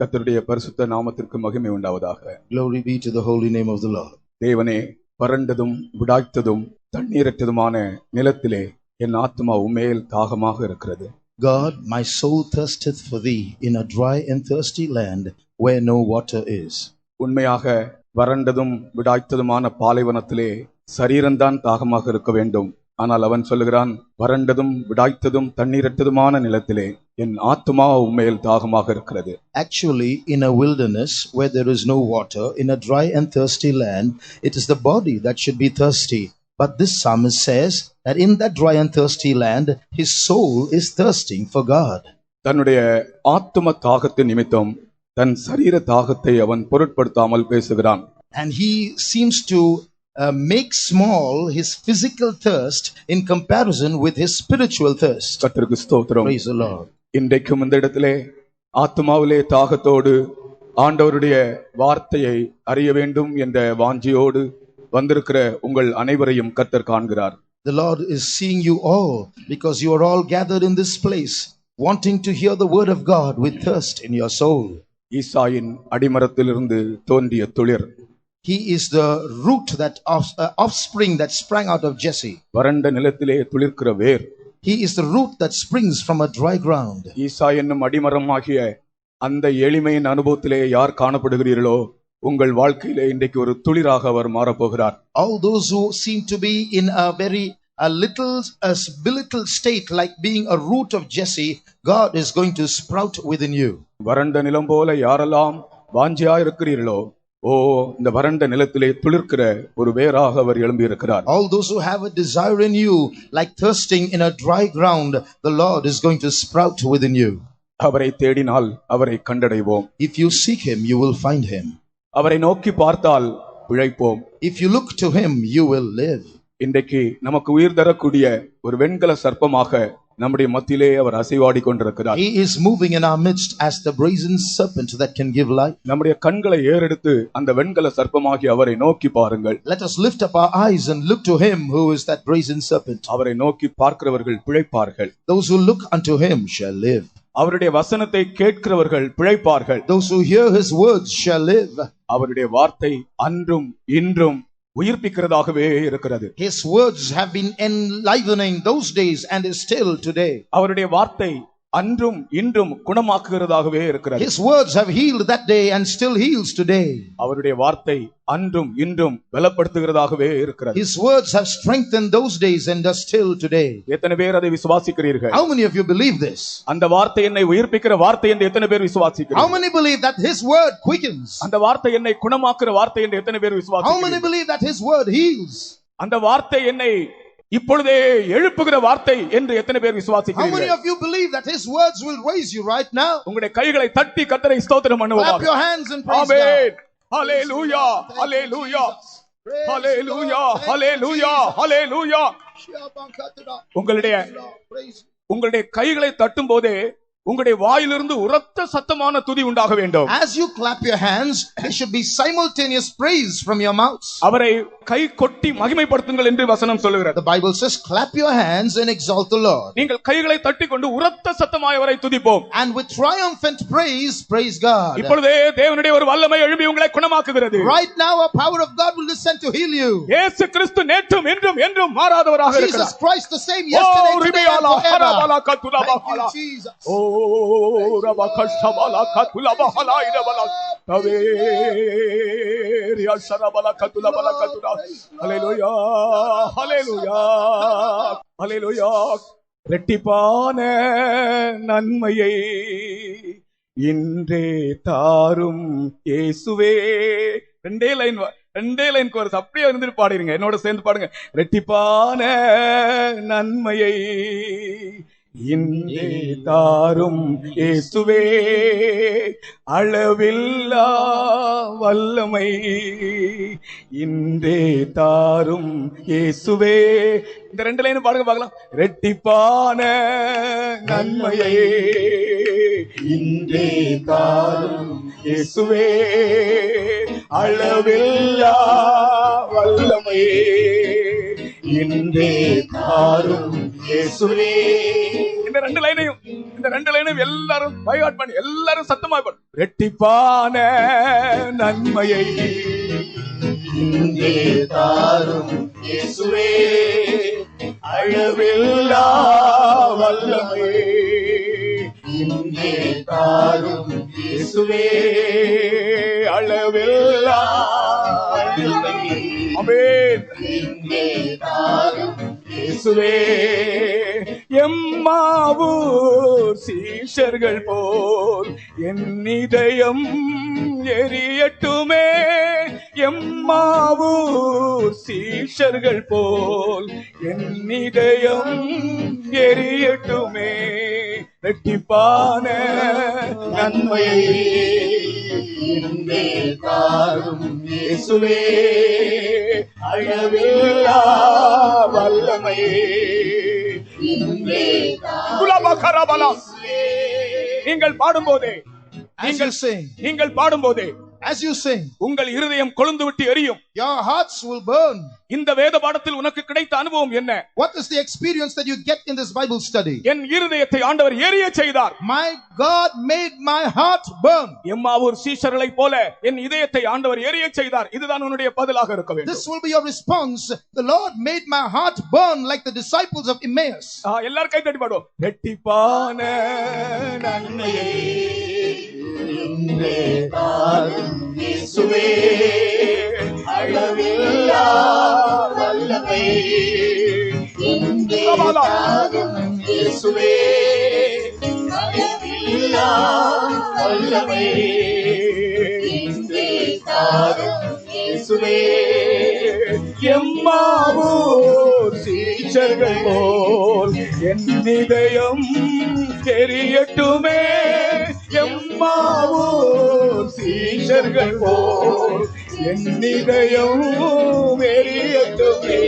கர்த்தருடைய பரிசுத்த நாமத்திற்கு மகிமை உண்டாவதாக. Glory be to the holy name of the Lord. தேவனே, வறண்டதும் விடாய்த்ததும் தண்ணீரற்றதுமான நிலத்திலே என் ஆத்துமா உம்மேல் தாகமாக இருக்கிறது. God, my soul thirsteth for thee in a dry and thirsty land where no water is. உண்மையாக வறண்டதும் விடாய்த்ததுமான பாலைவனத்திலே சரீரம்தான் தாகமாக இருக்க வேண்டும். ஆனால் அவன் சொல்லுகிறான், வறண்டதும் விடாய்த்ததும் தண்ணீரற்றதுமான நிலத்திலே என் ஆத்துமா உம்மேல் தாகமாக இருக்கிறது. Actually, in a wilderness where there is no water, in a dry and thirsty land, it is the body that should be thirsty. But this psalmist says that in that dry and thirsty land, his soul is thirsting for God. தன்னுடைய ஆத்தும தாகத்தின் நிமித்தம் தன் சரீர தாகத்தை அவன் பொருட்படுத்தாமல் பேசுகிறான். And he seems to make small his physical thirst in comparison with his spiritual thirst. கர்த்தருக்கு ஸ்தோத்திரம். Praise the Lord. இன்றைக்கும் இந்த இடத்திலே ஆத்துமாவிலே தாகத்தோடு ஆண்டவருடைய வார்த்தையை அறிய வேண்டும் என்ற வாஞ்சியோடு வந்திருக்கிற உங்கள் அனைவரையும் கர்த்தர் காண்கிறார். The Lord is seeing you all because you are all gathered in this place wanting to hear the word of God with thirst in your soul. ஈசாயின் அடிமரத்திலிருந்து தோன்றிய துளிர். He is the root that offspring that sprang out of Jesse. வறண்ட நிலத்திலே துளிர்க்கிற வேர். He is the root that springs from a dry ground. ஈசா என்னும் அடிமரமாகிய அந்த எளிமையின் அனுபவத்திலே யார் காணப்படுகிறீர்களோ உங்கள் வாழ்க்கையிலே இன்றைக்கு ஒரு துளிராக அவர் மாறப்போகிறார். All those who seem to be in a little state like being a root of Jesse, God is going to sprout within you. வறண்ட நிலம் போல யாரெல்லாம் வாஞ்சியா இருக்கிறீர்களோ, இந்த வறண்ட நிலத்திலே துளிர்க்கிற ஒரு வேராக அவர் எழும்பி இருக்கிறார். All those who have a desire in you like thirsting in a dry ground, the Lord is going to sprout within you. அவரை தேடினால் அவரை கண்டடைவோம். If you seek him, you will find him. அவரை நோக்கி பார்த்தால் பிழைப்போம். If you look to him, you will live. இன்றைக்கு நமக்கு உயிர் தரக்கூடிய ஒரு வெண்கல சர்ப்பமாக நம்முடைய மத்தியிலே அவர் அசைவாடி கொண்டிருக்கிறார். He is moving in our midst as the brazen serpent that can give life. நம்முடைய கண்களை ஏறெடுத்து அந்த வெண்கல சர்ப்பமாகி அவரை நோக்கி பாருங்கள். Let us lift up our eyes and look to him who is that brazen serpent. அவரை நோக்கி பார்க்கிறவர்கள் பிழைப்பார்கள். Those who look unto him shall live. அவருடைய வசனத்தை கேட்கிறவர்கள் பிழைப்பார்கள். Those who hear his words shall live. அவருடைய வார்த்தை அன்றும் இன்றும் உயிர்ப்பிக்கிறதாகவே இருக்கிறது. His words have been enlivening those days and is still today. அவருடைய வார்த்தை அன்றும் இன்றும் குணமாக்குகிறதாகவே இருக்கிறது. His words have healed that day and still heals today. அவருடைய வார்த்தை அன்றும் இன்றும் பலப்படுத்துகிறதாகவே இருக்கிறது. His words have strengthened those days and are still today. எத்தனை பேர் அதை விசுவாசிக்கிறீர்கள்? How many of you believe this? அந்த வார்த்தை என்னை உயிர்ப்பிக்கிற வார்த்தை என்று எத்தனை பேர் விசுவாசிக்கிறீர்கள்? How many believe that his word quickens? அந்த வார்த்தை என்னை குணமாக்குற வார்த்தை என்று எத்தனை பேர் விசுவாசிக்கிறீர்கள்? How many believe that his word heals? அந்த வார்த்தை என்னை இப்பொழுதே எழுப்புகிற வார்த்தை என்று எத்தனை பேர் விசுவாசிக்கிறீர்கள்? How many of you believe that his words will raise you right now? உங்களுடைய கைகளை தட்டி கர்த்தரை ஸ்தோத்திரம் பண்ணுவோம். Clap your hands and praise Amen. God. Hallelujah. Hallelujah. Hallelujah. Hallelujah. Hallelujah. உங்களுடைய கைகளை தட்டும் போதே உங்களுடைய வாயிலிருந்து உரத்த சத்தமான துதி உண்டாக வேண்டும். As you clap your hands, there should be simultaneous praise from your mouths. அவரை கை கொட்டி மகிமைப்படுத்துங்கள் என்று வசனம் சொல்லுகிறது. The Bible says, clap your hands and exalt the Lord. நீங்கள் கைகளை தட்டிக்கொண்டு உரத்த சத்தமாய் அவரை துதிப்போம். And with triumphant praise God. இப்பொழுதே தேவனுடைய ஒரு வல்லமை எழும்பி உங்களை குணமாக்குகிறது. Right now a power of God will descend to heal you. இயேசு கிறிஸ்து நேற்றும் இன்றும் என்றும் மாறாதவராக இருக்கிறார். Jesus Christ the same yesterday, today and forever. Thank you, Jesus. ரபகஷ்டபல கதுலபஹலா இடபல தவேரியா சரபல கதுலபல கதுலா. ஹalleluya ஹalleluya ஹalleluya. ரெட்டிப்பான நன்மையை இன்றே தாரும் இயேசுவே. ரெண்டே லைன் கோரஸ் அப்படியே இருந்து பாடுறீங்க, என்னோட சேர்ந்து பாடுங்க. ரெட்டிப்பான நன்மையை இன்றே தாரும் இயேசுவே, அளவில்லா வல்லமை இன்றே தாரும் இயேசுவே. இந்த ரெண்டு லைன் பாடுங்க பார்க்கலாம். ரெட்டிப்பான நன்மையை இன்றே தாரும் இயேசுவே, அளவில்லா வல்லமை இன்றே தாரும் இயேசுவே. இந்த ரெண்டு அந்த 2 லைனும் எல்லாரும் பைஹார்ட் பண்ணி எல்லாரும் சத்தமா பாடு. ரெட்டிப்பான நன்மையை இங்கே தாரும் இயேசுவே, அளவில்லா வல்லமை இங்கே தாரும் இயேசுவே, அளவில்லா வல்லமை. ஆமென். இங்கே தாரும் இயேசுவே, எம்மாவூர் சீஷர்கள் போல் என் இதயம் எரியட்டுமே. எம்மாவூர் சீஷர்கள் போல் என் இதயம் எரியட்டுமே. ரெட்டிப்பான நன்மையை இங்கே தாரும் இயேசுவே, அளவில்லா வல்லமை. இங்கே குலபகரபலா. நீங்கள் பாடும்போதே As you sing, நீங்கள் பாடும்போதே as you sing, உங்கள் இருதயம் கொழுந்து விட்டு எரியும். your hearts will burn. இந்த வேத பாடத்தில் உனக்கு கிடைத்த அனுபவம் என்ன? What is the experience that you get in this Bible study? என் இருதயத்தை ஆண்டவர் எரிய செய்தார். My God made my heart burn. எம்மாவூர் சீஷர்களைப் போல என் இதயத்தை ஆண்டவர் எரிய செய்தார். இதுதான் உன்னுடைய பதிலாக இருக்க வேண்டும். This will be your response. The Lord made my heart burn like the disciples of Emmaus. எல்லாரும் கை தட்டி பாடுவோம். ரெட்டிப்பான நன்மையை இங்கே தாரும் இயேசுவே, அளவில்லா வல்லமை. இங்கே தாரும் இயேசுவே, அளவில்லா வல்லமை. இங்கே தாரும் இயேசுவே, எம்மாவூர் சீஷர்கள் போல் என் இதயம் எரியட்டுமே. எம்மாவூர் சீஷர்கள் போல் என் இதயம் எரியட்டுமே.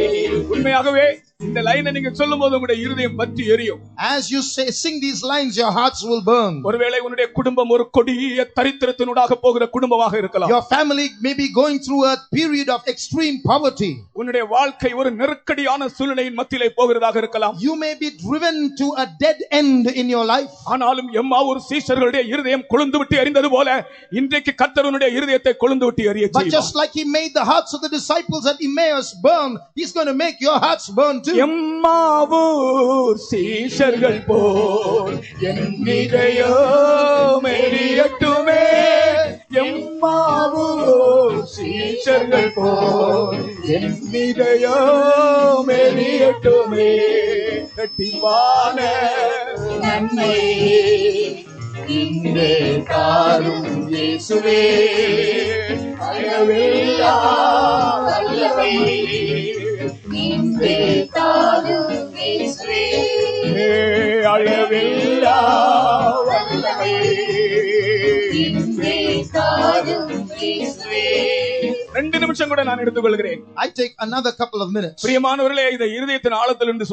உண்மையாகவே இந்த லைனை நீங்க சொல்லும் போது உங்களுடைய இருதயம் பற்றி எரியும். As you say, sing these lines, your hearts will burn. ஒருவேளை உன்னுடைய குடும்பம் ஒரு கொடிய தரித்திரத்தினூடாக போகிற குடும்பமாக இருக்கலாம். Your family may be going through a period of extreme poverty. உன்னுடைய வாழ்க்கை ஒரு நெருக்கடியான சூழ்நிலையின் மத்தியிலே போகிறதாக இருக்கலாம். You may be driven to a dead end in your life. ஆனாலும் எம்மாவூர் சீஷர்களுடைய இருதயம் கொழுந்து விட்டு எரிந்தது போல இன்றைக்கு கர்த்தர் உன்னுடைய இருதயத்தை கொழுந்து விட்டு எரிய But செய்வார். just like he made the hearts of the disciples at Emmaus burn, he's going to make your hearts burn too. எம்மாவூர் சீஷர்கள் போல் என் இதயம் எரியட்டுமே. எம்மாவூர் சீஷர்கள் போல் என் இதயம் எரியட்டுமே. ரெட்டிப்பான நன்மை இங்கே தாரும் இயேசுவே, அளவில்லா வல்லமை. இங்கே தாரும் இயேசுவே, அளவில்லா வல்லமை. இங்கே தாரும் இயேசுவே. 2 நிமிஷம் கூட நான் எடுத்துக்கொள்கிறேன். I take another couple of minutes. பிரியமானவர்களே, இதை இருதயத்தின் ஆழத்திலிருந்து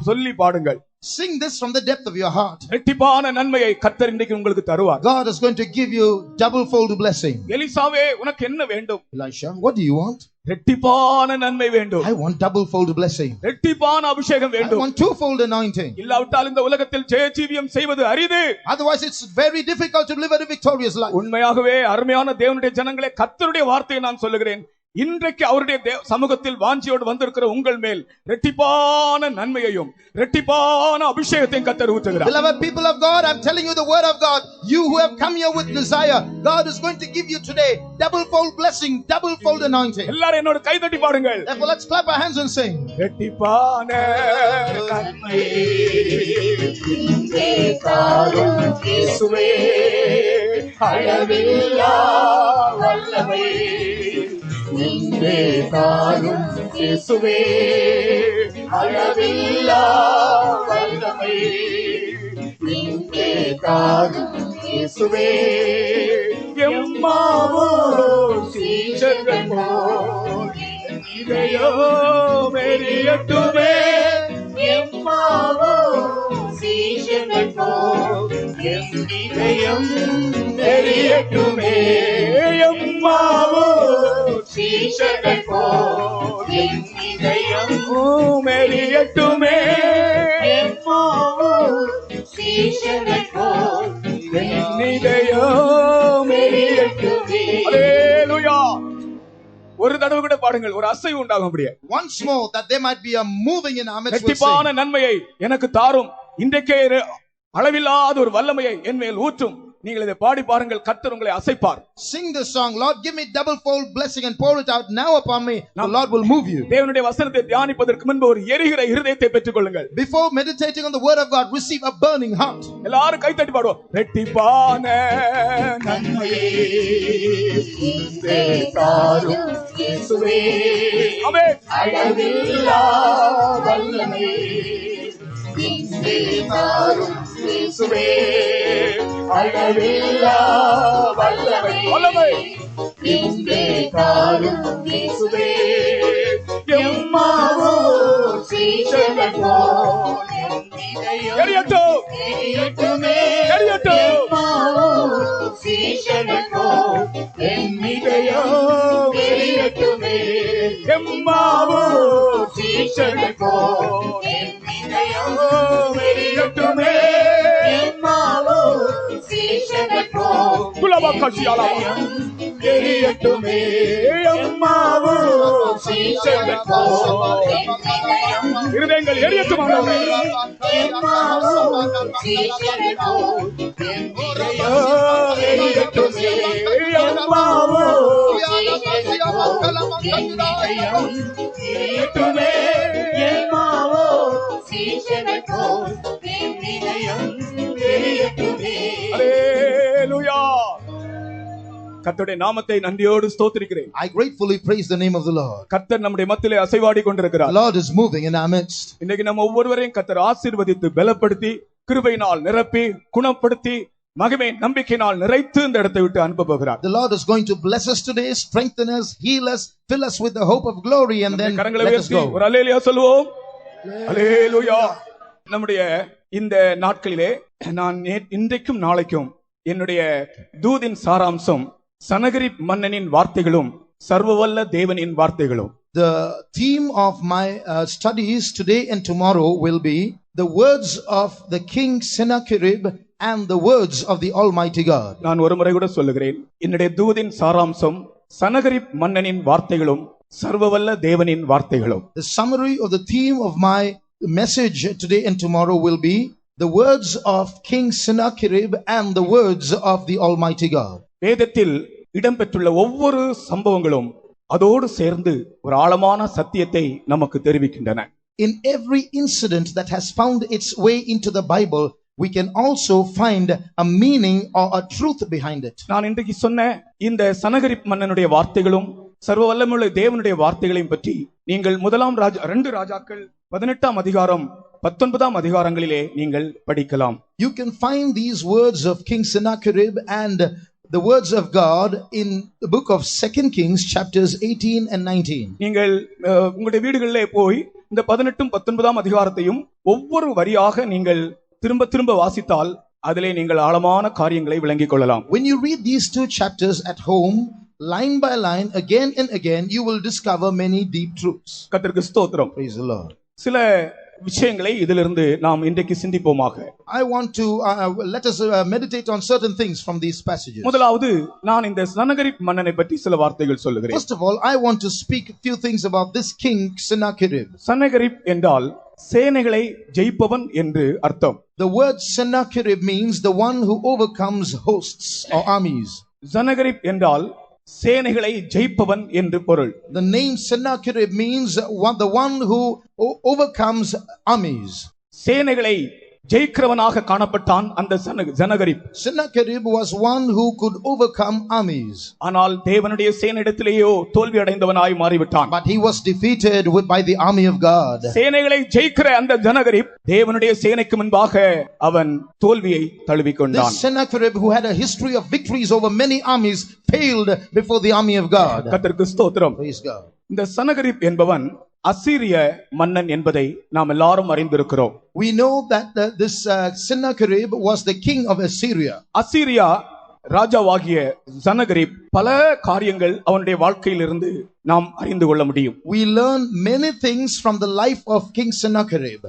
சொல்லி பாடுங்கள். Sing this from the depth of your heart. ரெட்டிப்பான நன்மையை கர்த்தர் இன்றைக்கு உங்களுக்கு தருவார். God is going to give you double-fold blessing. எலிசாவே, உனக்கு என்ன வேண்டும்? Elisha, what do you want? ரெட்டிப்பான நன்மை வேண்டும். I want double-fold blessing. ரெட்டிப்பான அபிஷேகம் I வேண்டும். want twofold anointing. இல்லாவிட்டால் இந்த உலகத்தில் ஜெயஜீவியம் செய்வது அரிது. Otherwise it's very difficult to live a victorious life. உண்மையாகவே அருமையான தேவனுடைய ஜனங்களே, கர்த்தருடைய வார்த்தையை நான் சொல்லுகிறேன். இன்றைக்கு அவருடைய சமூகத்தில் வாஞ்சியோடு வந்திருக்கிற உங்கள் மேல் ரெட்டிப்பான நன்மையையும் ரெட்டிப்பான அபிஷேகத்தையும் கர்த்தர் ஊற்றுகிறார். Beloved people of God, I'm telling you the word of God. You who have come here with desire, God is going to give you today double-fold blessing, double-fold anointing. எல்லாரும் என்னோட கை தட்டி பாடுங்கள். Therefore, let's clap our hands and sing. ரெட்டிப்பான நன்மை இங்கே தாரும் இயேசுவே, அளவில்லா வல்லமை. இங்கே தாரும் இயேசுவே, அளவில்லா வல்லமை. இங்கே தாரும் இயேசுவே, எம்மாவூர் சீஷர்கள் போல் என் இதயம் எரியட்டுமே. எம்மாவூர் சீஷர்கள் போல் என் இதயம் எரியட்டுமே. எம்மாவூர் சீஷர்கள் போல் என் இதயம் எரியட்டுமே. எம்மாவூர் சீஷர்கள் இதயம் எரியட்டுமே. அல்லேலூயா. ஒரு தடவை கூட பாடுங்கள், ஒரு அசைவு உண்டாகும். அப்படியே once more, that there might be a moving in our midst. இரட்டிப்பான நன்மையை எனக்கு தாரும், இன்றைக்கே அளவில்லாத ஒரு வல்லமையை என் மேல் ஊற்றும். நீங்கள் இதை பாடி பாருங்கள், கர்த்தர் உங்களை அசைப்பார். Sing this song, Lord, give me double fold blessing and pour it out now upon me. The Lord will move you. தேவனுடைய வசனத்தை தியானிப்பதற்கு முன்பு ஒரு எரிகிற இருதயத்தை பெற்றுக் கொள்ளுங்கள். Before meditating on the word of God, receive a burning heart. எல்லாரும் கை தட்டி பாடுவோம். இரட்டிப்பான நன்மையை தாரும் இயேசுவே. ஆமென். அளவில்லா வல்லமையை தாரும் இயேசுவே. அளவில்லா வல்லமை தாரும் இயேசுவே. எம்மாவோ சீஷர்கள் போல் எரியட்டும், எரியட்டுமே, எரியட்டும். எம்மாவோ சீஷர்கள் போல் என் இதயம் எரியட்டுமே. எம்மாவோ சீஷர்கள் போல் என் இதயம் எரியட்டுமே. எம்மாவோ சீஷர்கள் போல் குலவக்கசியாலா எரியட்டுமே. எம்மாவோ சீஷர்கள் போல் இருதயங்கள் எரியட்டும். எம்மாவோ சீஷர்கள் போல் என் இதயம் எரியட்டுமே. எம்மாவோ சீஷர்கள் போல் என் இதயம் எரியட்டுமே. எம்மாவோ சீஷர்கள் போல் என் இதயம் எரியட்டுமே. அல்லேலூயா. கர்த்தருடைய நாமத்தை நன்றியோடு ஸ்தோத்திரிக்கிறேன். I gratefully praise the name of the Lord. கர்த்தர் நம்முடைய மத்தியிலே அசைவாடி கொண்டிருக்கிறார். The Lord is moving in our midst. இன்னைக்கு நம்ம ஒவ்வொருவரையும் கர்த்தர் ஆசீர்வதித்து பலப்படுத்தி கிருபையினால் நிரப்பி குணப்படுத்தி மகிமை நம்பிக்கையினால் நிறைத்து இந்த இடத்தை விட்டு அனுப்ப போகிறார். The Lord is going to bless us today, strengthen us, heal us, fill us with the hope of glory, and then let us go. ஒரு அல்லேலூயா சொல்லுவோம். அல்லேலூயா. நம்முடைய இந்த நாட்களிலே நான் இன்றைக்கும் நாளைக்கும் என்னுடைய தூதின் சாராம்சம் சனகரிப் மன்னனின் வார்த்தைகளும் சர்வவல்ல தேவனின் வார்த்தைகளும். The theme of my studies today and tomorrow will be the words of the king Sennacherib and the words of the Almighty God. நான் ஒரு முறை கூட சொல்லுகிறேன், என்னுடைய தூதின் சாராம்சம் சனகரிப் மன்னனின் வார்த்தைகளும் சர்வவல்ல தேவனின் வார்த்தைகளும். The summary of the theme of my message today and tomorrow will be the words of King Sennacherib and the words of the Almighty God. வேதத்தில் இடம்பெற்றுள்ள ஒவ்வொரு சம்பவங்களும் அதோடு சேர்ந்து ஒரு ஆழமான சத்தியத்தை நமக்கு தெரிவிக்கின்றன. In every incident that has found its way into the Bible, we can also find a meaning or a truth behind it. நான் இன்றைக்கு சொன்ன இந்த சனகரிப் மன்னனுடைய வார்த்தைகளும் சர்வவல்லமையுள்ள தேவனுடைய வார்த்தைகளையும் பற்றி நீங்கள் முதலாம் ரெண்டு ராஜாக்கள் 18ஆம் அதிகாரம் 19ஆம் அதிகாரங்களிலே நீங்கள் படிக்கலாம். You can find these words of King Sennacherib and the words of God in the book of 2 Kings chapters 18 and 19. நீங்கள் உங்களுடைய வீடுகளிலே போய் இந்த 18 19ஆம் அதிகாரத்தையும் ஒவ்வொரு வரியாக நீங்கள் திரும்ப திரும்ப வாசித்தால் அதிலே நீங்கள் ஆழமான காரியங்களை விளங்கிக் கொள்ளலாம். When you read these two chapters at home, line by line, again and again, you will discover many deep truths. கர்த்தருக்கு ஸ்தோத்திரம். Praise the Lord. சில விஷயங்களை இதிலிருந்து நாம் இன்றைக்கு சிந்திப்போமாக. I want to let us meditate on certain things from these passages. முதலாவது நான் இந்த சனகரிப் மன்னனை பற்றி சில வார்த்தைகள் சொல்லுகிறேன். First of all, I want to speak a few things about this king Sennacherib. சனகரிப் என்றால் சேனைகளை ஜெயிப்பவன் என்று அர்த்தம். The word Sennacherib means the one who overcomes hosts or armies. சனகரிப் என்றால் சேனைகளை ஜெயிப்பவன் என்று பொருள். The name Sennacherib means the one who overcomes armies. சேனைகளை ஜெயிக்கிறவனாக காணப்பட்டான் அந்த சனகரிப். Sennacherib was one who could overcome armies. ஆனால் தேவனுடைய சேனையிடத்திலேயோ தோல்வி அடைந்தவனாய் மாறிவிட்டான். But he was defeated by the army of God. சேனைகளை ஜெயிக்கிற அந்த சனகரிப் தேவனுடைய சேனைக்கு முன்பாக அவன் தோல்வியை தழுவிக்கொண்டான். This Sennacherib, who had a history of victories over many armies, failed before the army of God. கர்த்தருக்கு ஸ்தோத்திரம். Praise God. இந்த சனகரிப் என்பவன் அசீரிய மன்னன் என்பதை நாம் எல்லாரும் அறிந்திருக்கிறோம். We know that this Sennacherib was the king of Assyria. அசீரியா ராஜாவாகிய சனகரிப் பல காரியங்கள் அவனுடைய வாழ்க்கையிலிருந்து நாம் அறிந்து கொள்ள முடியும். We learn many things from the life of King Sennacherib.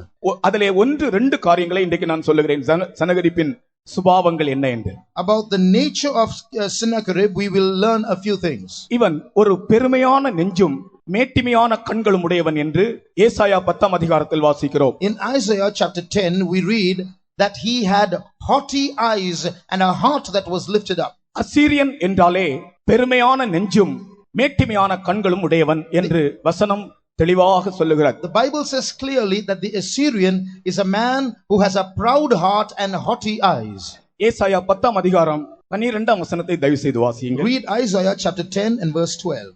அதிலே 1-2 காரியங்களை இன்றைக்கு நான் சொல்லுகிறேன். சனகரிப்பின் சுபாவங்கள் என்ன என்று. About the nature of Sennacherib, we will learn a few things. இவன் ஒரு பெருமையான நெஞ்சும் மேட்டிமையான கண்களும் உடையவன் என்று ஏசாயா 10ஆம் அதிகாரத்தில் வாசிக்கிறோம். In Isaiah chapter 10, we read that he had haughty eyes and a heart that was lifted up. அசீரியன் என்றாலே பெருமையான நெஞ்சும் மேட்டிமையான கண்களும் உடையவன் என்று வசனம் தெளிவாக சொல்லுகிறது. The Bible says clearly that the Assyrian is a man who has a proud heart and haughty eyes. ஏசாயா 10ஆம் அதிகாரம் 12ஆம் வசனத்தை தயவு செய்து வாசியுங்கள். Read Isaiah chapter 10 and verse 12.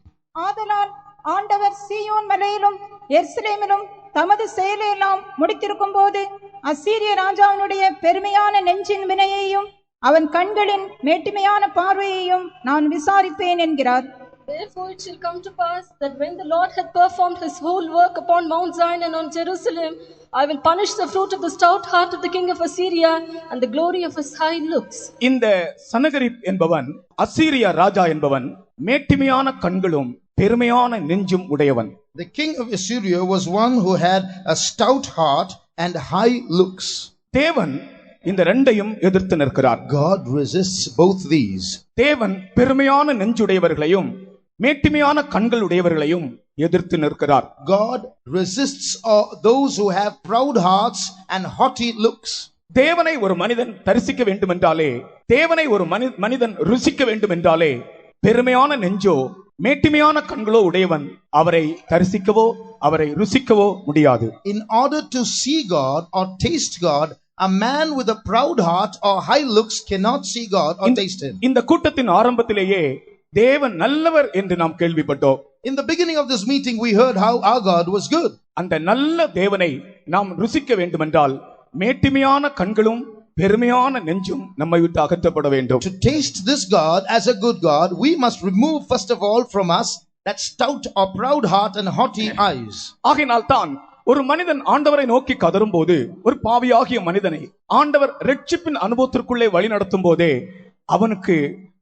ஆதலால் ஆண்டவர் சீயோன் மலையிலும் எருசலேமிலும் தமது செயலையெல்லாம் முடித்திருக்கும் போது அசீரிய ராஜாவினுடைய பெருமையான நெஞ்சின் வினையையும் அவன் கண்களின் மேட்டிமையான பார்வையையும் நான் விசாரிப்பேன் என்கிறார். Therefore it shall come to pass that when the Lord hath performed his whole work upon Mount Zion and on Jerusalem, I will punish the fruit of the stout heart of the king of Assyria and the glory of his high looks. இந்த சனகரிப் என்பவன் அசீரிய ராஜா என்பவன் மேட்டிமையான கண்களும் பெருமையான நெஞ்சும் உடையவன். The king of Assyria was one who had a stout heart and high looks. தேவன் இந்த ரெண்டையும் எதிர்த்து நிற்கிறார். God resists both these. தேவன் பெருமையான நெஞ்சுடையவர்களையும் மேட்டிமையான கண்கள் உடையவர்களையும் எதிர்த்து நிற்கிறார். God resists those who have proud hearts and haughty looks. தேவனை ஒரு மனிதன் தரிசிக்க வேண்டும் என்றாலே, தேவனை ஒரு மனிதன் ருசிக்க வேண்டும் என்றாலே, பெருமையான நெஞ்சோ மேட்டிமையான கண்களோ உடையவன் அவரை தரிசிக்கவோ அவரை ருசிக்கவோ முடியாது. In order to see God or taste God, a man with a proud heart or high looks cannot see God or taste him. இந்த கூட்டத்தின் ஆரம்பத்திலேயே தேவன் நல்லவர் என்று நாம் கேள்விப்பட்டோம். In the beginning of this meeting we heard how our God was good. அந்த நல்ல தேவனை நாம் ருசிக்க வேண்டுமென்றால் மேட்டிமையான கண்களும் பெருமையான நெஞ்சும் நம்மை விட்டு அகற்றப்பட வேண்டும். To taste this God as a good God, we must remove first of all from us that stout or proud heart and haughty eyes. ஆகையினால் தான் ஒரு மனிதன் ஆண்டவரை நோக்கி கதரும் போது, ஒரு பாவியாகிய மனிதனை ஆண்டவர் இரட்சிப்பின் அனுபவத்திற்குள்ளே வழி நடத்தும் போதே அவனுக்கு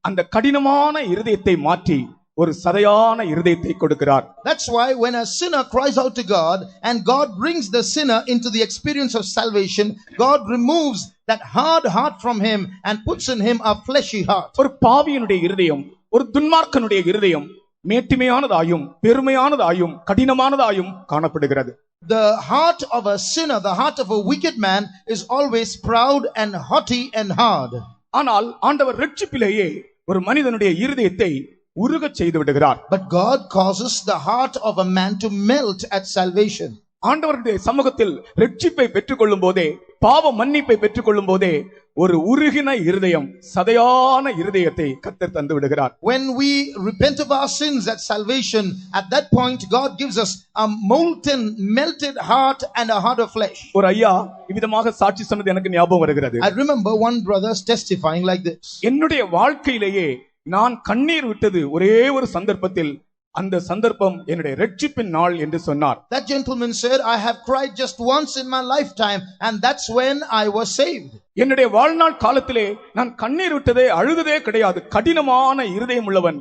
அந்த கடினமான இருதயத்தை மாற்றி ஒரு சதையான இருதயத்தை கொடுக்கிறார். That's why when a sinner cries out to God and God brings the sinner into the experience of salvation, God removes that hard heart from him and puts in him a fleshy heart. ஒரு பாவியனுடைய இருதயம், ஒரு துன்மார்க்கனுடைய இருதயம் மேட்டிமையானதாயும் பெருமையானதாயும் கடினமானதாயும் காணப்படுகிறது. The heart of a sinner, the heart of a wicked man is always proud and haughty and hard. ஆனால் ஆண்டவர் இரட்சிப்பிலேயே ஒரு மனிதனுடைய இருதயத்தை உருகச் செய்து விடுகிறார். But God causes the heart of a man to melt at salvation. ஆண்டவருடைய சமூகத்தில் இரட்சிப்பை பெற்றுக்கொள்ளும் போதே, பாவ மன்னிப்பை பெற்றுக்கொள்ளும் போதே ஒரு உருகின இருதயம், சதையான இருதயத்தை கர்த்தர் தந்து விடுகிறார். When we repent of our sins at salvation, at that point God gives us a molten, melted heart and a heart of flesh. ஒரு ஐயா இவ்விதமாக சாட்சி சொன்னது எனக்கு ஞாபகம் வருகிறது. I remember one brother testifying like this. என்னுடைய வாழ்க்கையிலேயே நான் கண்ணீர் விட்டது ஒரே ஒரு சந்தர்ப்பத்தில், அந்த சந்தர்ப்பம் என்னுடைய இரட்சிப்பின் நாள் என்று சொன்னார். That gentleman said, I have cried just once in my lifetime and that's when I was saved. என்னுடைய வாழ்நாள் காலத்திலே நான் கண்ணீர் விட்டதே அழுததே கிடையாது. கடினமான இருதயம் உள்ளவன்,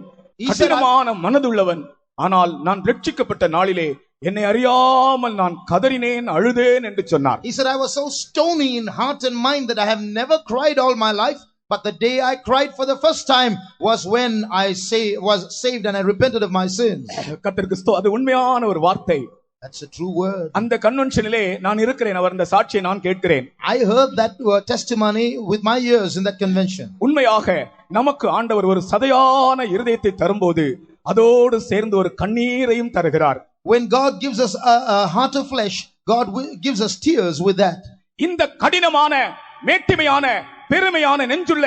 கடினமான மனதுள்ளவன். ஆனால் நான் இரட்சிக்கப்பட்ட நாளிலே என்னை அறியாமல் நான் கதறினேன், அழுதேன் என்று சொன்னார். He said, I was so stony in heart and mind that I have never cried all my life. But the day I cried for the first time was when I was saved and I repented of my sins. கர்த்தருக்கு அது உண்மையான ஒரு வார்த்தை. That's a true word. அந்த கன்வென்ஷனிலே நான் இருக்கிறேன். அவர் அந்த சாட்சியை நான் கேட்கிறேன். I heard that testimony with my ears in that convention. உண்மையாக நமக்கு ஆண்டவர் ஒரு சதையான இருதயத்தை தரும்போது அதோடு சேர்ந்து ஒரு கண்ணீரையும் தருகிறார். When God gives us a heart of flesh, God gives us tears with that. இந்த கடினமான மேட்டிமையான பெருமையான நெஞ்சுள்ள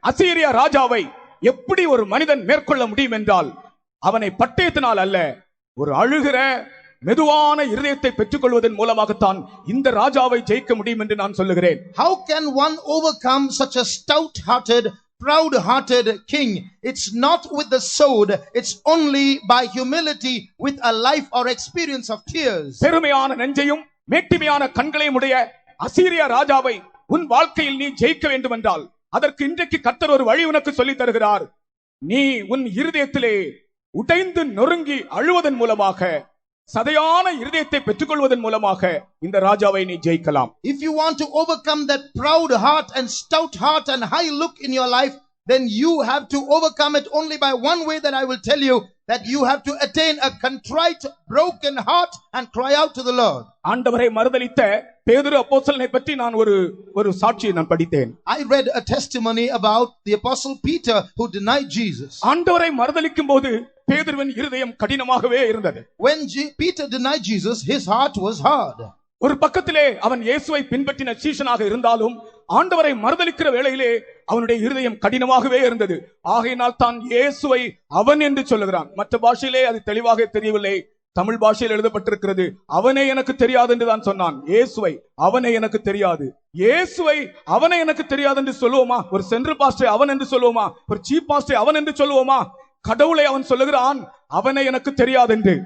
அசீரிய ராஜாவை எப்படி ஒரு மனிதன் மேற்கொள்ள முடியும் என்றால், அவனை பட்டயத்தினால் அல்ல, ஒரு அழுகிற மெதுவான இருதயத்தை பெற்றுக்கொள்வதன் மூலமாகத்தான் இந்த ராஜாவை ஜெயிக்க முடியும் என்று நான் சொல்லுகிறேன். How can one overcome such a stout-hearted, proud-hearted king? It's not with the sword, it's only by humility with a life or experience of tears. பெருமையான நெஞ்சையும் மேட்டிமையான கண்களையும் உடைய அசீரிய ராஜாவை உன் வாழ்க்கையில் நீ ஜெயிக்க வேண்டும் என்றால், அதற்கு இன்றைக்கு கர்த்தர் ஒரு வழி உனக்கு சொல்லி தருகிறார். நீ உன் இருதயத்திலே உடைந்து நொறுங்கி அழுவதன் மூலமாக சதையான இருதயத்தை பெற்றுக்கொள்வதன் மூலமாக இந்த ராஜாவை நீ ஜெயிக்கலாம். If you want to overcome that proud heart and stout heart and high look in your life, then you have to overcome it only by one way that I will tell you, that you have to attain a contrite, broken heart and cry out to the Lord. ஆண்டவரை மறுதலித்த பேதுரு அப்போஸ்தலனை பற்றி நான் ஒரு சாட்சியை நான் படித்தேன். I read a testimony about the apostle Peter who denied Jesus. ஆண்டவரை மறுதலிக்கும் போது பேதுருவின் இருதயம் கடினமாகவே இருந்தது. When Peter denied Jesus, his heart was hard. ஒரு பக்கத்திலே அவன் இயேசுவை பின்பற்றின சீஷனாக இருந்தாலும் ஆண்டவரை மறுதலிக்கிற வேளையிலே அவனுடைய இருதயம் கடினமாகவே இருந்தது. ஆகையினால் தான் இயேசுவை அவன் என்று சொல்லுகிறான். மற்ற பாஷையிலே அது தெளிவாக தெரியவில்லை. தமிழ் பாஷையில் எழுதப்பட்டிருக்கிறது, அவனே எனக்கு தெரியாது என்று தான் சொன்னான். இயேசுவை அவனே எனக்கு தெரியாது. இயேசுவை அவனே எனக்கு தெரியாது என்று சொல்லுவோமா? ஒரு சென்ட்ரல் பாஸ்டர் அவன் என்று சொல்லுவோமா? ஒரு சீஃப் பாஸ்டர் அவன் என்று சொல்லுவோமா? கடவுளை அவன் சொல்லுகிறான் அவனே எனக்கு தெரியாது என்று.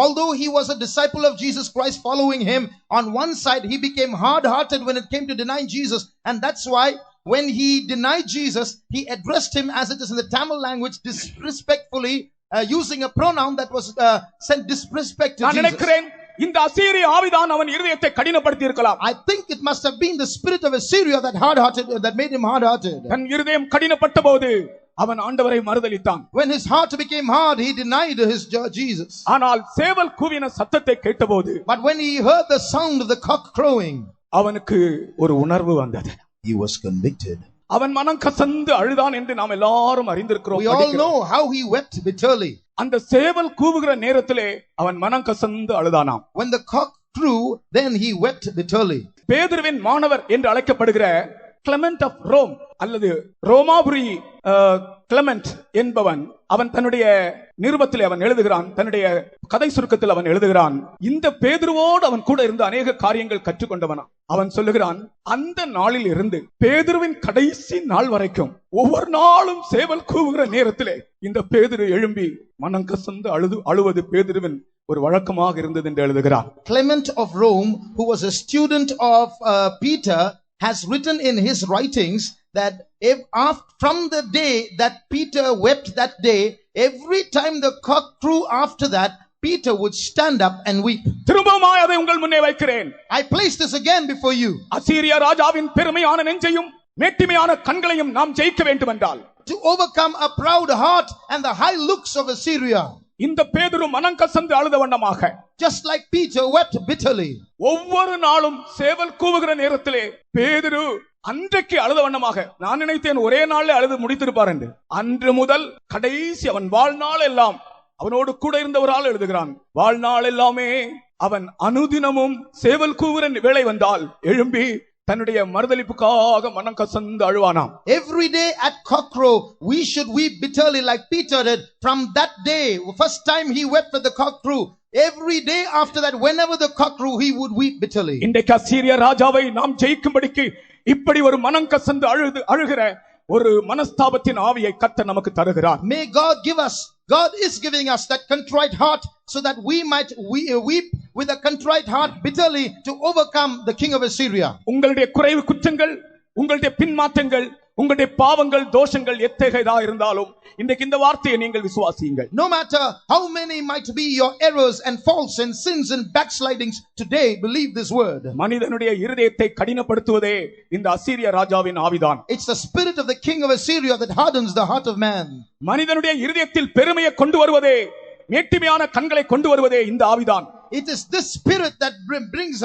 Although he was a disciple of Jesus Christ following him, on one side he became hard-hearted when it came to denying Jesus, and that's why when he denied Jesus, he addressed him, as it is in the Tamil language, disrespectfully, using a pronoun that was sent disrespect to Jesus. இந்த அசீரிய ஆவிதான் அவன் இருதயத்தை கடினப்படுத்தி இருக்கலாம். I think it must have been the spirit of Assyria that made him hard-hearted. தன் இருதயம் கடினப்பட்டபோது அவன் ஆண்டவரை மறுதலித்தான். When his heart became hard, he denied his Jesus. ஆனால் சேவல் கூவின சத்தத்தை கேட்டபோது, But when he heard the sound of the cock crowing, அவனுக்கு ஒரு உணர்வு வந்தது. he was convicted. அவன் மனம் கசந்து அழுதான் என்று நாம் எல்லாரும் அறிந்திருக்கிறோம். We all know how he wept bitterly. அந்த சேவல் கூவுகிற நேரத்திலே அவன் மனம் கசந்து அழுதானாம். When the cock crew, then he wept bitterly. பேதுருவின் மாணவர் என்று அழைக்கப்படுகிற கிளமெண்ட் ஆஃப் ரோம் அல்லது ரோமாபுரி கிளமெண்ட் என்பவன் அவன் தன்னுடைய நிருபத்தில் அவன் எழுதுகிறான், தன்னுடைய கதை சுருக்கத்தில் அவன் எழுதுகிறான், இந்த பேதுருவோடு அவன் கூட இருந்து அநேக காரியங்கள் கற்றுக்கொண்டவனா. அவன் சொல்லுகிறான், அந்த நாளில் இருந்து பேதுருவின் கடைசி நாள் வரைக்கும் ஒவ்வொரு நாளும் சேவல் கூவுகிற நேரத்திலே இந்த பேதுரு எழும்பி மனம் கசந்து அழுவது பேதுருவின் ஒரு வழக்கமாக இருந்தது என்று எழுதுகிறான். Clement of Rome, who was a student of Peter, has written in his writings that from the day that Peter wept that day, every time the cock crew after that, Peter would stand up and weep. திரும்பவும் அதை உங்கள் முன்னே வைக்கிறேன். I place this again before you. அசீரியா ராஜாவின் பெருமையான நெஞ்சையும் மேட்டிமையான கண்களையும் நாம் ஜெயிக்க வேண்டும் என்றால், to overcome a proud heart and the high looks of Assyria, இந்த பேதுரு மனம் கசந்து அழுத வண்ணமாக, just like Peter wept bitterly, ஒவ்வொரு நாளும் சேவல் கூவுகிற நேரத்திலே பேதுரு அன்றைக்கு அழுத வண்ணமாக, நான் நினைத்தேன் ஒரே நாள்ல அழுது முடித்திருப்பார் என்று. அன்று முதல் கடைசி அவன் வாழ்நாள் எல்லாம் அவனோடு கூட இருந்தவரால் எழுதுகிறான், வாழ்நாள் எல்லாமே அவன் அனுதினமும் சேவல் கூவுகிற வேளை வந்தால் எழும்பி தன்னுடைய மறுதலிப்புக்காக மனம் கசந்து அழுவானாம். Every day at cockcrow we should weep bitterly like Peter did. From that day, first time he wept at the cock crew, every day after that, whenever the cock crew, he would weep bitterly. இன்றைக்கு அசீரிய ராஜாவை நாம் ஜெயிக்கும்படிக்கு இப்படி ஒரு மனம் கசந்து அழுகிற ஒரு மனஸ்தாபத்தின் ஆவியை கர்த்தர் நமக்கு தருகிறார். May God give us, God is giving us that contrite heart so that we might weep with a contrite heart bitterly to overcome the king of Assyria. உங்களுடைய குறைவு குற்றங்கள், உங்களுடைய பின்மாற்றங்கள், உங்களுடைய பாவங்கள், தோஷங்கள் எத்தகையதா இருந்தாலும் இன்றைக்கு இந்த வார்த்தையை நீங்கள் விசுவாசியுங்கள். No matter how many might be your errors and faults and sins and backslidings, today believe this word. மனிதனுடைய இருதயத்தை கடினப்படுத்துவதே இந்த அசீரிய ராஜாவின் ஆவிதான். It's the spirit of the king of Assyria that hardens the heart of man. மனிதனுடைய இருதயத்தில் பெருமையை கொண்டு வருவதே, மேட்டிமையான கண்களை கொண்டு வருவதே இந்த ஆவிதான். It is this spirit that brings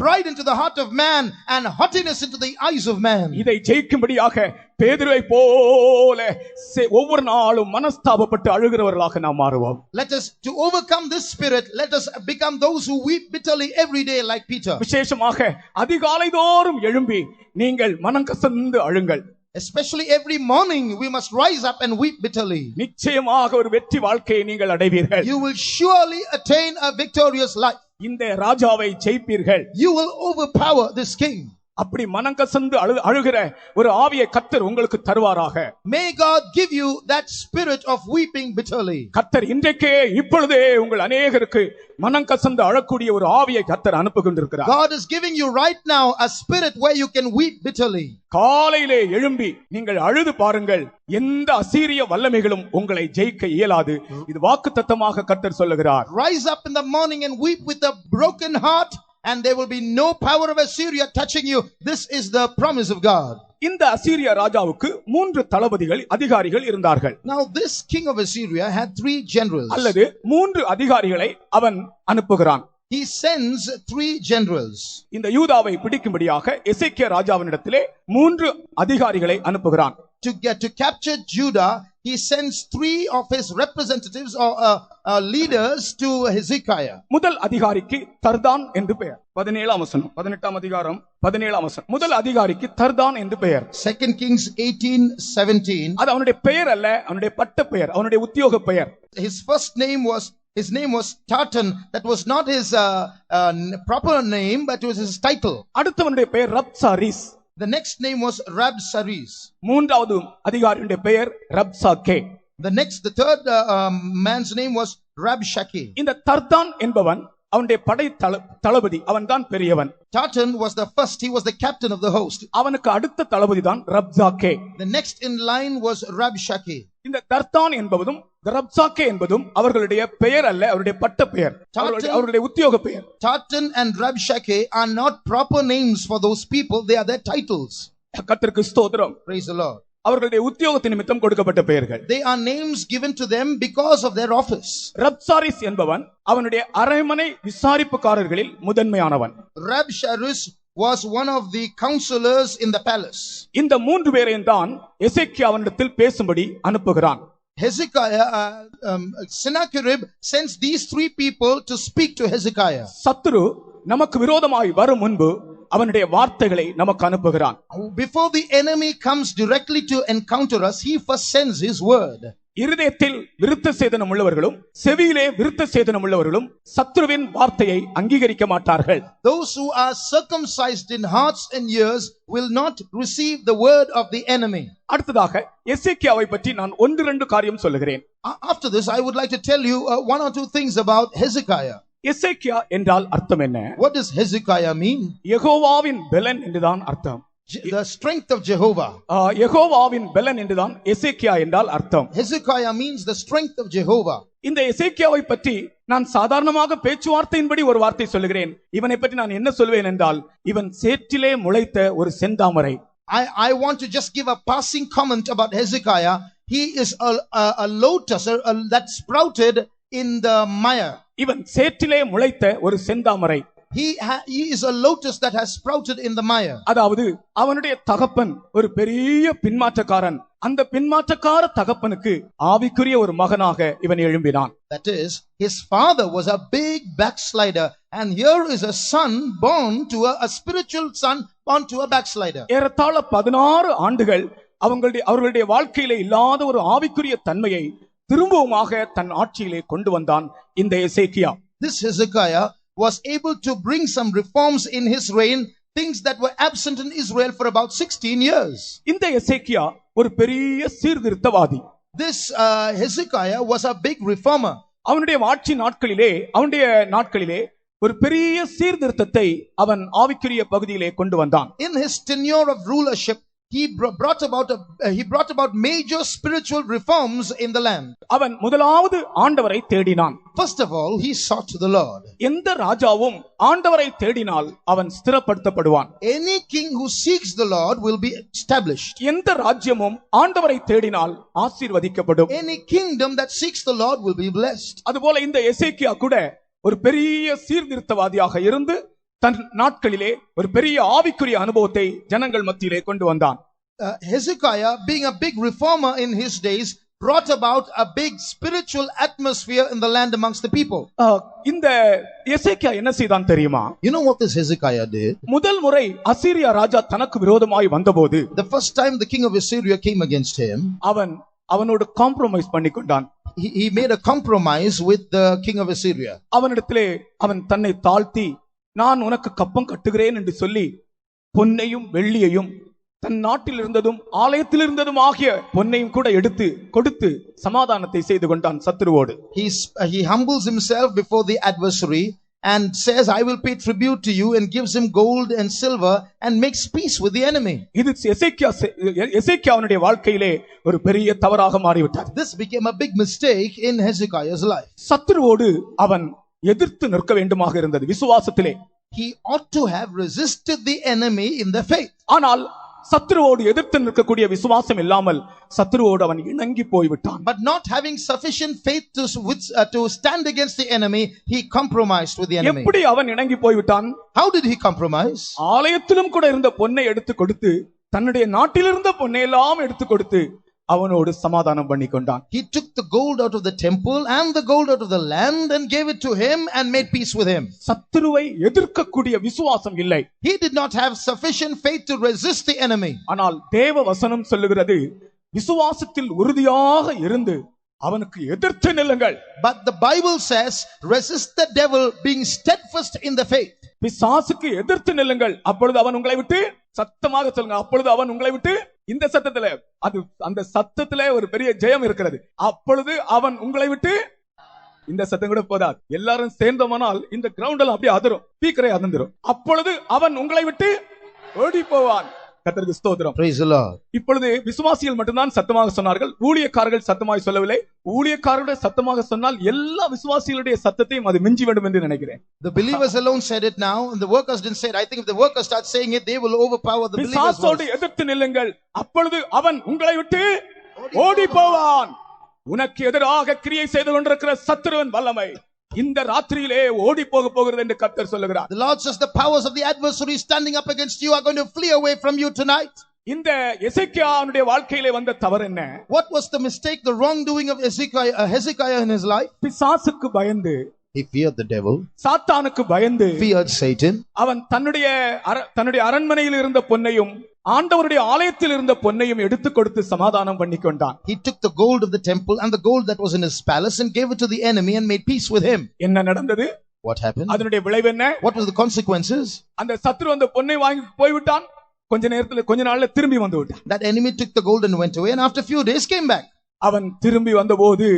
pride into the heart of man and haughtiness into the eyes of man. இதை ஜெயிக்கும்படியாக பேதுருவை போல ஒவ்வொரு நாளும் மனஸ்தாபப்பட்டு அழுகிறவர்களாக நாம் மாறுவோம். Let us, to overcome this spirit, let us become those who weep bitterly every day like Peter. விசேஷமாக அதிகாலை தோறும் எழும்பி நீங்கள் மனம் கசந்து அழுங்கள். Especially every morning we must rise up and weep bitterly. நிச்சயமாக ஒரு வெற்றி வாழ்க்கையை நீங்கள் அடைவீர்கள். You will surely attain a victorious life. இந்த ராஜாவை ஜெயிப்பீர்கள். You will overpower this king. அப்படி மனம் கசந்து அழுகிற ஒரு ஆவியை கர்த்தர் உங்களுக்கு தருவாராக. May God give you that spirit of weeping bitterly. கர்த்தர் இன்றைக்கே இப்பொழுதே உங்கள் அநேகருக்கு மனம் கசந்து அழக்கூடிய ஒரு ஆவியை கர்த்தர் அனுப்புகின்றிருக்கிறார். God is giving you right now a spirit where you can weep bitterly. காலையிலே எழும்பி நீங்கள் அழுது பாருங்கள், எந்த அசீரிய வல்லமைகளும் உங்களை ஜெயிக்க இயலாது. இது வாக்குத்தத்தமாக கர்த்தர் சொல்லுகிறார். Rise up in the morning and weep with a broken heart, and there will be no power of Assyria touching you. This is the promise of God. இந்த அசீரிய ராஜாவுக்கு 3 தளபதிகள் அதிகாரிகள் இருந்தார்கள். Now this king of Assyria had 3 generals. அல்லது 3 அதிகாரிகளை அவன் அனுப்புகிறான். He sends 3 generals. இந்த யூதாவை பிடிக்கும்படியாக எசேக்கியா ராஜாவினிடத்திலே 3 அதிகாரிகளை அனுப்புகிறான். To capture Judah, he sends 3 of his representatives or leaders to Hezekiah. முதல் அதிகாரிக்கு தர்தான் என்று பெயர். 17ஆம் வசனம், 18ஆம் அதிகாரம் 17ஆம் வசனம். முதல் அதிகாரிக்கு தர்தான் என்று பெயர். 2 Kings 18:17. அது அவனுடைய பெயர் அல்ல, அவனுடைய பட்ட பெயர், அவனுடைய உத்தியோக பெயர். His name was Tartan. That was not his proper name, but it was his title. அடுத்தவனுடைய பெயர் ரப்சாரிஸ். The next name was Rabsaris. மூன்றாவது அதிகாரியுடைய பெயர் ரப்சாக்கே. The third man's name was Rabshakeh. இந்த தர்தான் என்பவன் அவனுடைய படை தளபதி, அவன் தான் பெரியவன். Tartan was the first, he was the captain of the host. அவனுக்கு அடுத்த தளபதி தான் ரப்சாக்கே. The next in line was Rabshakeh. இந்த தர்தான் என்பதும் ரப்சாக்கே என்பதும் அவர்களுடைய பெயர் அல்ல, அவருடைய பட்ட பெயர், அவர்களுடைய உத்தியோக பெயர். Tartan and Rabshakeh are not proper names for those people, they are their titles. கர்த்தருக்கு ஸ்தோத்திரம். Praise the Lord. அவர்களுடைய உத்தியோகத்தின் நிமித்தம் கொடுக்கப்பட்ட பெயர்கள். They are names given to them because of their office. ரப்சாரிஸ் என்பவன் அவனுடைய அரண்மனை விசாரிப்புக்காரர்களில் முதன்மையானவன். Rabsaris was one of the counselors in the palace. இந்த 3 பேரையும் தான் எசேக்கியா அவனிடத்தில் பேசும்படி அனுப்புகிறான். Sennacherib sends these 3 people to speak to Hezekiah. சத்துரு நமக்கு விரோதமாய் வரும் முன்பு அவனுடைய வார்த்தைகளை நமக்கு அனுப்புகிறான். Before the enemy comes directly to encounter us, he first sends his word. இருதயத்தில் விருத்த சேதனம் உள்ளவர்களும் செவியிலே விருத்த சேதனம் உள்ளவர்களும் சத்துருவின் வார்த்தையை அங்கீகரிக்க மாட்டார்கள். Those who are circumcised in hearts and ears will not receive the word of the enemy. அடுத்ததாக எசேக்கியாவை பற்றி நான் 1-2 காரியம் சொல்லுகிறேன். After this I would like to tell you 1 or 2 things about Hezekiah. எசேக்கியா என்றால் அர்த்தம் என்ன? What does Hezekiah mean? யெகோவாவின் பெலன் என்றுதான் அர்த்தம். The strength of Jehovah. யெகோவாவின் பெலன் என்றுதான் எசேக்கியா என்றால் அர்த்தம். Hezekiah means the strength of Jehovah. இந்த எசேக்கியாவை பற்றி நான் சாதாரணமாக பேச்சுவார்த்தையின்படி ஒரு வார்த்தை சொல்லுகிறேன். இவனை பற்றி நான் என்ன சொல்வேன் என்றால், இவன் சேற்றிலே முளைத்த ஒரு செந்தாமரை. I want to just give a passing comment about Hezekiah. He is a lotus that sprouted in the mire. இவன் சேற்றிலே முளைத்த ஒரு செந்தாமரை. He is a lotus that has sprouted in the mire. அதாவது அவனுடைய தகப்பன் ஒரு பெரிய பின்மாற்றக்காரன். அந்த பின்மாற்றக்கார தகப்பனுக்கு ஆவிக்குரிய ஒரு மகனாக இவன் எழும்பினான். That is, his father was a big backslider, and here is a son born to a spiritual son born to a backslider. ஏறத்தாழ 16 ஆண்டுகள் அவர்களுடைய வாழ்க்கையிலே இல்லாத ஒரு ஆவிக்குரிய தன்மையை திரும்பவுமாக தன் ஆட்சியிலே கொண்டு வந்தான் இந்த எசேக்கியா. This Hezekiah was able to bring some reforms in his reign, things that were absent in Israel for about 16 years. இந்த எசேக்கியா ஒரு பெரிய சீர்திருத்தவாதி. This Hezekiah was a big reformer. அவனுடைய ஆட்சி நாட்களிலே ஒரு பெரிய சீர்திருத்தத்தை அவன் ஆவிக்குரிய பகுதியிலே கொண்டு வந்தான். In his tenure of rulership, he brought about major spiritual reforms in the land. அவன் முதலாவது ஆண்டவரை தேடினான். First of all, he sought the Lord. எந்த ராஜாவும் ஆண்டவரை தேடினால் அவன் ஸ்திரப்படுத்தப்படுவான். Any king who seeks the Lord will be established. எந்த ராஜ்யமும் ஆண்டவரை தேடினால் ஆசீர்வதிக்கப்படும். Any kingdom that seeks the Lord will be blessed. அதுபோல இந்த எசேக்கியா கூட ஒரு பெரிய சீர்திருத்தவாதியாக இருந்து தன் நாட்களிலே ஒரு பெரிய ஆவிக்குரிய அனுபவத்தை ஜனங்கள் மத்தியிலே கொண்டு வந்தான். Hezekiah, being a big reformer in his days, brought about a big spiritual atmosphere in the land amongst the people. இந்த எசேக்கியா என்ன செய்தான் தெரியுமா? You know what this Hezekiah did? முதல் முறை அசீரியா ராஜா தனக்கு விரோதமாய் வந்தபோது, the first time the king of Assyria came against him, அவனோடு compromise பண்ணிக்கொண்டான். He made a compromise with the king of Assyria. அவனிடத்திலே அவன் தன்னை தாழ்த்தி, நான் உனக்கு கப்பம் கட்டுகிறேன் என்று சொல்லி பொன்னையும் வெள்ளியையும் தன் நாட்டில் இருந்ததும் ஆலயத்தில் இருந்ததும் ஆகிய பொன்னையும் கூட எடுத்து கொடுத்து சமாதானத்தை செய்து கொண்டான் சத்துருவோடு. He humbles himself before the adversary and says, I will pay tribute to you, and gives him gold and silver and makes peace with the enemy. இது எசேக்கியாவுடைய வாழ்க்கையிலே ஒரு பெரிய தவறாக மாறிவிட்டது. This became a big mistake in Hezekiah's life. சத்துருவோடு அவன் எதிர்த்து நிற்க வேண்டுமாக இருந்தது விசுவாசத்திலே. He ought to have resisted the enemy in the faith. ஆனால் சத்துருவோடு எதிர்த்து நிற்கக்கூடிய விசுவாசம் இல்லாமல் சத்துருவோடு அவன் இணங்கி போய்விட்டான். But not having sufficient faith to stand against the enemy, he compromised with the enemy. எப்படி அவன் இணங்கி போய்விட்டான்? How did he compromise? ஆலயத்திலும் கூட இருந்த பொன்னை எடுத்து கொடுத்து, தன்னுடைய நாட்டில் இருந்த பொன்னை எல்லாம் எடுத்து கொடுத்து அவனோடு சமாதானம் பண்ணி கொண்டான். He took the gold out of the temple and the gold out of the land and gave it to him and made peace with him. சத்துருவை எதிர்க்கக்கூடிய விசுவாசம் இல்லை. He did not have sufficient faith to resist the enemy. ஆனால் தேவ வசனம் சொல்லுகிறது, விசுவாசத்தில் உறுதியாக இருந்து அவனுக்கு எதிர்த்து நில்லுங்கள். But the Bible says, resist the devil being steadfast in the faith. பிசாசுக்கு எதிர்த்து நில்லுங்கள், அப்பொழுது அவன் உங்களை விட்டு, சத்தமாக சொல்லுங்க, அப்பொழுது அவன் உங்களை விட்டு, இந்த சத்தத்துல அந்த சத்தத்துல ஒரு பெரிய ஜெயம் இருக்கிறது. அப்பொழுது அவன் உங்களை விட்டு, இந்த சத்தம் கூட போதாது, எல்லாரும் சேர்ந்தோமானால் இந்த கிரவுண்ட் அப்படியே அதிரும், ஸ்பீக்கரே அதிர்ந்துரும். அப்பொழுது அவன் உங்களை விட்டு ஓடி போவான். கர்த்தருக்கு ஸ்தோத்திரம். Praise the Lord. இப்பொழுது விசுவாசிகள் மட்டும்தான் சத்தமாக சொன்னார்கள், ஊழியக்காரர்கள் சத்தமாக சொல்லவில்லை. ஊழியக்காரர்கள் சத்தமாக சொன்னால் எல்லா விசுவாசிகளுடைய சத்தத்தையும் அது மிஞ்சி வேண்டும் என்று நினைக்கிறேன். The believers alone said it now, and the workers didn't say it. I think if the workers start saying it, they will overpower the believers. பிசாசோடு எதிர்த்து நில்லுங்கள், அப்பொழுது அவன் உங்களை விட்டு ஓடி போவான். உனக்கு எதிராக கிரியை செய்து கொண்டிருக்கிற சத்துருவின் வல்லமை இந்த ராத்திரியிலே ஓடி போகிறது என்று கர்த்தர் சொல்லுகிறார். The Lord says the powers of the adversary standing up against you are going to flee away from you tonight. இந்த எசேக்கியாவுடைய வாழ்க்கையிலே வந்த தவறு என்ன? What was the mistake, the wrongdoing of Hezekiah in his life? பிசாசுக்கு பயந்து, he feared the devil. சாத்தானுக்கு பயந்து, feared Satan. அவன் தன்னுடைய அரண்மனையில் இருந்த பொன்னையும் ஆண்டவருடைய ஆலயத்தில் இருந்த பொன்னையும் எடுத்து கொடுத்து சமாதானம் பண்ணி கொண்டான். He took the gold of the temple and the gold that was in his palace and gave it to the enemy and made peace with him. என்ன நடந்தது? What happened? அதனுடைய விளைவு என்ன? What was the consequences? அந்த சத்துரு அந்த பொன்னை வாங்கி போய்விட்டான். கொஞ்ச நாள்ல திரும்பி வந்து விட்டான். That enemy took the gold and went away, and after a few days came back. அவன் திரும்பி வந்தபோது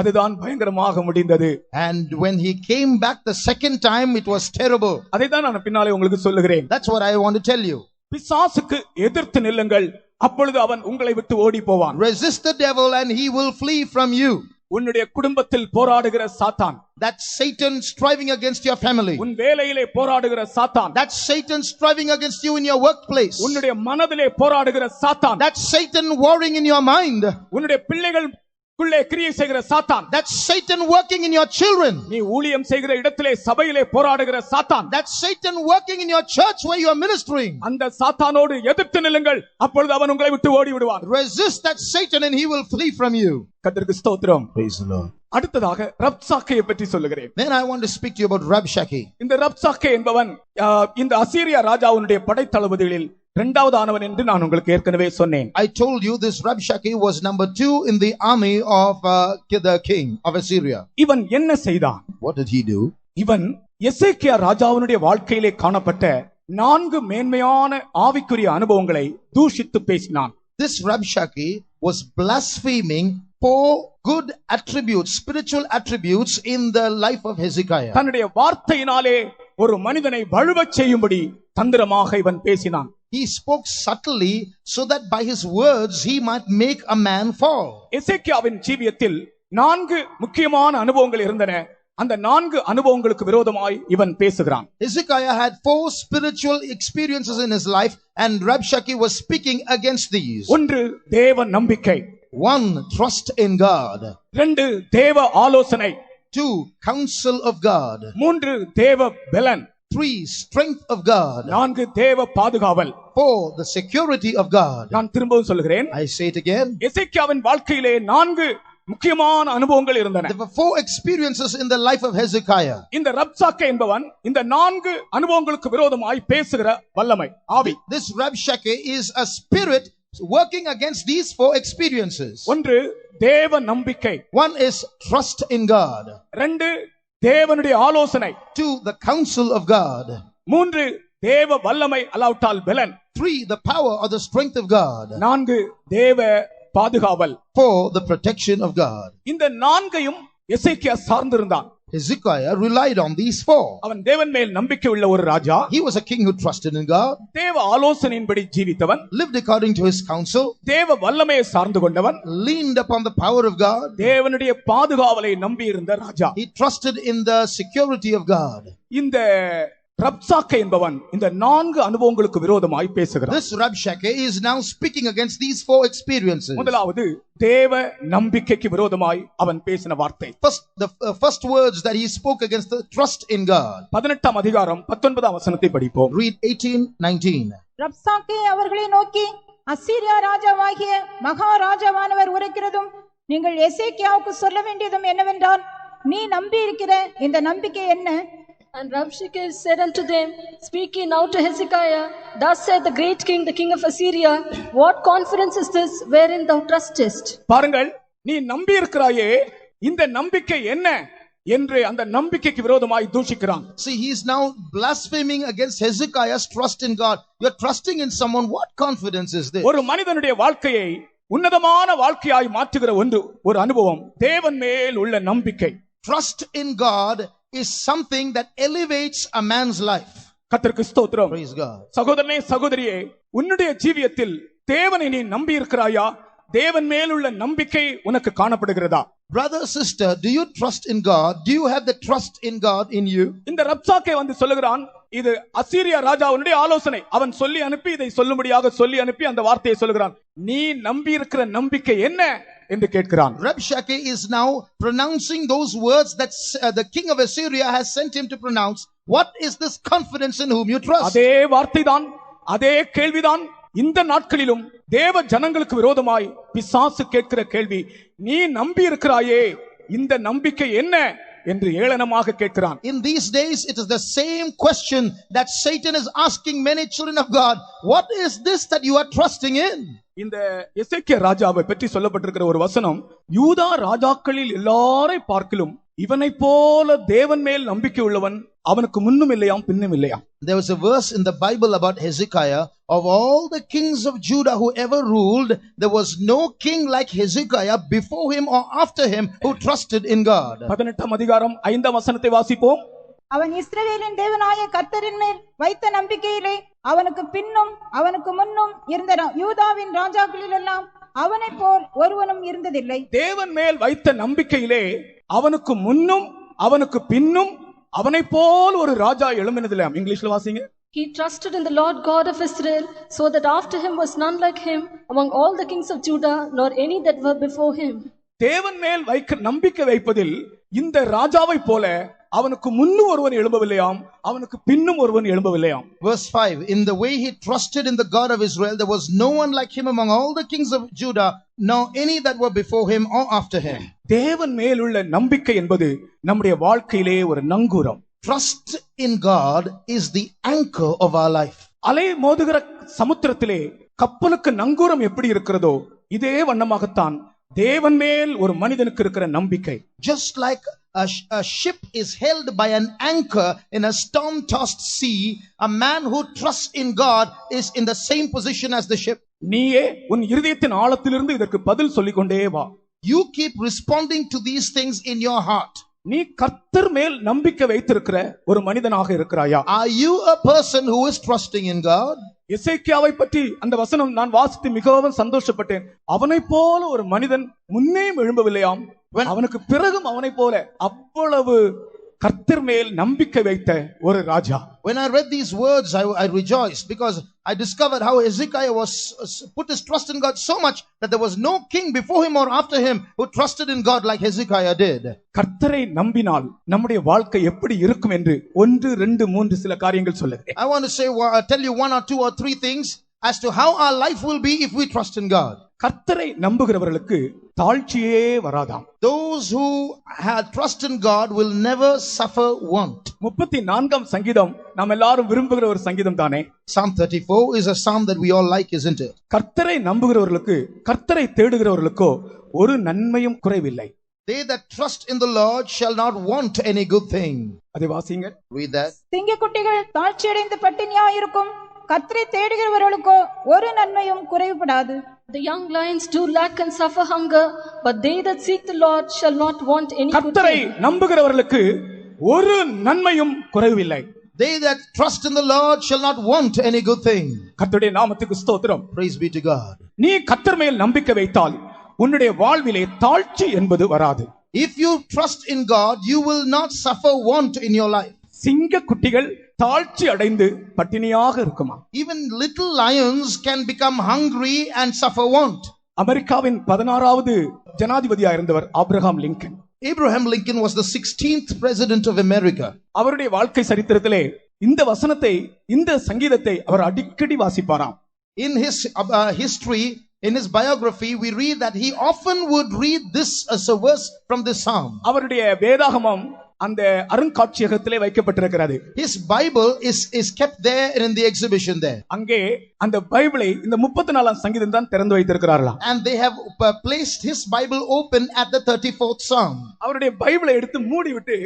அதுதான் பயங்கரமாக முடிந்தது. And when he came back the second time, it was terrible. அதைதான் நான் பின்னாலே உங்களுக்கு சொல்லுகிறேன். That's what I want to tell you. பிசாசுக்கு எதிர்த்து நில்லுங்கள், அப்பொழுது அவன் உங்களை விட்டு ஓடி போவான். Resist the devil and he will flee from you. உன்னுடைய குடும்பத்தில் போராடுகிற சாத்தான், that Satan striving against your family. உன் வேலையிலே போராடுகிற சாத்தான், that Satan striving against you in your workplace. உன்னுடைய மனதிலே போராடுகிற சாத்தான், that Satan warring in your mind. உன்னுடைய பிள்ளைகள் குள்ளே கிரியை செய்கிற சாத்தான், that Satan working in your children. நீ ஊழியம் செய்கிற இடத்திலே சபையிலே போராடுகிற சாத்தான், that Satan working in your church where you are ministering. அந்த சாத்தானோடு எதிர்த்து நில்லுங்கள், அப்பொழுது அவன் உங்களை விட்டு ஓடி விடுவான். resist that Satan and he will flee from you. கர்த்தருக்கு ஸ்தோத்திரம். Praise the Lord. அடுத்ததாக ரப்சாக்கேயை பற்றி சொல்லுகிறேன். Then I want to speak to you about Rabshakeh. இந்த ரப்சாக்கே என்பவன் இந்த அசீரியா ராஜாவுடைய படைத்தளபதிகளில் இரண்டாவது ஆனவன் என்று நான் உங்களுக்கு ஏற்கனவே சொன்னேன். I told you this Rabshakeh was number 2 in the army of the king of Assyria. இவன் என்ன செய்தான்? What did he do? இவன் எசேக்கியா ராஜாவுடைய வாழ்க்கையிலே காணப்பட்ட 4 மேன்மையான ஆவிக்குரிய அனுபவங்களை தூஷித்து பேசினான். This Rabshakeh was blaspheming 4 good attributes, spiritual attributes in the life of Hezekiah. தன்னுடைய வார்த்தையினாலே ஒரு மனிதனை வழுவச் செய்யும்படி தந்திரமாக இவன் பேசினான். He spoke subtly so that by his words he might make a man fall. எசேக்கியாவின் ஜீவியத்தில் 4 முக்கியமான அனுபவங்கள் இருந்தன. அந்த 4 அனுபவங்களுக்கு விரோதமாய் இவன் பேசுகிறான். Hezekiah had 4 spiritual experiences in his life and Rabshakeh was speaking against these. 1 தேவ நம்பிக்கை, 1 trust in God, 2 தேவ ஆலோசனை, 2 counsel of God, 3 தேவ பலன், 3 strength of God, 4 தேவ பாதுகாவல், 4 the security of God. நான் திரும்பவும் சொல்கிறேன். I say it again. எசேக்கியாவின் வாழ்க்கையிலே 4 முக்கியமான அனுபவங்கள் இருந்தன. There were 4 experiences in the life of Hezekiah. இந்த ரப்சாக்கே என்பவன் இந்த 4 அனுபவங்களுக்கு விரோதமாய் பேசுகிற வல்லமை ஆவி. This Rabshakeh is a spirit working against these 4 experiences. 1 தேவ நம்பிக்கை, 1 is trust in God, 2 தேவனுடைய ஆலோசனை, 2 the counsel of God, 3 தேவ வல்லமை அல்லாவிட்டால் பலன். 3, the power or the strength of God. 4, தேவ பாதுகாவல். 4, the protection of God. இந்த 4ஐயும் எசேக்கியா சார்ந்திருந்தான். Hezekiah relied on these 4. அவன் தேவன் மேல் நம்பிக்கை உள்ள ஒரு ராஜா. He was a king who trusted in God, தேவ ஆலோசனையின்படி ஜீவித்தவன், lived according to his counsel, தேவ வல்லமையை சார்ந்து கொண்டவன், leaned upon the power of God. தேவனுடைய பாதுகாவலை நம்பி இருந்த ராஜா. He trusted in the security of God. இந்த ரப்சாக்கே என்பவன் இந்த 4 அனுபவங்களுக்கு விரோதமாய் பேசுகிறான். This Rabshakeh is now speaking against these 4 experiences. முதலாவது தேவ நம்பிக்கைக்கு விரோதமாய் அவன் பேசின வார்த்தை. The first words that he spoke against the trust in God. 18ஆம் அதிகாரம் 19ஆம் வசனத்தை படிப்போம். Read 18-19. ரப்சாக்கே அவர்களை நோக்கி, அசீரியா ராஜாவாகிய மகாராஜாவானவர் உரைக்கிறதும் நீங்கள் எசேக்கியாவுக்கு சொல்ல வேண்டியதும் என்னவென்றால், நீ நம்பி இருக்கிற இந்த நம்பிக்கை என்ன? And Rabshakeh said unto them, Speak ye now to Hezekiah, Thus saith the great king, the king of Assyria, What confidence is this wherein thou trustest? பாருங்கள், நீ நம்பி இருக்கிறாயே, இந்த நம்பிக்கை என்ன என்று அந்த நம்பிக்கைக்கு விரோதமாய் தூஷிக்கிறான். See, he is now blaspheming against Hezekiah's trust in God. You are trusting in someone. What confidence is this? ஒரு மனிதனுடைய வாழ்க்கையை உன்னதமான வாழ்க்கையாய் மாற்றுகிற ஒரு அனுபவம் தேவன் மேல் உள்ள நம்பிக்கை. Trust in God is something that elevates a man's life. கர்த்தருக்கு ஸ்தோத்திரம். Praise God. சகோதரனே சகோதரியே, உன்னுடைய ஜீவியத்தில் தேவனை நீ நம்பி இருக்கிறாயா? தேவன் மேல் உள்ள நம்பிக்கை உனக்கு காணப்படுகிறதா? Brother, sister, do you trust in God? Do you have the trust in God in you? இந்த ரப்சாக்கே வந்து சொல்லுகிறான், இது அசீரியா ராஜாவுடைய ஆலோசனை. அவன் சொல்லி அனுப்பி இதை சொல்லும்படியாக சொல்லி அனுப்பி அந்த வார்த்தையை சொல்லுகிறான். நீ நம்பி இருக்கிற நம்பிக்கை என்ன என்று கேட்கிறான். Rabshakeh is now pronouncing those words that the king of Assyria has sent him to pronounce. What is this confidence in whom you trust? அதே வார்த்தைதான், அதே கேள்விதான் இந்த நாட்களிலும் தேவ ஜனங்களுக்கு விரோதமாய் பிசாசு கேட்கிற கேள்வி. நீ நம்பி இருக்கிறாயே, இந்த நம்பிக்கை என்ன என்று ஏளனமாக கேட்கிறான். In these days it is the same question that Satan is asking many children of God. What is this that you are trusting in? இந்த எசேக்கியா ராஜாவை பற்றி சொல்லப்பட்டிருக்கிற ஒரு வசனம், யூதா ராஜாக்களில் எல்லாரை பார்க்கிலும் இவனை போல தேவன் மேல் நம்பிக்கை உள்ளவன் அவனுக்கு முன்னும் இல்லையாம் பின்னும் இல்லையாம். There was a verse in the Bible about Hezekiah. Of all the kings of Judah who ever ruled, there was no king like Hezekiah before him or after him who trusted in God. 18ஆம் அதிகாரம் 5ஆம் வசனத்தை வாசிப்போம். அவன் இஸ்ரவேலின் தேவனாய கர்த்தரின் மேல் வைத்த நம்பிக்கையிலே அவனுக்கு பின்னும் அவனுக்கு முன்னும் இருந்த யூதாவின் ராஜாக்களிலெல்லாம் அவனை போல் ஒருவனும் இருந்ததில்லை. தேவன் மேல் வைத்த நம்பிக்கையிலே அவனுக்கு முன்னும் அவனுக்கு பின்னும் அவனை போல் ஒரு ராஜா எழும்பினதில்லை. இங்கிலீஷ்ல வாசிங்க. He trusted in the Lord God of Israel, so that after him was none like him among all the kings of Judah, nor any that were before him. தேவன் மேல் நம்பிக்கை வைப்பதில் இந்த ராஜாவை போல அவனுக்கு முன்னும் ஒருவன் எழும்பவில்லையாம், அவனுக்கு பின்னும் ஒருவன் எழும்பவில்லையாம். Verse 5, in the way he trusted in the God of Israel, there was no one like him among all the kings of Judah, nor any that were before him or after him. தேவன் மேல் உள்ள நம்பிக்கை என்பது நம்முடைய வாழ்க்கையிலே ஒரு நங்கூரம். Trust in God is the anchor of our life. அலை மோதுகிற சமுத்திரத்திலே கப்பலுக்கு நங்கூரம் எப்படி இருக்கிறதோ இதே வண்ணமாகத்தான் தேவன் மேல் ஒரு மனிதனுக்கு இருக்கிற நம்பிக்கை. Just like a ship is held by an anchor in a storm-tossed sea, a man who trusts in God is in the same position as the ship. நீயே உன் இருதயத்தின் ஆழத்திலிருந்து இதற்கு பதில் சொல்லிக்கொண்டே வா. You keep responding to these things in your heart. நீ கர்த்தர் மேல் நம்பிக்கை வைத்திருக்கிற ஒரு மனிதனாக இருக்கிறாயா? Are you a person who is trusting in God? எசேக்கியாவை பற்றி அந்த வசனம் நான் வாசித்து மிகவும் சந்தோஷப்பட்டேன். அவனை போல ஒரு மனிதன் முன்னேயும் எழும்பவில்லையாம், அவனுக்கு பிறகும் அவனை போல அவ்வளவு கர்த்தர் மேல் நம்பிக்கை வைத்த ஒரு ராஜா. When I read these words, I rejoiced because I discovered how Hezekiah was put his trust in God so much that there was no king before him or after him who trusted in God like Hezekiah did. கர்த்தரை நம்பினால் நம்முடைய வாழ்க்கை எப்படி இருக்கும் என்று 1, 2, 3 சில காரியங்கள் சொல்லுகிறேன். I want to say, tell you 1 or 2 or 3 things as to how our life will be if we trust in God. கர்த்தரை நம்புகிறவர்களுக்கு தாழ்ச்சியே வராதாம். Those who have trust in God will never suffer want. 34ஆம் சங்கீதம் நாம் எல்லாரும் விரும்புகிற ஒரு சங்கீதம் தானே. Psalm 34 is a psalm that we all like, isn't it? கர்த்தரை நம்புகிறவர்களுக்கு, கர்த்தரை தேடுகிறவர்களுக்கோ ஒரு நன்மையும் குறைவில்லை. They that trust in the Lord shall not want any good thing. அதை வாசிங்க. Read that. சிங்கக்குட்டிகள் தாழ்ச்சியடைந்து பட்டினியாயிருக்கும், கர்த்தரை தேடுகிறவர்களுக்கோ ஒரு நன்மையும் குறைவுபடாது. The young lions do lack and suffer hunger, but they that seek the Lord shall not want any good கர்த்தரை thing. நம்புகிறவர்களுக்கு ஒரு நன்மையும் குறைவில்லை. They that trust in the Lord shall not want any good thing. கர்த்தருடைய நாமத்துக்கு ஸ்தோத்திரம். Praise be to God. நீ கர்த்தர் மேல் நம்பிக்கை வைத்தால் உன்னுடைய வாழ்விலே தாழ்ச்சி என்பது வராது. If you trust in God, you will not suffer want in your life. சிங்க குட்டிகள் தாழ்ச்சி அடைந்து பட்டினியாக இருக்குமா? Even little lions can become hungry and suffer want. அமெரிக்காவின் 16வது ஜனாதிபதியாக இருந்தவர் Abraham Lincoln. Abraham Lincoln was the 16th president of America. அவருடைய வாழ்க்கை சரித்திரத்திலே இந்த வசனத்தை, இந்த சங்கீதத்தை அவர் அடிக்கடி வாசிப்பாராம். In his history, in his biography, we read that he often would read this as a verse from this psalm. அவருடைய வேதாகமம் அந்த அருங்காட்சியகத்திலே வைக்கப்பட்டிருக்கிறது. His Bible is kept there in the exhibition there. அங்கே அந்த பைபிளை இந்த 34ஆம் சங்கீதம் தான் திறந்து வைத்திருக்கிறார்களாம். And they have placed his Bible open at the 34th psalm. அவருடைய பைபிளை எடுத்து மூடி விட்டு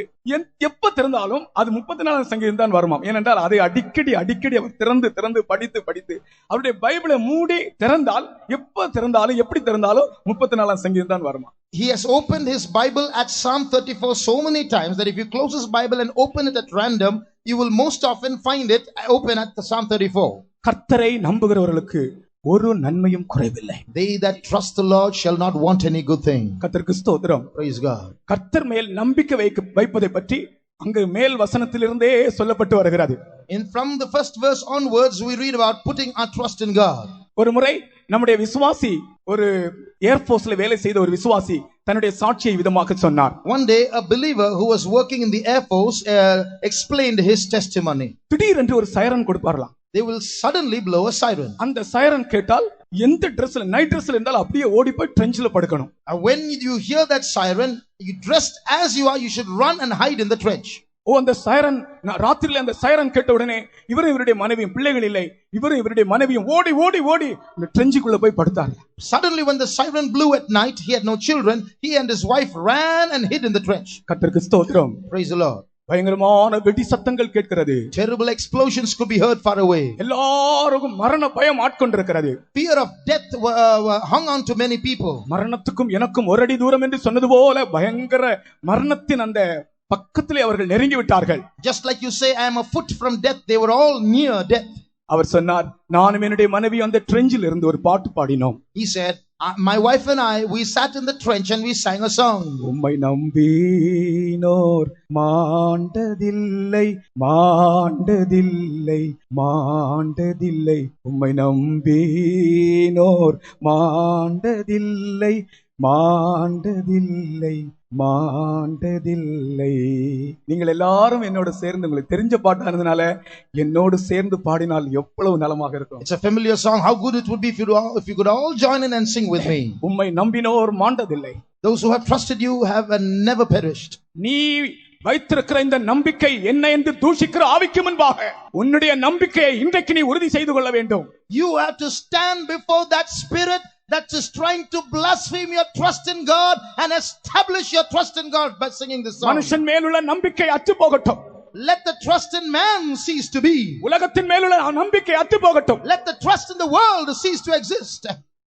எப்ப திறந்தாலும் அது 34ஆம் சங்கீதம் தான் வருமாம். ஏனென்றால் அதை அடிக்கடி அவர் திறந்து படித்து அவருடைய பைபிளை மூடி திறந்தால் எப்ப திறந்தாலும் எப்படி திறந்தாலும் 34ஆம் சங்கீதம் தான் வருமாம். He has opened his Bible at Psalm 34 so many times that if you close his Bible and open it at random, you will most often find it open at the Psalm 34. கர்த்தரை நம்புகிறவர்களுக்கு ஒரு நன்மையும் குறைவில்லை. They that trust the Lord shall not want any good thing. கர்த்தருக்கு ஸ்தோத்திரம். Praise God. கர்த்தர் மேல் நம்பிக்கை வைப்பதை பற்றி அங்கு மேல் வசனத்திலிருந்தே சொல்லப்பட்டு வருகிறது. From the first verse onwards we read about putting our trust in God. ஒரு முறை நம்முடைய விசுவாசி, ஒரு ஏர்போர்ஸ்ல வேலை செய்த ஒரு விசுவாசி தன்னுடைய சாட்சியை விதமாக சொன்னார். One day a believer who was working in the Air Force explained his testimony. திடீரென்று ஒரு சைரன் கொடுப்பாரலாம். They will suddenly blow a siren. அந்த சைரன் கேட்டால் எந்த ட்ரெஸ்ல, நைட் ட்ரெஸ்ல இருந்தால் அப்படியே ஓடி போய் ட்ரெஞ்ச்ல படுக்கணும். When you hear that siren, you dressed as you are, you should run and hide in the trench. அந்த சைரன் ராத்திரில அந்த சைரன் கேட்ட உடனே இவருடைய மனைவியும் பிள்ளைகள் இல்லை, இவருடைய மனைவியும் ஓடி அந்த ட்ரெஞ்சுக்குள்ள போய் படுத்தாங்க. Suddenly when the siren blew at night, he had no children, he and his wife ran and hid in the trench. கர்த்தருக்கு ஸ்தோத்திரம். Praise the Lord. பயங்கரமான வெடி சத்தங்கள் கேட்கிறது. Terrible explosions could be heard far away. எல்லாருக்கும் மரண பயம் ஆட்கொண்டிருக்கிறது. Fear of death hung on to many people. மரணத்துக்கும் எனக்கும் ஒரு அடி தூரம் என்று சொன்னது போல பயங்கர மரணத்தின் அந்த பக்கத்திலே அவர்கள் நெருங்கி விட்டார்கள். Just like you say I am a foot from death, they were all near death. அவர் சொன்னார், நானும் என்னுடைய மனைவி அந்த ட்ரெஞ்சில் இருந்து ஒரு பாட்டு பாடினோம். He said, my wife and I, we sat in the trench and we sang a song. உம்மை நம்பினோர் மாண்டதில்லை மாண்டதில்லை மாண்டதில்லை, உம்மை நம்பினோர் மாண்டதில்லை மாண்டதில்லை மாண்டதில்லை. நீங்கள் எல்லாரும் என்னோட சேர்ந்து, உங்களுக்கு தெரிஞ்ச பாட்டா இருந்தனால என்னோடு சேர்ந்து பாடினால் எவ்வளவு நலமாக இருக்கும். It's a familiar song. How good it would be if you could all join in and sing with me. உம்மை நம்பினோர் மாண்டதில்லை. Those who have trusted you have never perished. நீ வைத்திருக்கிற இந்த நம்பிக்கை என்ன என்று தூஷிக்கிற ஆவிக்கு முன்பாக உன்னுடைய நம்பிக்கையை இன்றைக்கு நீ உறுதி செய்து கொள்ள வேண்டும். You have to stand before that spirit that is trying to blaspheme your trust in God and establish your trust in God by singing this song. மனுஷன் மேலுள்ள நம்பிக்கை அற்று போகட்டும். Let the trust in man cease to be. உலகத்தின் மேலுள்ள நம்பிக்கை அற்று போகட்டும். Let the trust in the world cease to exist.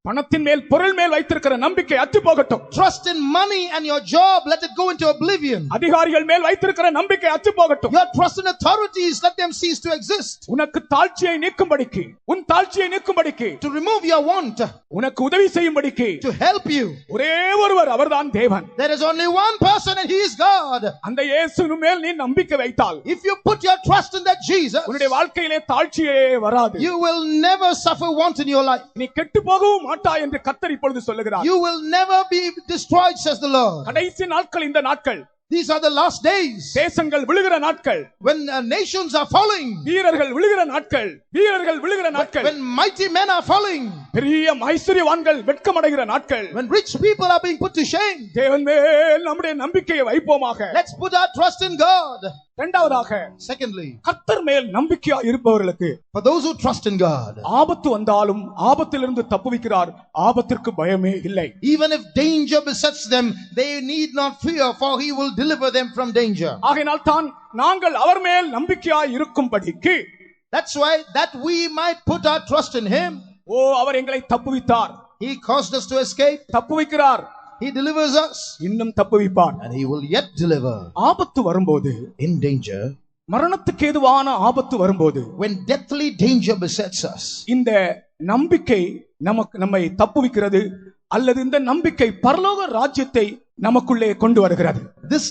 பணத்தின் மேல், பொருள் மேல் வைத்திருக்கிற நம்பிக்கை அற்று போகட்டும். Trust in money and your job, let it go into oblivion. அதிகாரிகள் மேல் வைத்திருக்கிற நம்பிக்கை அற்று போகட்டும். Your trust in authorities, let them cease to exist. உனக்கு தாழ்ச்சியை நீக்கும்படிக்கு, உன் தாழ்ச்சியை நீக்கும்படிக்கு, To remove your want, உனக்கு உதவி செய்யும்படிக்கு to help you. ஒரே ஒருவர், அவர்தான் தேவன். There is only one person and he is God. அந்த இயேசுவின் மேல் நீ நம்பிக்கை வைத்தால், If you put your trust in that Jesus, உன்னுடைய வாழ்க்கையிலே தாழ்ச்சியே வராது. you will never suffer want in your life. நீ கெட்டு போகவும் மாட்டாய் என்று கர்த்தர் இப்பொழுது சொல்லுகிறார். You will never be destroyed, says the Lord. கடைசி நாட்கள் இந்த நாட்கள். These are the last days. தேசங்கள் விழுகிற நாட்கள். When nations are falling. வீரர்கள் விழுகிற நாட்கள். வீரர்கள் விழுகிற நாட்கள். When mighty men are falling. பெரிய ஐஸ்வரியவான்கள் வெட்கமடைகிற நாட்கள். When rich people are being put to shame. தேவன் மேல் நம்முடைய நம்பிக்கையை வைப்போமாக. Let's put our trust in God. இரண்டாவதாக, Secondly, கர்த்தர் மேல் நம்பிக்கையா இருப்பவர்களுக்கு for those who trust in God, ஆபத்து வந்தாலும் ஆபத்திலிருந்து தப்புவிக்கிறார், ஆபத்திற்கு பயமே இல்லை. even if danger besets them, they need not fear, for he will deliver them from danger. ஆகையால் தான் நாங்கள் அவர் மேல் நம்பிக்கையா இருக்கும்படிக்கு, That's why that we might put our trust in him. அவர் எங்களை தப்புவித்தார், He caused us to escape. தப்புவிக்கிறார், He delivers us, இன்னும் தப்புவிப்பார். and he will yet deliver. ஆபத்து வரும்போது, In danger, மரணத்துக்கு ஏதுவான ஆபத்து வரும்போது, when deathly danger besets us, இந்த நம்பிக்கை நம்மை தப்புவிக்கிறது, அல்லது இந்த நம்பிக்கை பரலோக ராஜ்யத்தை நமக்குள்ளே கொண்டு வருகிறது. this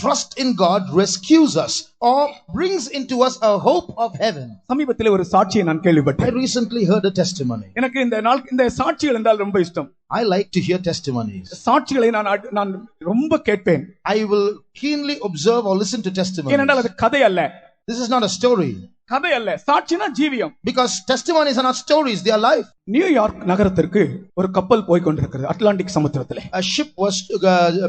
trust in God rescues us or brings into us a hope of heaven. சமீபத்தில் ஒரு சாட்சியை நான் I கேள்விப்பட்டேன். recently heard a testimony. எனக்கு இந்த சாட்சிகள் என்றால் ரொம்ப இஷ்டம். I like to hear testimonies. சாட்சிகளை நான் ரொம்ப கேட்பேன். I will keenly observe or listen to testimonies. ஏனென்றால் அது கதை அல்ல. This is not a story, கதை அல்ல, சாட்சினா ஜீவியம். because testimonies are not stories, they are life. New York நகரத்திற்கு ஒரு கப்பல் போய் கொண்டிருக்கிறது Atlantic சமுத்திரத்திலே. A ship was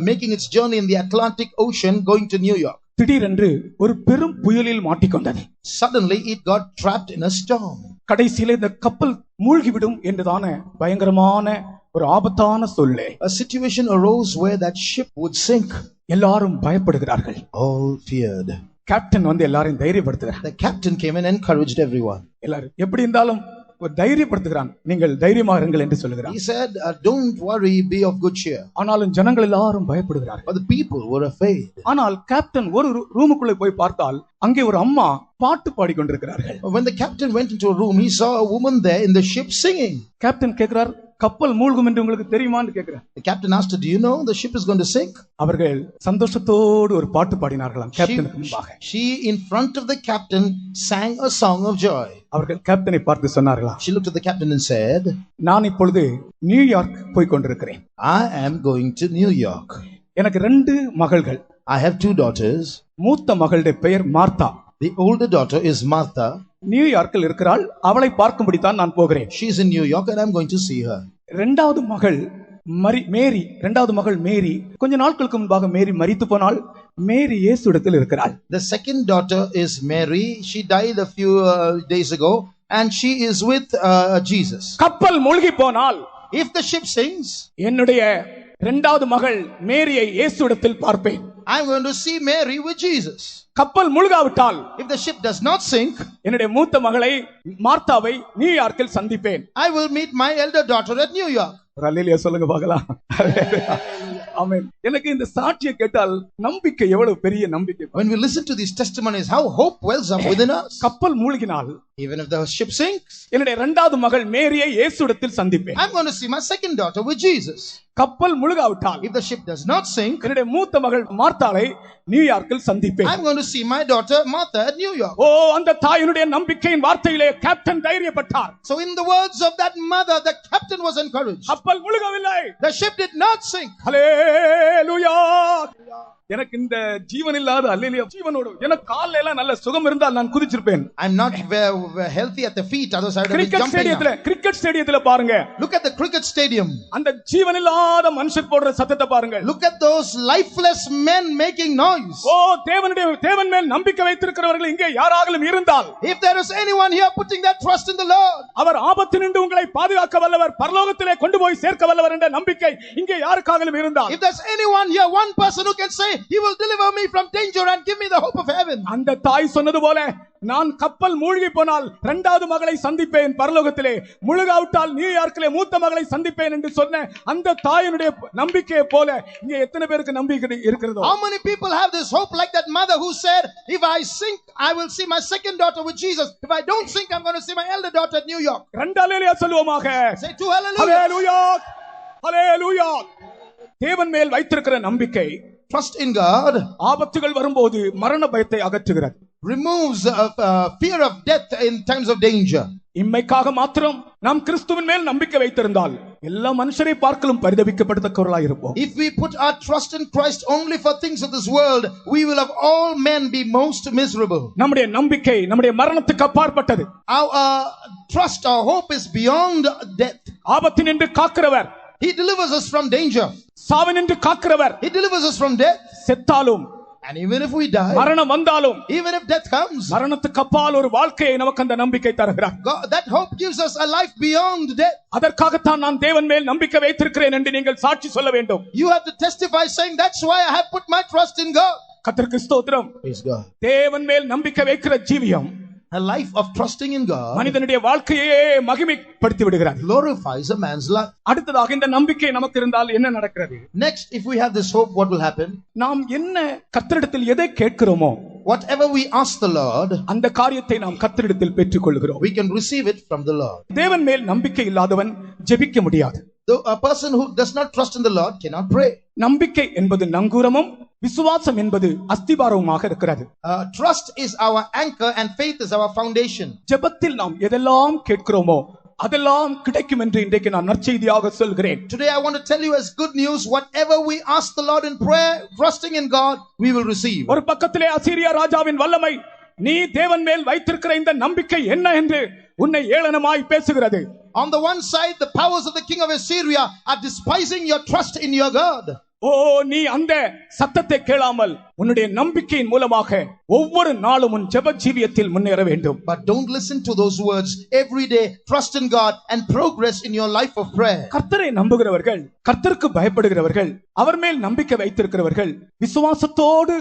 making its journey in the Atlantic Ocean going to New York. திடீரென்று ஒரு பெரும் புயலில் மாட்டிக்கொண்டது. Suddenly it got trapped in a storm. கடைசியிலே இந்த கப்பல் மூழ்கிவிடும் என்றுதான பயங்கரமான ஒரு ஆபத்தான சொல்லே. A situation arose where that ship would sink. எல்லாரும் பயப்படுகிறார்கள். All feared. கேப்டன் வந்து எல்லாரையும் தைரியப்படுத்துகிறார். The captain came and encouraged everyone. எல்லாரும் எப்படி இருந்தாலும் ஒரு தைரியப்படுத்துகிறான், நீங்கள் தைரியமாக இருங்கள் என்று சொல்லுகிறார். He said, don't worry, be of good cheer. ஆனாலும் ஜனங்கள் எல்லாரும் பயப்படுகிறார்கள். But the people were afraid. ஆனால் கேப்டன் ஒரு ரூமுக்குள்ளே போய் பார்த்தால் அங்கே ஒரு அம்மா பாட்டு பாடிக்கொண்டிருக்கிறார்கள். When the captain went into a room, he saw a woman there in the ship singing. Captain கேட்கிறார், கப்பல் மூழ்கும் என்று உங்களுக்கு தெரியுமான்னு கேட்கிறார். The captain asked her, do you know the ship is going to sink? அவர்கள் சந்தோஷத்தோடு ஒரு பாட்டு பாடினார்களாம் கேப்டனுக்கு முன்பாக. She in front of the captain sang a song of joy. அவர்கள் கேப்டனை பார்த்து சொன்னார்களாம், She looked at the captain and said, நான் இப்பொழுது நியூயார்க் போய் கொண்டிருக்கிறேன். I am going to New York. எனக்கு 2 மகள்கள். I have 2 daughters. மூத்த மகளுடைய பெயர் Martha. The older daughter is Martha. நியூயார்க்கில் இருக்கிறாள், அவளை பார்க்கும்படி தான் நான் போகிறேன். She is in New York and I'm going to see her. இரண்டாவது மகள் மேரி. இரண்டாவது மகள் மேரி, கொஞ்ச நாட்களுக்கு முன்பாக மேரி மரித்து போனாள். மேரி இயேசுவிடத்தில் இருக்கிறாள். The second daughter is Mary. She died a few days ago and she is with Jesus. கப்பல் மூழ்கி போனால், If the ship sinks, என்னுடைய இரண்டாவது மகள் மேரியை இயேசுவிடத்தில் பார்ப்பேன். I'm going to see Mary with Jesus. கப்பல் மூழ்காவிட்டால், If the ship does not sink, என்னுடைய மூத்த மகளை மார்த்தாவை நியூயார்க்கில் சந்திப்பேன். I will meet my elder daughter at New York. அல்லேலூயா சொல்லுங்க பார்க்கலாம். ஆமென். எனக்கு இந்த சாட்சியை கேட்டால் நம்பிக்கை எவ்வளவு பெரிய நம்பிக்கை. When we listen to these testimonies, how hope wells up within us. கப்பல் மூழ்கினால், Even if the ship sinks, என்னுடைய இரண்டாவது மகள் மேரியை இயேசுவிடத்தில் சந்திப்பேன். I'm going to see my second daughter with Jesus. கப்பல் முழுகாவிட்டால், If the ship does not sink, என்னுடைய மூத்த மகள் மார்த்தாளை நியூயார்க்கில் சந்திப்பேன். I'm going to see my daughter Martha at New York. அந்த தாயினுடைய நம்பிக்கையின் வார்த்தையிலே captain தைரியப்பட்டார். So in the words of that mother, the captain was encouraged. கப்பல் முழுகவில்லை. The ship did not sink. ஹல்லேலூயா. எனக்கு இந்த ஜீவன் இல்லாத அல்லேலூயா ஜீவனோடு எனக்கு கால்ல எல்லாம் நல்ல சுகம் இருந்தால் நான் குதிச்சிருப்பேன். I'm not very healthy at the feet, otherwise I would have been jumping up. Cricket ஸ்டேடியத்துல பாருங்க. Look at the cricket stadium. அந்த ஜீவன் இல்லாத மனுஷர் போடுற சத்தத்தை பாருங்க. Look at those lifeless men making noise. தேவன் மேல் நம்பிக்கை வைத்திருக்கிறவர்கள் இங்கே யாராகிலும் இருந்தால், If there is anyone here putting their trust in the Lord, அவர் ஆபத்தினின்று உங்களை பாதுகாக்க வல்லவர், பரலோகத்திலே கொண்டு போய் சேர்க்க வல்லவர் என்ற நம்பிக்கை இங்கே யாருக்காகிலும் இருந்தால், if there's anyone here, one person who can say he will deliver me from danger and give me the hope of heaven. அந்த தாய் சொன்னது போல, நான் கப்பல் மூழ்கி போனால் இரண்டாவது மகளை சந்திப்பேன் பரலோகத்திலே, முழுகாவிட்டால் நியூயார்க்கிலே மூத்த மகளை சந்திப்பேன் என்று சொன்ன அந்த தாயினுடைய நம்பிக்கையை போல இங்கே எத்தனை பேருக்கு நம்பிக்கை இருக்கிறதோ? How many people have this hope like that mother who said, if I sink, I will see my second daughter with Jesus. If I don't sink, I'm going to see my elder daughter at New York. ரெண்டு அல்லேலூயா சொல்லுவோமாக. Say two hallelujah. ஹல்லேலூயா. ஹல்லேலூயா. தேவன் மேல் வைத்திருக்கிற நம்பிக்கை, trust in God, ஆபத்துகள் வரும்போது மரண பயத்தை அகற்றுகிறது. removes fear of death in times of danger. இம்மைக்காக மாத்திரம் நாம் கிறிஸ்துவின் மேல் நம்பிக்கை வைத்திருந்தால் எல்லா மனுஷரை பார்க்கலும் பரிதபிக்கப்படத்தக்கவர்களாய் இருப்போம். If we put our trust in Christ only for things of this world, we will of all men be most miserable. நம்முடைய நம்பிக்கை நம்முடைய மரணத்துக்கு அப்பாற்பட்டது. Our trust, our hope is beyond death. ஆபத்தினின்று காக்கிறவர், He delivers us from danger. சாவினின்று காக்கிறவர், He delivers us from death. செத்தாலும் And even if we die, மரணம் வந்தாலும், even if death comes, மரணத்துக்கு அப்பால் ஒரு வாழ்க்கையை நமக்கு அந்த நம்பிக்கை தருகிறார். that hope gives us a life beyond death. அதற்காகத்தான் நான் தேவன் மேல் நம்பிக்கை வைத்திருக்கிறேன் என்று நீங்கள் சாட்சி சொல்ல வேண்டும். You have to testify saying, that's why I have put my trust in God. கர்த்தருக்கு ஸ்தோத்திரம். Praise God. தேவன் மேல் நம்பிக்கை வைக்கிற ஜீவியம் A life of trusting in God மனிதனுடைய வாழ்க்கையே மகிமைப்படுத்தி விடுகிறார். glorifies a man's life. அடுத்ததாக இந்த நம்பிக்கை நமக்கு இருந்தால் என்ன நடக்கிறது? Next, if we have this hope, what will happen? நாம் என்ன கர்த்தரிடத்தில் எதை கேட்கிறோமோ, Whatever we ask the Lord, அந்த காரியத்தை நாம் கர்த்தரிடத்தில் பெற்றுக்கொள்கிறோம். we can receive it from the Lord. தேவன் மேல் நம்பிக்கை இல்லாதவன் ஜெபிக்க முடியாது. A person who does not trust in the Lord cannot pray. நம்பிக்கை என்பது நங்கூரமும், விசுவாசம் என்பது அஸ்திபாரமுமாக இருக்கிறது. Trust is our anchor and faith is our foundation. ஜெபத்தில் நாம் எதெல்லாம் கேட்கிறோமோ அதெல்லாம் கிடைக்கும் என்று இன்றைக்கு நான் நற்செய்தியாக சொல்கிறேன். Today I want to tell you as good news, whatever we ask the Lord in prayer, trusting in God, we will receive. ஒரு பக்கத்திலே அசீரியா ராஜாவின் வல்லமை, நீ தேவன் மேல் வைத்திருக்கிற இந்த நம்பிக்கை என்ன என்று உன்னை ஏளனமாய் பேசுகிறது. On the one side, the powers of the king of Assyria are despising your trust in your God. ஓ, நீ அந்த சத்தத்தை கேளாமல் உன்னுடைய நம்பிக்கையின் மூலமாக ஒவ்வொரு நாளும் உன் ஜெப ஜீவியத்தில் முன்னேற வேண்டும். But don't listen to those words. Every day trust in God and progress in your life of prayer. கர்த்தரை நம்புகிறவர்கள், கர்த்தருக்கு பயப்படுகிறவர்கள், அவர் மேல் நம்பிக்கை வைத்திருக்கிறவர்கள் விசுவாசத்தோடு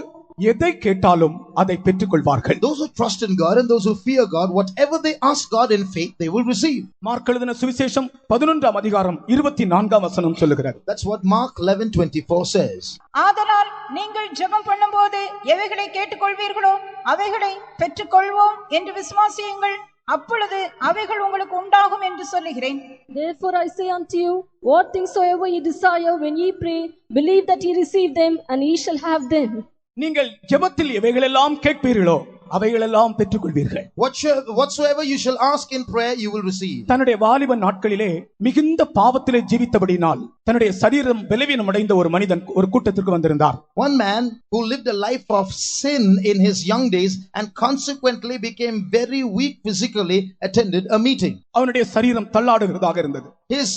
எதை கேட்டாலும் அதை பெற்றுக் கொள்வார்கள். Those who trust in God and those who fear God, whatever they ask God in faith, they will receive. Mark எழுதின சுவிசேஷம் 11ஆம் அதிகாரம் 24ஆம் வசனம் சொல்லுகிறது. That's what Mark 11:24 says. ஆதலால் நீங்கள் ஜெபம் பண்ணும்போது எவைகளை கேட்டுக்கொள்வீர்களோ அவைகளை பெற்றுக்கொள்வோம் என்று விசுவாசியுங்கள், அப்பொழுது அவைகள் உங்களுக்கு உண்டாகும் என்று சொல்லுகிறேன். Therefore I say unto you, what things soever ye desire when ye pray, believe that ye receive them, and ye shall have them. நீங்கள் ஜெபத்தில் எவைகளெல்லாம் கேட்பீர்களோ அவைகளெல்லாம் பெற்றுக்கொள்வீர்கள். Whatsoever you shall ask in prayer, you will receive. தன்னுடைய வாலிப நாட்களிலே மிகுந்த பாவத்திலே ஜீவித்தபடியினால் தன்னுடைய சரீரம் பலவீனம் அடைந்த ஒரு மனிதன் ஒரு கூட்டத்திற்கு வந்திருந்தார். One man who lived a life of sin in his young days and consequently became very weak physically attended a meeting. அவனுடைய சரீரம் தள்ளாடுகிறதாக இருந்தது. His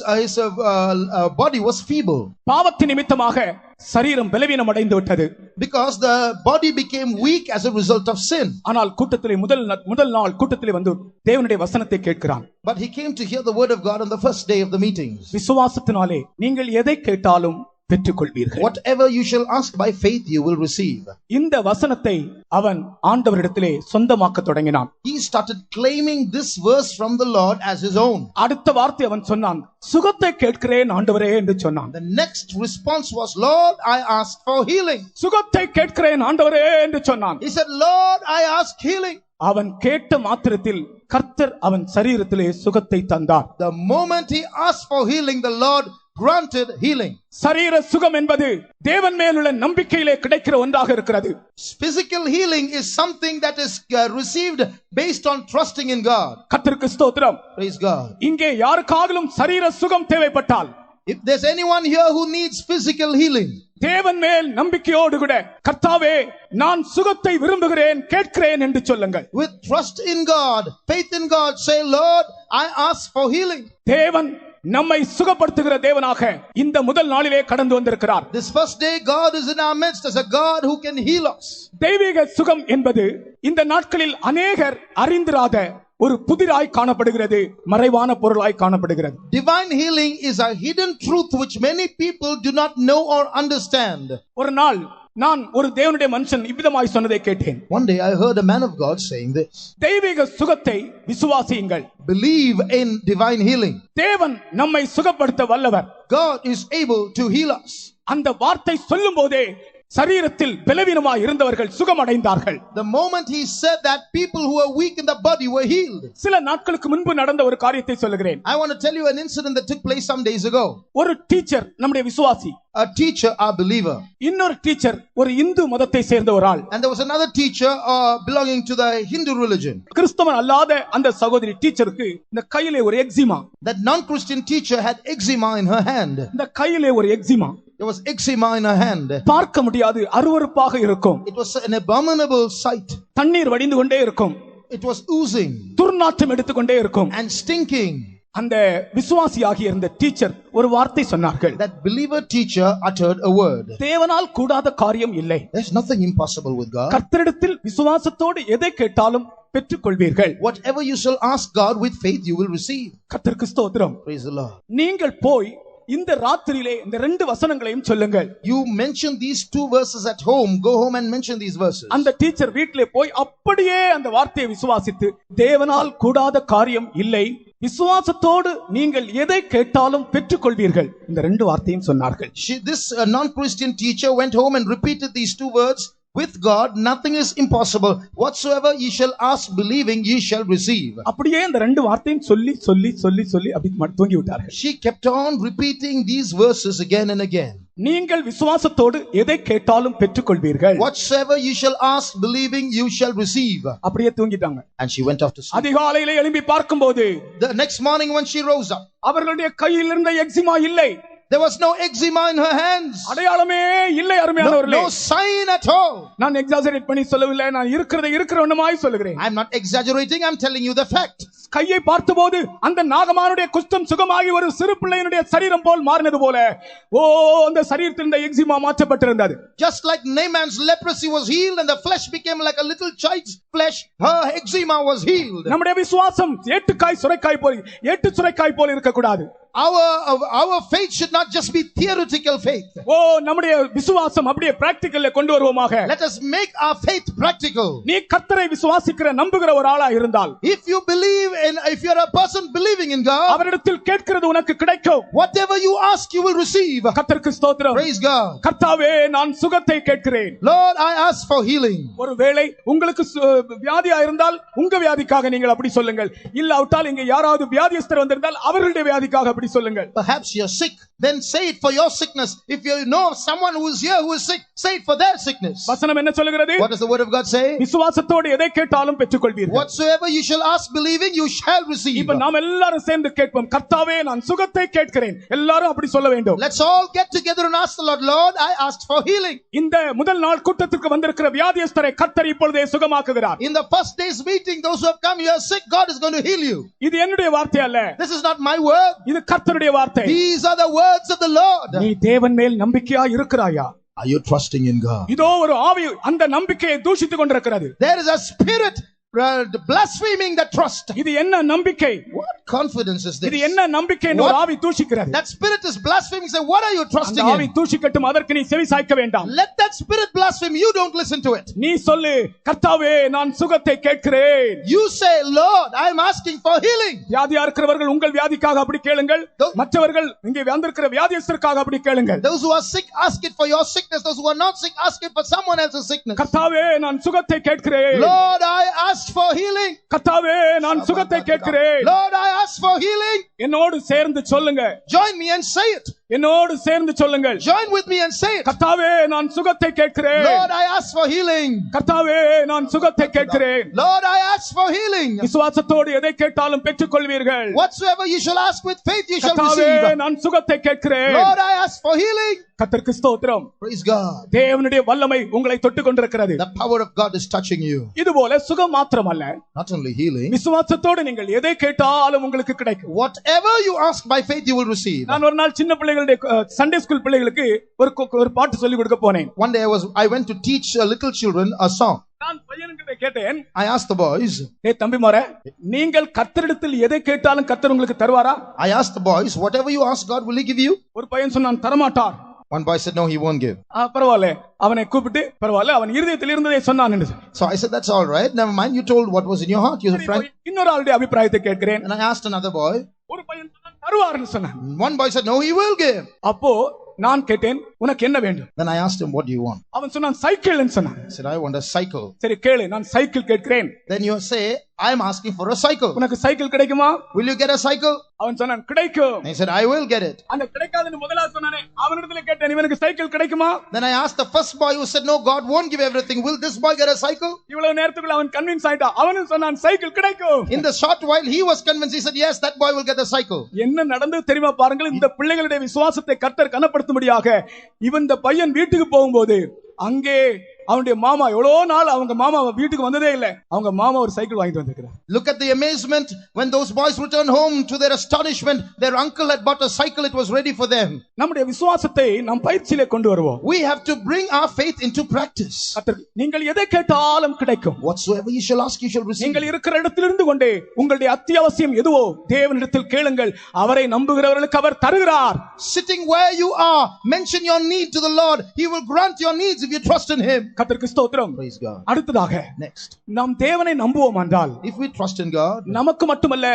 body was feeble. பாவத்தின் நிமித்தமாக சரீரம் பலவீனம் அடைந்து விட்டது. Because the body became weak as a result of sin. ஆனால் கூட்டத்திலே முதல் நாள் கூட்டத்திலே வந்து தேவனுடைய வசனத்தை கேட்கிறான். But he came to hear the word of God on the first day of the meetings. விசுவாசத்தினாலே நீங்கள் எதை கேட்டாலும் பெற்றுக்கொள்வீர்கள். Whatever you shall ask by faith, you will receive. இந்த வசனத்தை அவன் ஆண்டவரிடத்திலே சொந்தமாக்க தொடங்கினான். He started claiming this verse from the Lord as his own. அடுத்த வார்த்தை அவன் சொன்னான், சுகத்தை கேட்கிறேன் ஆண்டவரே என்று சொன்னான். The next response was, Lord, I ask for healing. சுகத்தை கேட்கிறேன் ஆண்டவரே என்று சொன்னான். He said, Lord, I ask healing. அவன் கேட்ட மாத்திரத்தில் கர்த்தர் அவன் சரீரத்திலே சுகத்தை தந்தார். The moment he asked for healing, the Lord granted healing. சரீர சுகம் என்பது தேவன் மேலுள்ள நம்பிக்கையிலே கிடைக்கிற ஒன்றாக இருக்கிறது. Physical healing is something that is received based on trusting in God. கர்த்தருக்கு ஸ்தோத்திரம். Praise God. இங்கே யாருக்காகவும் சரீர சுகம் தேவைப்பட்டால், if there's anyone here who needs physical healing, தேவன் மேல் நம்பிக்கையோடு கூட கர்த்தாவே நான் சுகத்தை விரும்புகிறேன் கேட்கிறேன் என்று சொல்லுங்கள். With trust in God, faith in God, say, Lord, I ask for healing. தேவன் நம்மை சுகப்படுத்துகிற தேவனாக இந்த முதல் நாளிலே கடந்து வந்திருக்கிறார். This first day God is in our midst as a God who can heal us. தெய்வீக சுகம் என்பது இந்த நாட்களில் அநேகர் அறிந்திராத ஒரு புதிராய் காணப்படுகிறது, மறைவான பொருளாய் காணப்படுகிறது. Divine healing is a hidden truth which many people do not know or understand. ஒரு நாள் நான் ஒரு தேவனுடைய மனுஷன் இவ்விதமாய் சொன்னதை கேட்டேன். One day I heard a man of God saying this. தெய்வீக சுகத்தை விசுவாசியுங்கள். Believe in divine healing. தேவன் நம்மை சுகப்படுத்த வல்லவர். God is able to heal us. அந்த வார்த்தை சொல்லும் போதே சரீரத்தில் பலவீனமாய் இருந்தவர்கள் சுகமடைந்தார்கள். The moment he said that, people who were weak in the body were healed. சில நாட்களுக்கு முன்பு நடந்த ஒரு காரியத்தை சொல்லுகிறேன். I want to tell you an incident that took place some days ago. ஒரு டீச்சர் நம்முடைய விசுவாசி, a teacher, our believer. இன்னொரு டீச்சர் ஒரு இந்து மதத்தை சேர்ந்த ஒரு ஆள். And there was another teacher belonging to the Hindu religion. கிறிஸ்தவன் அல்லாத அந்த சகோதரி டீச்சருக்கு இந்த கையிலே ஒரு eczema. That non-Christian teacher had eczema in her hand. இந்த கையிலே ஒரு eczema. There was eczema in her hand. பார்க்க முடியாது, அருவருப்பாக இருக்கும். It was an abominable sight. தண்ணீர் வடிந்து கொண்டே இருக்கும். It was oozing. துர்நாற்றம் எடுத்துக்கொண்டே இருக்கும். And stinking. அந்த விசுவாசியாகிய இருந்த டீச்சர் ஒரு வார்த்தை சொன்னார்கள். That believer teacher uttered a word. தேவனால் கூடாத காரியம் இல்லை. There's nothing impossible with God. கர்த்தரிடத்தில் விசுவாசத்தோடு எதை கேட்டாலும் பெற்றுக்கொள்வீர்கள். Whatever you shall ask God with faith, you will receive. கர்த்தருக்கு ஸ்தோத்திரம். Praise the Lord. நீங்கள் போய் இந்த ராத்திரியிலே இந்த 2 வசனங்களையும் சொல்லுங்கள். You mention these 2 verses at home. Go home and mention these verses. அந்த டீச்சர் வீட்டிலே போய் அப்படியே அந்த வார்த்தையை விசுவாசித்து தேவனால் கூடாத காரியம் இல்லை, விசுவாசத்தோடு நீங்கள் எதை கேட்டாலும் பெற்றுக்கொள்வீர்கள், இந்த 2 வார்த்தையும் சொன்னார்கள். This non-Christian teacher went home and repeated these 2 words. With God nothing is impossible. Whatsoever ye shall ask believing, ye shall receive. அப்படியே இந்த 2 வார்த்தையும் சொல்லி சொல்லி சொல்லி சொல்லி அப்படி தூங்கி விட்டார்கள். She kept on repeating these verses again and again. நீங்கள் விசுவாசத்தோடு எதை கேட்டாலும் பெற்றுக்கொள்வீர்கள். Whatsoever you shall ask believing, you shall receive. அப்படியே தூங்கிட்டாங்க. And she went off to sleep. அதிகாலையிலே எழும்பி பார்க்கும்போது The next morning when she rose up, அவர்களுடைய கையில் இருந்த எக்ஸிமா இல்லை. there was no eczema in her hands. அடையாளமே இல்லை அருமையானவர்களே. No sign at all. நான் எக்ஸாஜரேட் பண்ணி சொல்லவில்லை, நான் இருக்கிறவண்ணமாய் சொல்லுகிறேன். I'm not exaggerating, I'm telling you the fact. கையை பார்த்தபோது அந்த நாகமானுடைய குஷ்டம் சுகமாகி ஒரு சிறு பிள்ளையினுடைய சரீரம் போல் மாறினது போல அந்த சரீரத்தில் இருந்த eczema மாற்றப்பட்டிருந்தது. Just like Naaman's leprosy was healed and the flesh became like a little child's flesh, her eczema was healed. நம்முடைய விசுவாசம் ஏட்டுக்காய் சுரைக்காய் போல் இருக்க கூடாது. Our faith should not just be theoretical faith. நம்முடைய விசுவாசம் அப்படியே பிராக்டிகல்ல கொண்டு வருவோமாக. Let us make our faith practical. நீ கர்த்தரை விசுவாசிக்கிற நம்புகிற ஒரு ஆளா இருந்தால், if you are a person believing in God, அவரிடத்தில் கேட்கிறது உனக்கு கிடைக்கும். whatever you ask you will receive. கர்த்தருக்கு ஸ்தோத்திரம். Praise God. கர்த்தாவே நான் சுகத்தை கேட்கிறேன். Lord, I ask for healing. ஒருவேளை உங்களுக்கு வியாதியா இருந்தால் உங்க வியாதிக்காக நீங்கள் அப்படி சொல்லுங்கள். இல்லாவிட்டால் இங்க யாராவது வியாதியஸ்தர் வந்திருந்தால் அவர்களுடைய வியாதிக்காக அப்படி சொல்லுங்கள். Perhaps you're sick, then say it for your sickness. If you know someone who is here who is sick, say it for their sickness. வசனம் என்ன சொல்கிறது? What does the word of God say? விசுவாசத்தோடு எதை கேட்டாலும் பெற்றுக்கொள்வீர்கள். Whatsoever you shall ask believing, you shall receive. இப்ப நாம் எல்லாரும் சேர்ந்து கேட்போம். கர்த்தாவே நான் சுகத்தை கேட்கிறேன். எல்லாரும் அப்படி சொல்ல வேண்டும். Let's all get together and ask the Lord, Lord, I asked for healing. இந்த முதல் நாள் கூட்டத்திற்கு வந்திருக்கிற வியாதியஸ்தரை கர்த்தர் இப்பொழுதே சுகமாக்குகிறார். In the first day's meeting, those who have come here sick, God is going to heal you. இது என்னுடைய வார்த்தை அல்ல. This is not my word. இது கர்த்தருடைய வார்த்தை. These are the words of the Lord. நீ தேவன் மேல் நம்பிக்கையா இருக்கிறாயா? Are you trusting in God? இதோ ஒரு ஆவி அந்த நம்பிக்கையை தூஷித்துக் கொண்டிருக்கிறது. There is a spirit blaspheming that trust. இது என்ன நம்பிக்கை? What confidence is this? இது என்ன நம்பிக்கை என்று ஆவி தூஷிக்கிறது. That spirit is blaspheming. Say, what are you trusting in? ஆவி தூஷிக்கட்டும், அதற்கு நீ செவி சாய்க்க வேண்டாம். Let that spirit blaspheme. You don't listen to it. நீ சொல்லு, கர்த்தாவே நான் சுகத்தை கேட்கிறேன். You say, Lord, I am asking for healing. வியாதியா இருக்கிறவர்கள் உங்கள் வியாதிக்காக அப்படி கேளுங்கள். மற்றவர்கள் இங்கே வந்திருக்கிற வியாதியஸ்தருக்காக அப்படி கேளுங்கள். Those who are sick, ask it for your sickness. Those who are not sick, ask it for someone else's sickness. கர்த்தாவே நான் சுகத்தை கேட்கிறேன். Lord, I ask for healing. கர்த்தாவே நான் சுகத்தை கேட்கிறேன். Lord, I ask for healing. என்னோடு சேர்ந்து சொல்லுங்க. Join me and say it. என்னோடு சேர்ந்து சொல்லுங்கள். Join with me and say it. கர்த்தாவே நான் சுகத்தை கேட்கிறேன். Lord, I ask for healing. கர்த்தாவே நான் சுகத்தை கேட்கிறேன். Lord, I ask for healing. விசுவாசத்தோடு எதை கேட்டாலும் பெற்றுக்கொள்வீர்கள். Whatsoever you shall ask with faith, you shall கர்த்தாவே receive. நான் சுகத்தை கேட்கிறேன். Lord, I ask for healing. கர்த்தருக்கு ஸ்தோத்திரம். Praise God. தேவனுடைய வல்லமை உங்களை தொட்டுக் கொண்டிருக்கிறது. The power of God is touching you. இதுபோல சுகம் மாத்திரமல்ல, Not only healing. விசுவாசத்தோடு நீங்கள் எதை கேட்டாலும் உங்களுக்கு கிடைக்கும். Whatever you ask by faith, you will receive. நான் ஒரு நாள் சின்ன பிள்ளைகளுடைய சண்டே ஸ்கூல் பிள்ளைகளுக்கு ஒரு பாட்டு சொல்லி கொடுக்க போனேன். One day I went to teach little children a song. நான் பையன்கிட்ட கேட்டேன். I asked the boys. தம்பிமாரே, நீங்கள் கர்த்தரிடத்தில் எதை கேட்டாலும் கர்த்தர் உங்களுக்கு தருவாரா? I asked the boys, whatever you ask God, will he give you? ஒரு பையன் சொன்னான், தரமாட்டார். One boy said, no, he won't give. பரவாயில்ல, அவனை கூப்பிட்டு பரவாயில்ல, அவன் இருதயத்தில் இருந்ததை சொன்னான் என்று. So I said, that's all right. Never mind. You told what was in your heart. You're frank. இன்னொரு ஆளுடைய அபிப்பிராயத்தை கேட்கிறேன். And I asked another boy. ஒரு பையன் சொன்னான், தருவார்னு சொன்னான். One boy said, no, he will give. அப்போ நான் கேட்டேன், உனக்கு என்ன வேண்டும்? Then I asked him, what do you want? அவன் சொன்னான், சைக்கிள்னு சொன்னான். He said, I want a cycle. சரி கேளு, நான் சைக்கிள் கேட்கிறேன். Then you say, I am asking for a cycle. உனக்கு சைக்கிள் கிடைக்குமா? Will you get a cycle? அவன் சொன்னான், கிடைக்கும். He said, I will get it. அந்த கிடைக்காதுன்னு முதலாவது சொன்னானே, அவனிடத்துல கேட்டேன், இவனுக்கு சைக்கிள் கிடைக்குமா? Then I asked the first boy who said, no, God won't give everything. Will this boy get a cycle? இவ்வளவு நேரத்துக்குள்ள அவன் கன்வின்ஸ் ஆயிட்டான். அவனும் சொன்னான், சைக்கிள் கிடைக்கும். In the short while he was convinced, he said, yes, that boy will get a cycle. என்ன நடந்தது தெரியுமா பாருங்கள். இந்த பிள்ளைகளுடைய விசுவாசத்தை கர்த்தர் கனப்படுத்தும்படியாக இவன் இந்த பையன் வீட்டுக்கு போகும்போது அங்கே அவனுடைய மாமா எவ்வளவு நாள் அவங்க மாமா வீட்டுக்கு வந்ததே இல்ல, அவங்க மாமா ஒரு சைக்கிள் வாங்கிட்டு வந்திருக்கிறார். Look at the amazement when those boys returned home. To their astonishment, their uncle had bought a cycle. It was ready for them. நம்முடைய விசுவாசத்தை நாம் பயிற்சியிலே கொண்டு வருவோம். We have to bring our faith into practice. நீங்கள் எதை கேட்டாலும் கிடைக்கும். Whatsoever you shall ask, you shall receive. நீங்கள் இருக்கிற இடத்திலிருந்து கொண்டே உங்களுடைய அத்தியாவசியம் எதுவோ தேவனிடத்தில் கேளுங்கள், அவரை நம்புகிறவர்களுக்கு அவர் தருகிறார். Sitting where you are, mention your need to the Lord. He will grant your needs if you trust in Him. கர்த்தருக்கு ஸ்தோத்திரம். Praise God. அடுத்ததாக Next, நாம் தேவனை நம்புவோம் என்றால், if we trust in God, நமக்கு மட்டுமல்ல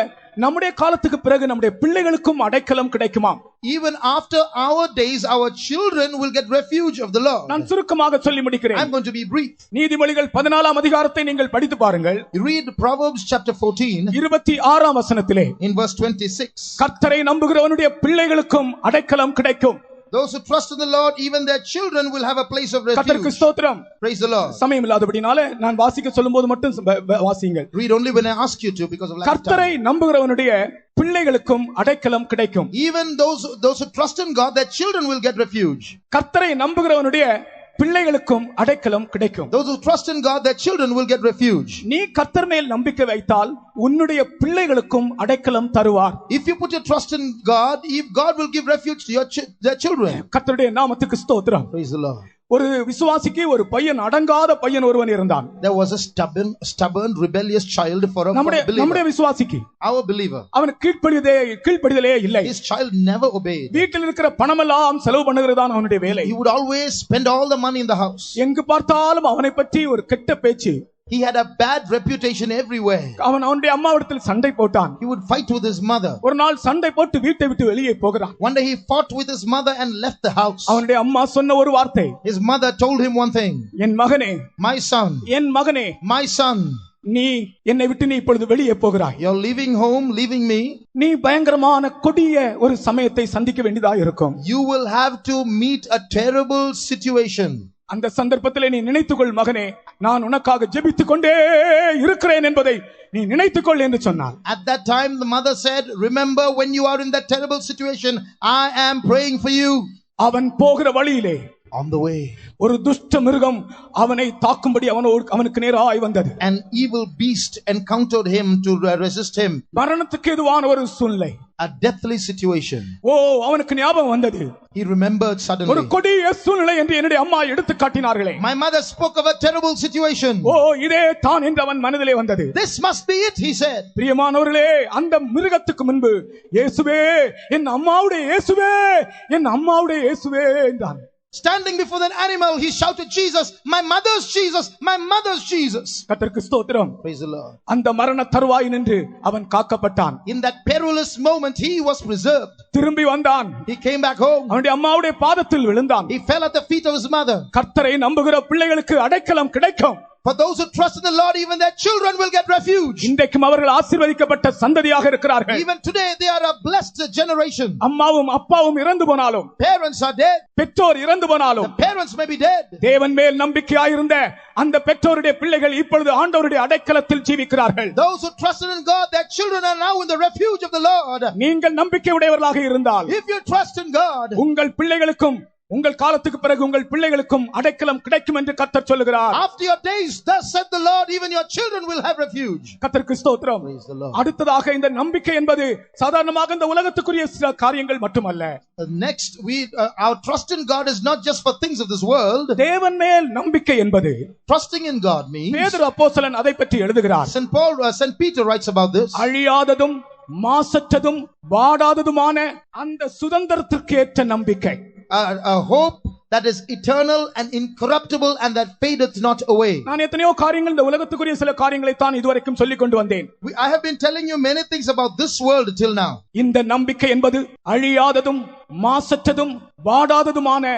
நம்முடைய காலத்துக்கு பிறகு நம்முடைய பிள்ளைகளுக்கும் அடைக்கலம் கிடைக்குமாம். even after our days, our children will get refuge of the Lord. நான் சுருக்கமாக சொல்லி முடிக்கிறேன். I'm going to be brief. நீதிமொழிகள் 14ஆம் அதிகாரத்தை நீங்கள் படித்து பாருங்கள். Read Proverbs chapter 14 26ஆம் வசனத்திலே in verse 26. கர்த்தரை நம்புகிறவனுடைய பிள்ளைகளுக்கும் அடைக்கலம் கிடைக்கும். Those who trust in the Lord, even their children will have a place of கர்த்தருக்கு refuge. ஸ்தோத்திரம். Praise the Lord. சமயம் இல்லாதபடினால நான் வாசிக்க சொல்லும்போது மட்டும் வாசியுங்கள். Read only when I ask you to, because of lack of கர்த்தரை time. நம்புகிறவனுடைய பிள்ளைகளுக்கும் அடைக்கலம் கிடைக்கும். Even those who trust in God, their children will get refuge. கர்த்தரை நம்புகிறவனுடைய பிள்ளைகளுக்கும் அடைக்கலம் கிடைக்கும். Those who trust in God, their children will get refuge. நீ கர்த்தர் மேல் நம்பிக்கை வைத்தால் உன்னுடைய பிள்ளைகளுக்கும் அடைக்கலம் தருவார். If you put your trust in God, if God will give refuge to their children. கர்த்தருடைய நாமத்துக்கு ஸ்தோத்திரம். Praise the Lord. ஒரு விசுவாசிக்கு ஒரு பையன், அடங்காத பையன் ஒருவன் இருந்தான். There was a stubborn rebellious child for a நம்முடைய believer. விசுவாசிக்கு Our believer. அவனுக்கு கீழ்ப்படிதலே இல்லை. His child never obeyed. வீட்டில் இருக்கிற பணமெல்லாம் செலவு பண்ணுகிறதான் அவனுடைய வேலை. He would always spend all the money in the house. எங்கு பார்த்தாலும் அவனை பற்றி ஒரு கெட்ட பேச்சு. He had a bad reputation everywhere. அவனுடைய அம்மாவிடத்தில் சண்டை போட்டான். He would fight with his mother. ஒரு நாள் சண்டை போட்டு வீட்டை விட்டு வெளியே போகிறான். One day he fought with his mother and left the house. அவனுடைய அம்மா சொன்ன ஒரு வார்த்தை. His mother told him one thing. என் மகனே, My son, என் மகனே, my son, நீ என்னை விட்டு நீ இப்பொழுது வெளியே போகிறாய். you're leaving home, leaving me. நீ பயங்கரமான கொடிய ஒரு சமயத்தை சந்திக்க வேண்டியதா இருக்கும். You will have to meet a terrible situation. அந்த சந்தர்ப்பத்திலே நீ நினைத்துக்கொள் மகனே, நான் உனக்காக ஜெபித்துக் கொண்டே இருக்கிறேன் என்பதை நீ நினைத்துக்கொள் என்று சொன்னாள். At that time the mother said, remember when you are in that terrible situation, I am praying for you. அவன் போகிற வழியிலே On the way, ஒரு துஷ்ட மிருகம் அவனை தாக்கும்படி அவனுக்கு நேராய் வந்தது. an evil beast encountered him to resist him. மரணத்துக்கு எதுவான ஒரு சூழ்நிலை, A deathly situation. அவனுக்கு ஞாபகம் வந்தது. He remembered ஒரு suddenly. கொடிய சூழ்நிலை என்று என்னுடைய அம்மா எடுத்து காட்டினார்களே. My mother spoke of a terrible situation. இதே தான் என்று அவன் மனதிலே வந்தது. This must be it, he said. பிரியமானவர்களே, அந்த மிருகத்துக்கு முன்பு இயேசுவே, என் அம்மாவுடைய இயேசுவே, என் அம்மாவுடைய இயேசுவே என்றான். Standing before that animal, he shouted, Jesus, my mother's Jesus, my mother's Jesus. கர்த்தருக்கு ஸ்தோத்திரம். Praise the Lord. அந்த மரண தருவாய் நின்று அவன் காக்கப்பட்டான். In that perilous moment, he was preserved. திரும்பி வந்தான். He came back home. அவனுடைய அம்மாவுடைய பாதத்தில் விழுந்தான். He fell at the feet of his mother. கர்த்தரை நம்புகிற பிள்ளைகளுக்கு அடைக்கலம் கிடைக்கும். For those who trust in the Lord, even their children will get refuge. இன்றைக்கும் அவர்கள் ஆசீர்வதிக்கப்பட்ட சந்ததியாக இருக்கிறார்கள். Even today, they are a blessed generation. அம்மாவும் அப்பாவும் இறந்து போனாலும், Parents are dead. பெற்றோர் இறந்து போனாலும், The parents may be dead. தேவன் மேல் நம்பிக்கையாயிருந்த அந்த பெற்றோருடைய பிள்ளைகள் இப்பொழுது ஆண்டவருடைய அடைக்கலத்தில் ஜீவிக்கிறார்கள். Those who trusted in God, their children are now in the refuge of the Lord. நீங்கள் நம்பிக்கை உடையவர்களாக இருந்தால், If you trust in God, உங்கள் பிள்ளைகளுக்கும் உங்கள் காலத்துக்கு பிறகு உங்கள் பிள்ளைகளுக்கும் அடைக்கலம் கிடைக்கும் என்று கர்த்தர் சொல்லுகிறார். after your days, thus said the Lord, even your children will have refuge. கர்த்தருக்கு ஸ்தோத்திரம். Praise the Lord. அடுத்ததாக இந்த நம்பிக்கை என்பது சாதாரணமாக இந்த உலகத்துக்குரிய சில காரியங்கள் மட்டுமல்ல. Next, our trust in God is not just for things of this world. தேவன் மேல் நம்பிக்கை என்பது, Trusting in God means, பேதுரு அப்போஸ்தலன் அதை பற்றி எழுதுகிறார். St. Peter writes about this. அழியாததும் மாசற்றதும் வாடாததுமான அந்த சுதந்திரத்திற்கு ஏற்ற நம்பிக்கை. A hope that is eternal and incorruptible and that fadeth not away. நான் எத்தனையோ காரியங்கள் இந்த உலகத்துக்குரிய சில காரியங்களை தான் இதுவரைக்கும் சொல்லிக் கொண்டு வந்தேன். I have been telling you many things about this world till now. இந்த நம்பிக்கை என்பது அழியாததும் மாசற்றதும் வாடாததுமான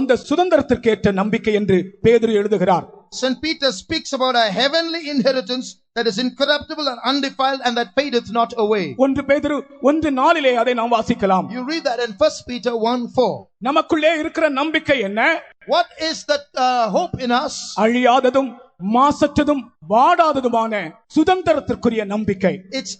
அந்த சுதந்திரத்திற்கு ஏற்ற நம்பிக்கை என்று பேதுரு எழுதுகிறார். St. Peter speaks about a heavenly inheritance that is incorruptible and undefiled and that fadeth not away. 1 பேதுரு 1:4 அதை நாம் வாசிக்கலாம். You read that in 1 Peter 1:4. நமக்குள்ளே இருக்கிற நம்பிக்கை என்ன? What is that hope in us? அழியாததும் மாசற்றதும் வாடாததுமான சுதந்திரத்திற்குரிய நம்பிக்கை. It's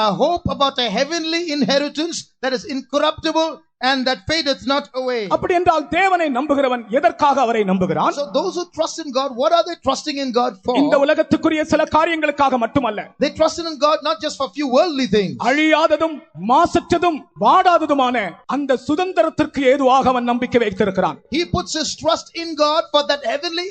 a hope about a heavenly inheritance that is incorruptible and that fadeth not away. அப்படி என்றால் தேவனை நம்புகிறவன் எதற்காக அவரை நம்புகிறான்? So those who trust in God, what are they trusting in God for? இந்த உலகத்துக்குரிய சில காரியங்களுக்காக மட்டுமல்ல. They trusted in God not just for few worldly things. அழியாததும் மாசற்றதும் வாடாததுமான அந்த சுதந்திரத்திற்கு ஏதுவாக அவன் நம்பிக்கை வைத்திருக்கிறான். He puts his trust in God for that heavenly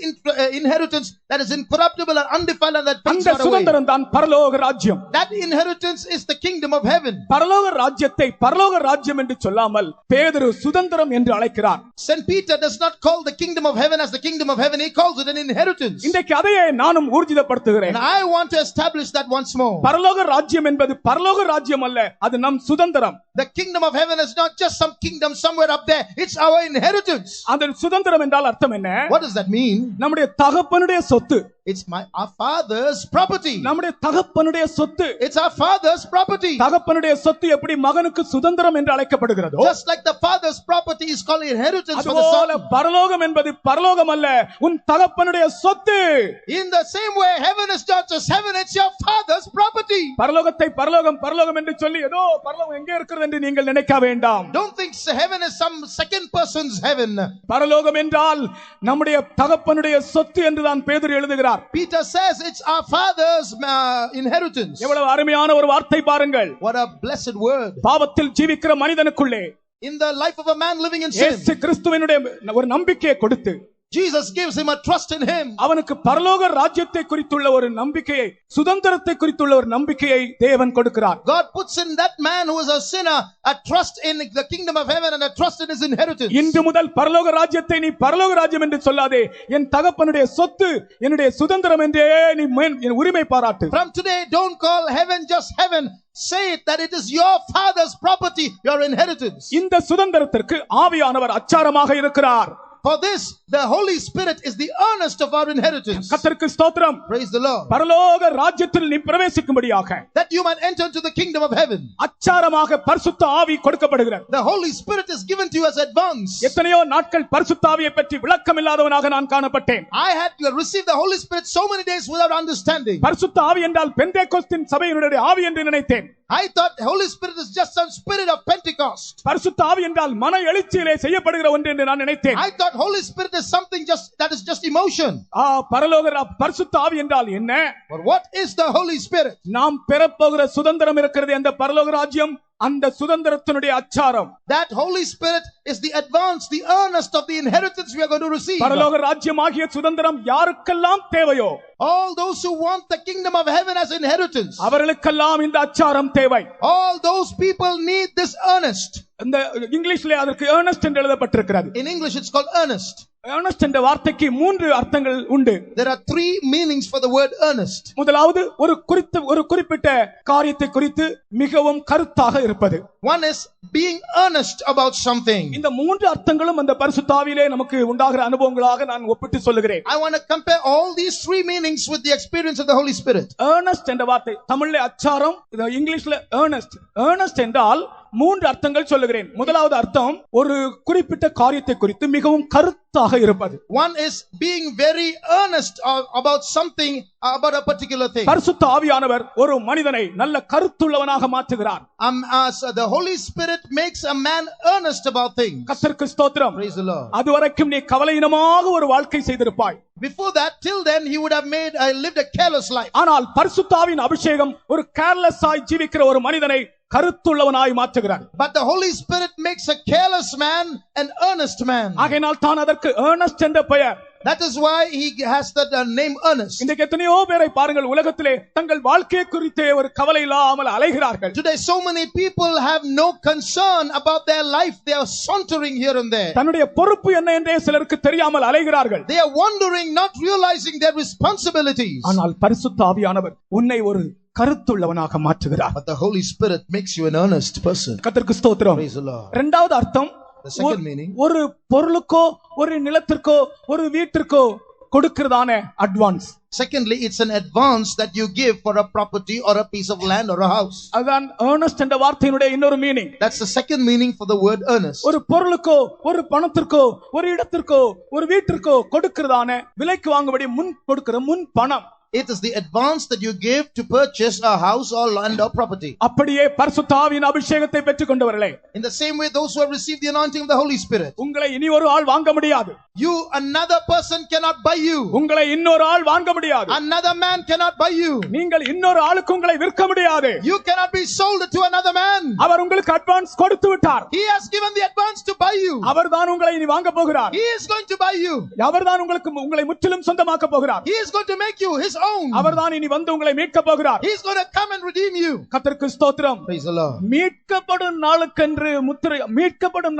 inheritance that is incorruptible and undefiled and that fades அந்த not away. சுதந்திரம் தான் பரலோக ராஜ்யம். That inheritance is the kingdom of heaven. பரலோக ராஜ்யத்தை பரலோக ராஜ்யம் என்று சொல்லாமல் பேதுரு சுதந்திரம் என்று அழைக்கிறார். Saint Peter does not call the kingdom of heaven as the kingdom of heaven. He calls it an inheritance. இன்றைக்கு அதையே நானும் ஊர்ஜிதப்படுத்துகிறேன். And I want to establish that once more. பரலோக ராஜ்யம் என்பது பரலோக ராஜ்யம் அல்ல, அது நம் சுதந்திரம். The kingdom of heaven is not just some kingdom somewhere up there. It's our inheritance. அந்த சுதந்திரம் என்றால் அர்த்தம் என்ன? What does that mean? நம்முடைய தகப்பனுடைய சொத்து. It's our father's property. நம்முடைய தகப்பனுடைய சொத்து. It's our father's property. தகப்பனுடைய சொத்து எப்படி மகனுக்கு சுதந்திரம் என்று அழைக்கப்படுகிறதோ, Just like the father's property is called inheritance for the அதுபோல son. பரலோகம் என்பது பரலோகம் அல்ல, உன் தகப்பனுடைய சொத்து. In the same way, heaven is not just heaven, it's your father's property. பரலோகத்தை பரலோகம் பரலோகம் என்று சொல்லி ஏதோ பரலோகம் எங்கே இருக்கிறது என்று நீங்கள் நினைக்க வேண்டாம். Don't think heaven is some second person's heaven. பரலோகம் என்றால் நம்முடைய தகப்பனுடைய சொத்து என்று தான் பேதுரு எழுதுகிறார். Peter says it's our father's inheritance. எவ்வளவு அருமையான ஒரு வார்த்தை பாருங்கள். What a blessed word. பாவத்தில் ஜீவிக்கிற மனிதனுக்குள்ளே In the life of a man living in sin, இயேசு கிறிஸ்துவினுடைய ஒரு நம்பிக்கையை கொடுத்து Jesus gives him a trust in him. அவனுக்கு பரலோக ராஜ்யத்தை குறித்துள்ள ஒரு நம்பிக்கையை, சுதந்திரத்தை குறித்துள்ள ஒரு நம்பிக்கையை தேவன் கொடுக்கிறார். God puts in that man who is a sinner a trust in the kingdom of heaven and a trust in his inheritance. இன்று முதல் பரலோக ராஜ்யத்தை நீ பரலோக ராஜ்யம் என்று சொல்லாதே, என் தகப்பனுடைய சொத்து, என்னுடைய சுதந்திரம் என்றே நீ உரிமை பாராட்டு. From today, don't call heaven just heaven. Say it that it is your father's property, your inheritance. இந்த சுதந்திரத்திற்கு ஆவியானவர் அச்சாரமாக இருக்கிறார். For this, the Holy Spirit is the earnest of our inheritance. கர்த்தருக்கு ஸ்தோத்திரம். Praise the Lord. பரலோக ராஜ்யத்தில் நீ பிரவேசிக்கும்படியாக That you might enter into the kingdom of heaven. அச்சாரமாக பரிசுத்த ஆவி கொடுக்கப்படுகிறது. The Holy Spirit is given to you as advance. எத்தனையோ நாட்கள் பரிசுத்த ஆவியை பற்றி விளக்கம் இல்லாதவனாக நான் காணப்பட்டேன். I had received the Holy Spirit so many days without understanding. பரிசுத்த ஆவி என்றால் பெந்தேகோஸ்தின் சபையினுடைய ஆவி என்று நினைத்தேன். I thought the Holy Spirit is just some spirit of Pentecost. பரிசுத்த ஆவி என்றால் மன எழுச்சியிலே செய்யப்படுகிற ஒன்று என்று நான் நினைத்தேன். I thought Holy Spirit is something that is just emotion. பரலோக பரிசுத்த ஆவி என்றால் என்ன? But what is the Holy Spirit? நாம் பெறப்போகிற சுதந்திரம் இருக்கிறது அந்த பரலோக ராஜ்யம், அந்த சுதந்திரத்தினுடைய அச்சாரம். That Holy Spirit is the advance, the earnest of the inheritance we are going to receive. பரலோக ராஜ்யமாகிய சுதந்திரம் யாருக்கெல்லாம் தேவையோ, all those who want the kingdom of heaven as inheritance, அவர்களுக்கெல்லாம் இந்த அச்சாரம் தேவை. all those people need this earnest. இந்த இங்கிலீஷ்ல அதற்கு earnest என்று எழுதப்பட்டிருக்கிறது. In English it's called earnest. earnest என்ற வார்த்தைக்கு 3 அர்த்தங்கள் உண்டு. There are 3 meanings for the word earnest. முதலாவது ஒரு குறிப்பிட்ட காரியத்தை குறித்து மிகவும் கருத்தாக இருப்பது. One is being earnest about something. இந்த 3 அர்த்தங்களும் அந்த பரிசுத்த ஆவியிலே நமக்கு உண்டாகிற அனுபவங்களாக நான் ஒப்பிட்டு சொல்லுகிறேன். I want to compare all these 3 meanings with the experience of the Holy Spirit. earnest என்ற வார்த்தை தமிழ்ல அச்சாரம், இங்கிலீஷ்ல earnest. earnest என்றால் 3 அர்த்தங்கள் சொல்லுகிறேன். முதலாவது அர்த்தம் ஒரு குறிப்பிட்ட காரியத்தை குறித்து மிகவும் கருத்தாக இருப்பது. One is being very earnest about something, about a particular thing. பரிசுத்த ஆவியானவர் ஒரு மனிதனை நல்ல கருத்துள்ளவனாக மாற்றுகிறார். The Holy Spirit makes a man earnest about things. கர்த்தருக்கு ஸ்தோத்திரம். Praise the Lord. அதுவரைக்கும் நீ கவலையினமாக ஒரு வாழ்க்கை செய்திருப்பாய். Before that, till then, he would have lived a careless life. ஆனால் பரிசுத்த ஆவியின் அபிஷேகம் ஒரு கேர்லெஸ் ஆய் ஜீவிக்கிற ஒரு மனிதனை கருத்துள்ளவனாய் மாற்றுகிறார். But the Holy Spirit makes a careless man an earnest man. ஆகையால் தான் அதற்கு earnest என்ற பெயர். That is why he has that name earnest. இன்றைக்கு எத்தனையோ பேரை பாருங்கள், உலகத்திலே தங்கள் வாழ்க்கை குறித்தே ஒரு கவலை இல்லாமல் அலைகிறார்கள். Today so many people have no concern about their life. They are sauntering here and there. தன்னுடைய பொறுப்பு என்ன என்றே சிலருக்கு தெரியாமல் அலைகிறார்கள். They are wandering, not realizing their responsibilities. ஆனால் பரிசுத்த ஆவியானவர் உன்னை ஒரு கருத்துள்ளவனாக மாற்றுகிறார். But the Holy Spirit makes you an earnest person. கர்த்தருக்கு ஸ்தோத்திரம். Praise the Lord. இரண்டாவது அர்த்தம், The second meaning, ஒரு பொருளுக்கோ ஒரு நிலத்திற்கோ ஒரு வீட்டிற்கோ கொடுக்கிறதான advance. secondly, it's an advance that you give for a property or a piece of land or a house. அதான் earnest என்ற வார்த்தையினுடைய இன்னொரு meaning. That's the second meaning for the word earnest. ஒரு பொருளுக்கோ ஒரு பணத்திற்கோ ஒரு இடத்திற்கோ ஒரு வீட்டிற்கோ கொடுக்கிறதான விலைக்கு வாங்கும்படி முன் கொடுக்கிற முன் பணம். It is the advance that you give to purchase a house or land or property. அப்படியே பரிசுத்த ஆவியின் அபிஷேகத்தை பெற்றுக்கொண்டவர்களே, In the same way, those who have received the anointing of the Holy Spirit, உங்களை இனி ஒரு ஆள் வாங்க முடியாது. you, another person cannot buy you. உங்களை இன்னொரு ஆள் வாங்க முடியாது. Another man cannot buy you. நீங்கள் இன்னொரு ஆளுக்கு உங்களை விற்க முடியாது. You cannot be sold to another man. அவர் உங்களுக்கு அட்வான்ஸ் கொடுத்து விட்டார். He has given the advance to buy you. அவர்தான் உங்களை இனி வாங்க போகிறார். He is going to buy you. அவர்தான் உங்களை முற்றிலும் சொந்தமாக்க போகிறார். He is going to make you his own. அவர்தான் இனி வந்து உங்களை மீட்க போகிறார். He is going to come and redeem you. கர்த்தருக்கு ஸ்தோத்திரம். Praise the Lord. மீட்கப்படும்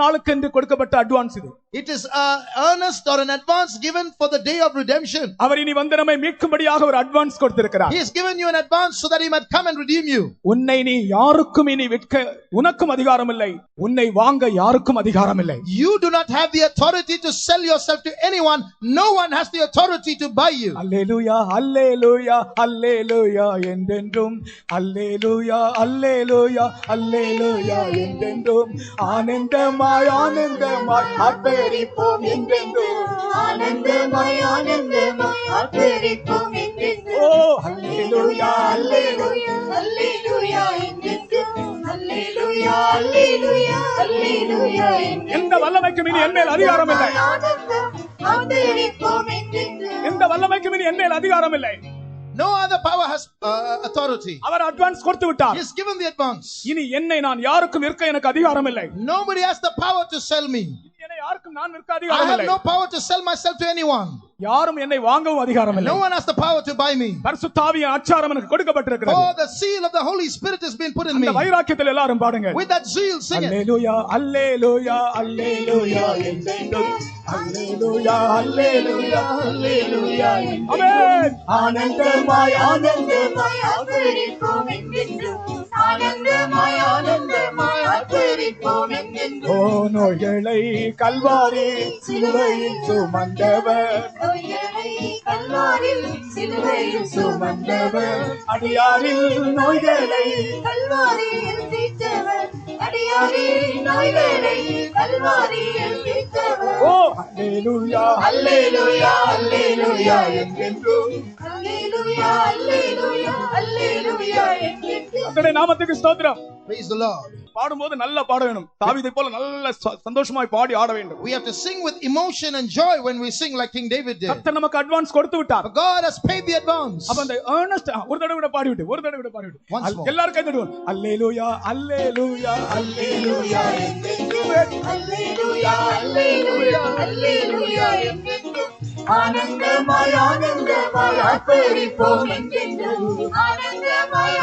நாளுக்கென்று கொடுக்கப்பட்ட அட்வான்ஸ் இது. It is an earnest or an advance given for the day of redemption. அவர் இனி வந்து நம்மை மீட்கும்படியாக ஒரு அட்வான்ஸ் கொடுத்திருக்கிறார். He has given you an advance so that he might come and redeem you. உன்னை நீ யாருக்கும் இனி விற்க உனக்கும் அதிகாரம் இல்லை, உன்னை வாங்க யாருக்கும் அதிகாரம் இல்லை. You do not have the authority to sell yourself to anyone. No one has the authority to buy you. அல்லேலூயா அல்லேலூயா அல்லேலூயா என்றென்றும் அல்லேலூயா அல்லேலூயா அல்லேலூயா என்றென்றும் ஆனந்தமாய் ஆர்ப்பரிப்போம் என்றென்றும் ஆனந்தமாய் ஆர்ப்பரிப்போம் என்றென்றும். ஓ அல்லேலூயா அல்லேலூயா அல்லேலூயா என்றென்றும். அல்லேலூயா அல்லேலூயா அல்லேலூயா என்றென்றும். எந்த வல்லமைக்கும் இனி என் மேல் அதிகாரம் இல்லை. ஆர்ப்பரிப்போம் என்றென்றும். எந்த வல்லமைக்கும் இனி என் மேல் அதிகாரம் இல்லை. No other power has authority. அவர் அட்வான்ஸ் கொடுத்து விட்டார். He has given the advance. இனி என்னை நான் யாருக்கும் விற்க எனக்கு அதிகாரம் இல்லை. Nobody has the power to sell me. என்னை யாருக்கும் நான் விற்க I அதிகாரம் have இல்லை. no power to sell myself to anyone. யாரும் என்னை வாங்கவும் அதிகாரம் இல்லை. No one has the power to buy me. பரிசுத்த ஆவியின் அச்சாரம் எனக்கு கொடுக்கப்பட்டிருக்கிறது. For the seal of the Holy Spirit has been put in me. அந்த வைராக்கியத்தில் எல்லாரும் பாடுங்க. With that zeal, sing it. அல்லேலூயா அல்லேலூயா அல்லேலூயா என்றென்றும் அல்லேலூயா அல்லேலூயா அல்லேலூயா ஆமென். ஆனந்தமாய் ஆர்ப்பரிப்போம் என்றென்றும். ஆனந்தமாய் ஆர்ப்பரிப்போம் என்றென்றும். ஓ நோய்களை கல்வாரி சிலுவையில் சுமந்தவர், நோய்களை கல்வாரில் சிலுவையில் சுமந்தவர். அடியாரில் நோய்களை கல்வாரியில் தீர்த்தவர். அடியாரின் நோய்களை கல்வாரியில் தீர்த்தவர். ஓ அல்லேலூயா அல்லேலூயா அல்லேலூயா என்றென்றும் அல்லேலூயா அல்லேலூயா அல்லேலூயா என்றென்றும். கர்த்தருடைய நாமத்துக்கு ஸ்தோத்திரம். Praise the Lord. பாடும்போது நல்லா பாட வேணும். தாவீதை போல நல்ல சந்தோஷமாய் பாடி ஆட வேண்டும். We have to sing with emotion and joy when we sing like King David did. கர்த்தர் நமக்கு அட்வான்ஸ் கொடுத்து விட்டார். But God has paid the advance. அப்ப அந்த earnest ஒரு தடவை பாடி விட்டு Once more. எல்லாரும் கை தட்டுவோம். அல்லேலூயா அல்லேலூயா அல்லேலூயா அல்லேலூயா அல்லேலூயா அல்லேலூயா என்றென்றும். ஆனந்தமாய் ஆர்ப்பரிப்போம் என்றென்றும். ஆனந்தமாய்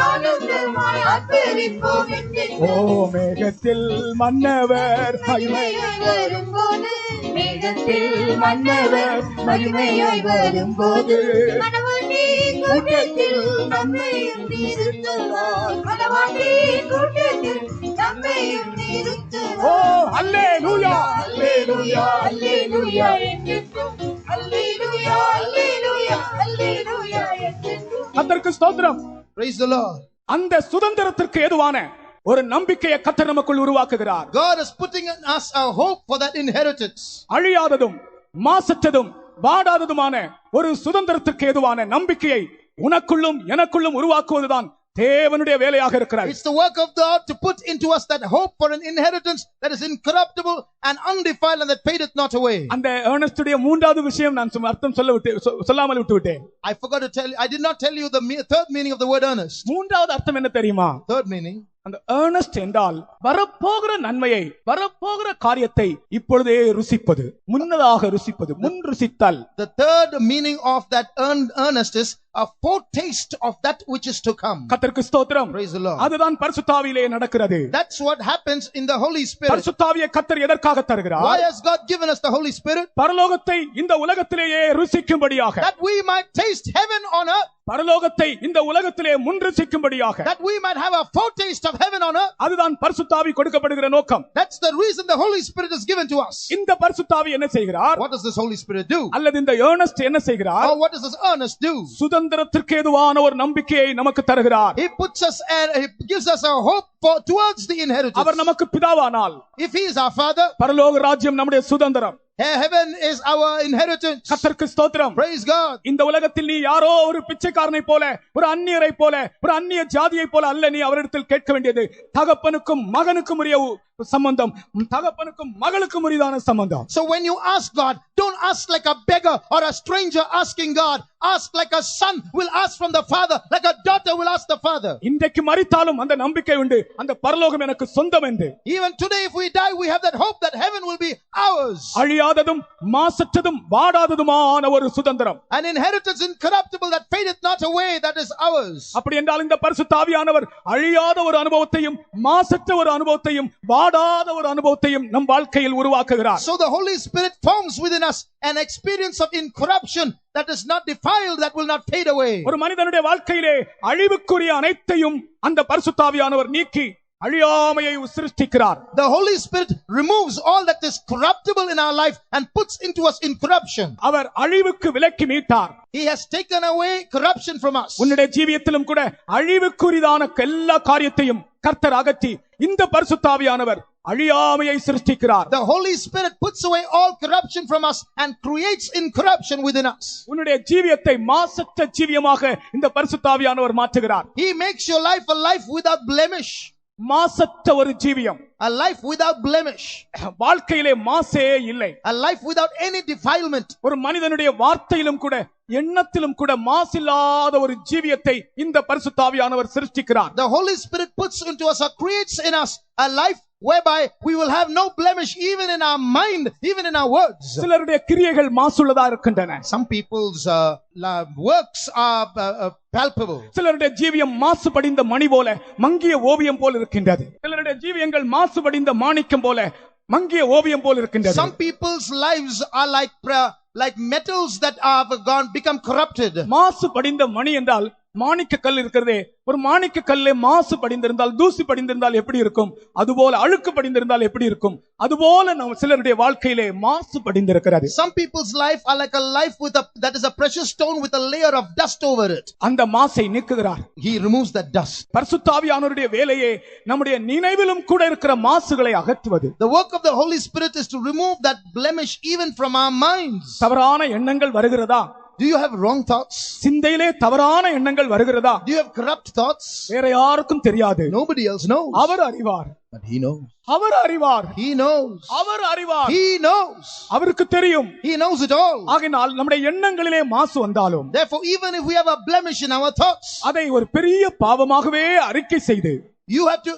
ஆர்ப்பரிப்போம் என்றென்றும். ஓ மேகத்தில் மன்னவர் மகிமையாய் வரும்போது, மேகத்தில் மன்னவர் மகிமையாய் வரும்போது, மணவாட்டி கூட்டத்தில் நம்மையும் நிறுத்துவார். மணவாட்டி கூட்டத்தில் நம்மையும் ஓ நிறுத்துவார். அல்லேலூயா அல்லேலூயா அல்லேலூயா என்றென்றும். அல்லேலூயா அல்லேலூயா அல்லேலூயா என்றென்றும். கர்த்தருக்கு ஸ்தோத்திரம். Praise the Lord. அந்த சுதந்திரத்திற்கு ஏதுவான ஒரு நம்பிக்கையை கர்த்தர் நமக்குள் உருவாக்குகிறார். God is putting in us a hope for that inheritance. அழியாததும் மாசற்றதும் வாடாததுமான ஒரு சுதந்திரத்திற்கு ஏதுவான நம்பிக்கையை உனக்குள்ளும் எனக்குள்ளும் உருவாக்குவதுதான் தேவனுடைய வேலையாக இருக்கிறது. It's the work of God to put into us that hope for an inheritance that is incorruptible and undefiled and that fadeth not away. அந்த ஏர்னஸ்டுடைய மூன்றாவது விஷயம் நான் அர்த்தம் சொல்லாமல் விட்டுவிட்டேன். I forgot to tell you, I did not tell you the third meaning of the word earnest. மூன்றாவது அர்த்தம் என்ன தெரியுமா? Third meaning, அந்த earnest என்றால் வரப்போகிற நன்மையை, வரப்போகிற காரியத்தை இப்பொழுதே ருசிப்பது, முன்னதாக ருசிப்பது, முன் ருசித்தல். the third meaning of that earnest is a foretaste of that which is to come. கர்த்தருக்கு ஸ்தோத்திரம். Praise the Lord. அதுதான் பரிசுத்த ஆவியிலே நடக்கிறது. That's what happens in the Holy Spirit. பரிசுத்த ஆவியை கர்த்தர் எதற்காக தருகிறார்? Why has God given us the Holy Spirit? பரலோகத்தை இந்த உலகத்திலேயே ருசிக்கும்படியாக, That we might taste heaven on earth. பரலோகத்தை இந்த உலகத்திலே முன் ருசிக்கும்படியாக, That we might have a foretaste of heaven on earth. அதுதான் பரிசுத்த ஆவி கொடுக்கப்படுகிற நோக்கம். That's the reason the Holy Spirit is given to us. இந்த பரிசுத்த ஆவி என்ன செய்கிறார்? What does this Holy Spirit do? அல்லது இந்த ஏர்னஸ்ட் என்ன செய்கிறார்? Or what does this earnest do? சுதந்திரத்திற்கு ஏதுவான ஒரு நம்பிக்கையை நமக்கு தருகிறார். He puts us and he gives us a hope towards the inheritance. அவர் நமக்கு பிதாவானால், If he is our father, பரலோக ராஜ்யம் நம்முடைய சுதந்திரம். Heaven is our inheritance. கர்த்தருக்கு ஸ்தோத்திரம். Praise God. இந்த உலகத்தில் நீ யாரோ ஒரு பிச்சைக்காரனை போல, ஒரு அந்நியரை போல, ஒரு அந்நிய ஜாதியை போல அல்ல. நீ அவரிடத்தில் கேட்க வேண்டியது தகப்பனுக்கும் மகனுக்கும் உரிய சம்பந்தம், தகப்பனுக்கும் மகளுக்கும் உரியதான சம்பந்தம். So when you ask God, don't ask like a beggar or a stranger asking God. Ask like a son will ask from the father, like a daughter will ask the father. இன்றைக்கு மரித்தாலும் அந்த நம்பிக்கை உண்டு, அந்த பரலோகம் எனக்கு சொந்தம் என்று. Even today if we die, we have that hope that heaven will be ours. அழியாததும் மாசற்றதும் வாடாததுமான ஒரு சுதந்திரம். An inheritance incorruptible that fadeth not away, that is ours. அப்படி என்றால் இந்த பரிசுத்த ஆவியானவர் அழியாத ஒரு அனுபவத்தையும் மாசற்ற ஒரு அனுபவத்தையும் வாடாத ஒரு அனுபவத்தையும் நம் வாழ்க்கையில் உருவாக்குகிறார். So the Holy Spirit forms within us an experience of incorruption that is not defiled, that will not fade away. ஒரு மனிதனுடைய வாழ்க்கையிலே அழிவுக்குரிய அனைத்தையும் அந்த பரிசுத்த ஆவியானவர் நீக்கி அழியாமையை சிருஷ்டிக்கிறார். The Holy Spirit removes all that is corruptible in our life and puts into us incorruption. அவர் அழிவுக்கு விலக்கி மீட்டார். He has taken away corruption from us. உன்னுடைய ஜீவியத்திலும் கூட அழிவுக்குரியதான எல்லா காரியத்தையும் கர்த்தர் அகற்றி இந்த பரிசுத்த ஆவியானவர் அழியாமையை சிருஷ்டிக்கிறார். The Holy Spirit puts away all corruption from us and creates incorruption within us. உன்னுடைய ஜீவியத்தை மாசற்ற ஜீவியமாக இந்த பரிசுத்த ஆவியானவர் மாற்றுகிறார். He makes your life a life without blemish. மாசற்ற ஒரு ஜீவியம், A life without blemish. வாழ்க்கையிலே மாசே இல்லை. A life without any defilement. ஒரு மனிதனுடைய வார்த்தையிலும் கூட எண்ணத்திலும் கூட மாசில்லாத ஒரு ஜீவியத்தை இந்த பரிசுத்த ஆவியானவர் சிருஷ்டிக்கிறார். The Holy Spirit puts into us or creates in us a life whereby we will have no blemish even in our mind, even in our words. சிலருடைய கிரியைகள் மாசுள்ளதா இருக்கின்றன. Some people's works are palpable. சிலருடைய ஜீவியம் மாசுபடிந்த மணி போல மங்கிய ஓவியம் போல இருக்கின்றது. சிலருடைய ஜீவியங்கள் மாசுபடிந்த மாணிக்கம் போல மங்கிய ஓவியம் போல இருக்கின்றது. Some people's lives are like metals that become corrupted. மாசுபடிந்த மணி என்றால் மாணிக்க கல் இருக்கிறதே, ஒரு மாணிக்க கல்லே மாசு படிந்திருந்தால், தூசி படிந்திருந்தால் எப்படி இருக்கும், அதுபோல அழுக்கு படிந்திருந்தால் எப்படி இருக்கும், அதுபோல நம்ம சிலருடைய வாழ்க்கையிலே மாசு படிந்திருக்கிறது. Some people's life are like a life that is a precious stone with a layer of dust over it. அந்த மாசை நீக்குகிறார். He removes that dust. பரிசுத்த ஆவியானவருடைய வேலையே நம்முடைய நினைவிலும் கூட இருக்கிற மாசுகளை அகற்றுவது. The work of the Holy Spirit is to remove that blemish even from our minds. தவறான எண்ணங்கள் வருகிறதா? Do you have wrong thoughts? சிந்தையிலே தவறான எண்ணங்கள் வருகிறதா? Do you have corrupt thoughts? வேற யாருக்கும் தெரியாது. Nobody else knows. அவர் அறிவார். But he knows. அவர் அறிவார். He knows. அவர் அறிவார். He knows. அவருக்கு தெரியும். He knows it all. ஆகையால் நம்முடைய எண்ணங்களிலே மாசு வந்தாலும், Therefore, even if we have a blemish in our thoughts, அதை ஒரு பெரிய பாவமாகவே அறிக்கை செய்து you have to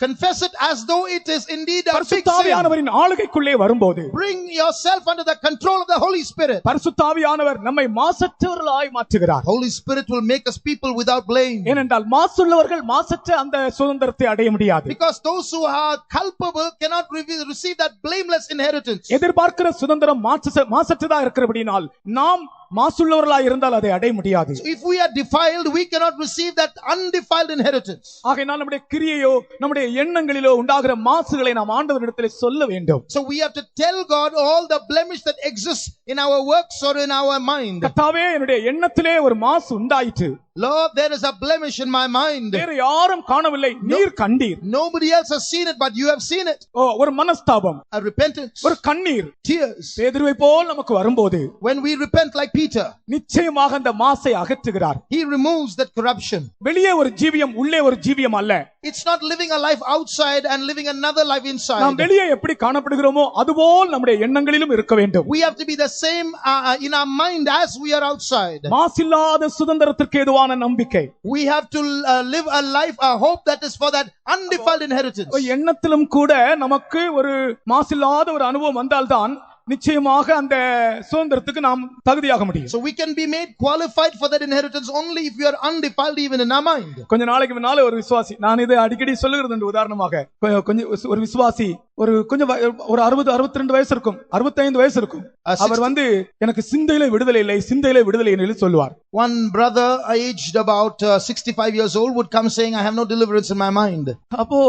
confess it as though it is indeed a big பரிசுத்த sin. ஆவியானவரின் ஆளுகைக்குள்ளே வரும்போது, Bring yourself under the control of the Holy Spirit. பரிசுத்த ஆவியானவர் நம்மை மாசற்றவர்களாய் மாற்றுகிறார். Holy Spirit will make us people without blame. ஏனென்றால் மாசுள்ளவர்கள் மாசற்ற அந்த சுதந்திரத்தை அடைய முடியாது. Because those who are culpable cannot receive that blameless inheritance. எதிர்பார்க்கிற சுதந்திரம் மாசற்றதா இருக்கிறபடினால் நாம் மாசுள்ளவர்களாய் இருந்தால் அதை அடைய முடியாது. So if we are defiled, we cannot receive that undefiled inheritance. ஆகையால் நம்முடைய கிரியையோ நம்முடைய எண்ணங்களிலோ உண்டாகிற மாசுகளை நாம் ஆண்டவரிடத்திலே சொல்ல வேண்டும். So we have to tell God all the blemish that exists in our works or in our mind. கர்த்தாவே, என்னுடைய எண்ணத்திலே ஒரு மாசு உண்டாயிற்று. Lord, there is a blemish in my mind. வேற யாரும் காணவில்லை, நீர் கண்டீர். Nobody else has seen it, but you have seen it. ஒரு மனஸ்தாபம், A repentance, ஒரு கண்ணீர் tears. பேதுருவை போல் நமக்கு வரும்போது When we repent like Peter, நிச்சயமாக அந்த மாசை அகற்றுகிறார். he removes that corruption. வெளியே ஒரு ஜீவியம், உள்ளே ஒரு ஜீவியம் அல்ல. It's not living a life outside and living another life inside. நாம் வெளியே எப்படி காணப்படுகிறோமோ அதுபோல் நம்முடைய எண்ணங்களிலும் இருக்க வேண்டும். We have to be the same in our mind as we are outside. மாசில்லாத சுதந்திரத்திற்கு ஏதுவான நம்பிக்கை. We have to live a life, a hope that is for that undefiled inheritance. எண்ணத்திலும் கூட நமக்கு ஒரு மாசில்லாத ஒரு அனுபவம் வந்தால்தான் நிச்சயமாக அந்த சுதந்திரத்துக்கு நாம் தகுதியாக முடியும். So we can be made qualified for that inheritance only if we are undefiled even in our mind. கொஞ்ச நாளைக்கு முன்னால ஒரு விசுவாசி, நான் இதை அடிக்கடி சொல்லுகிறது உதாரணமாக, கொஞ்சம் ஒரு விசுவாசி ஒரு 60-62 வயசு இருக்கும், 65 வயசு இருக்கும். அவர் எனக்கு சிந்தையில விடுதலை இல்லை, சிந்தையில விடுதலை இல்லை சொல்லுவார். One brother aged about 65 years old would come saying, I have no deliverance in my mind. அப்போ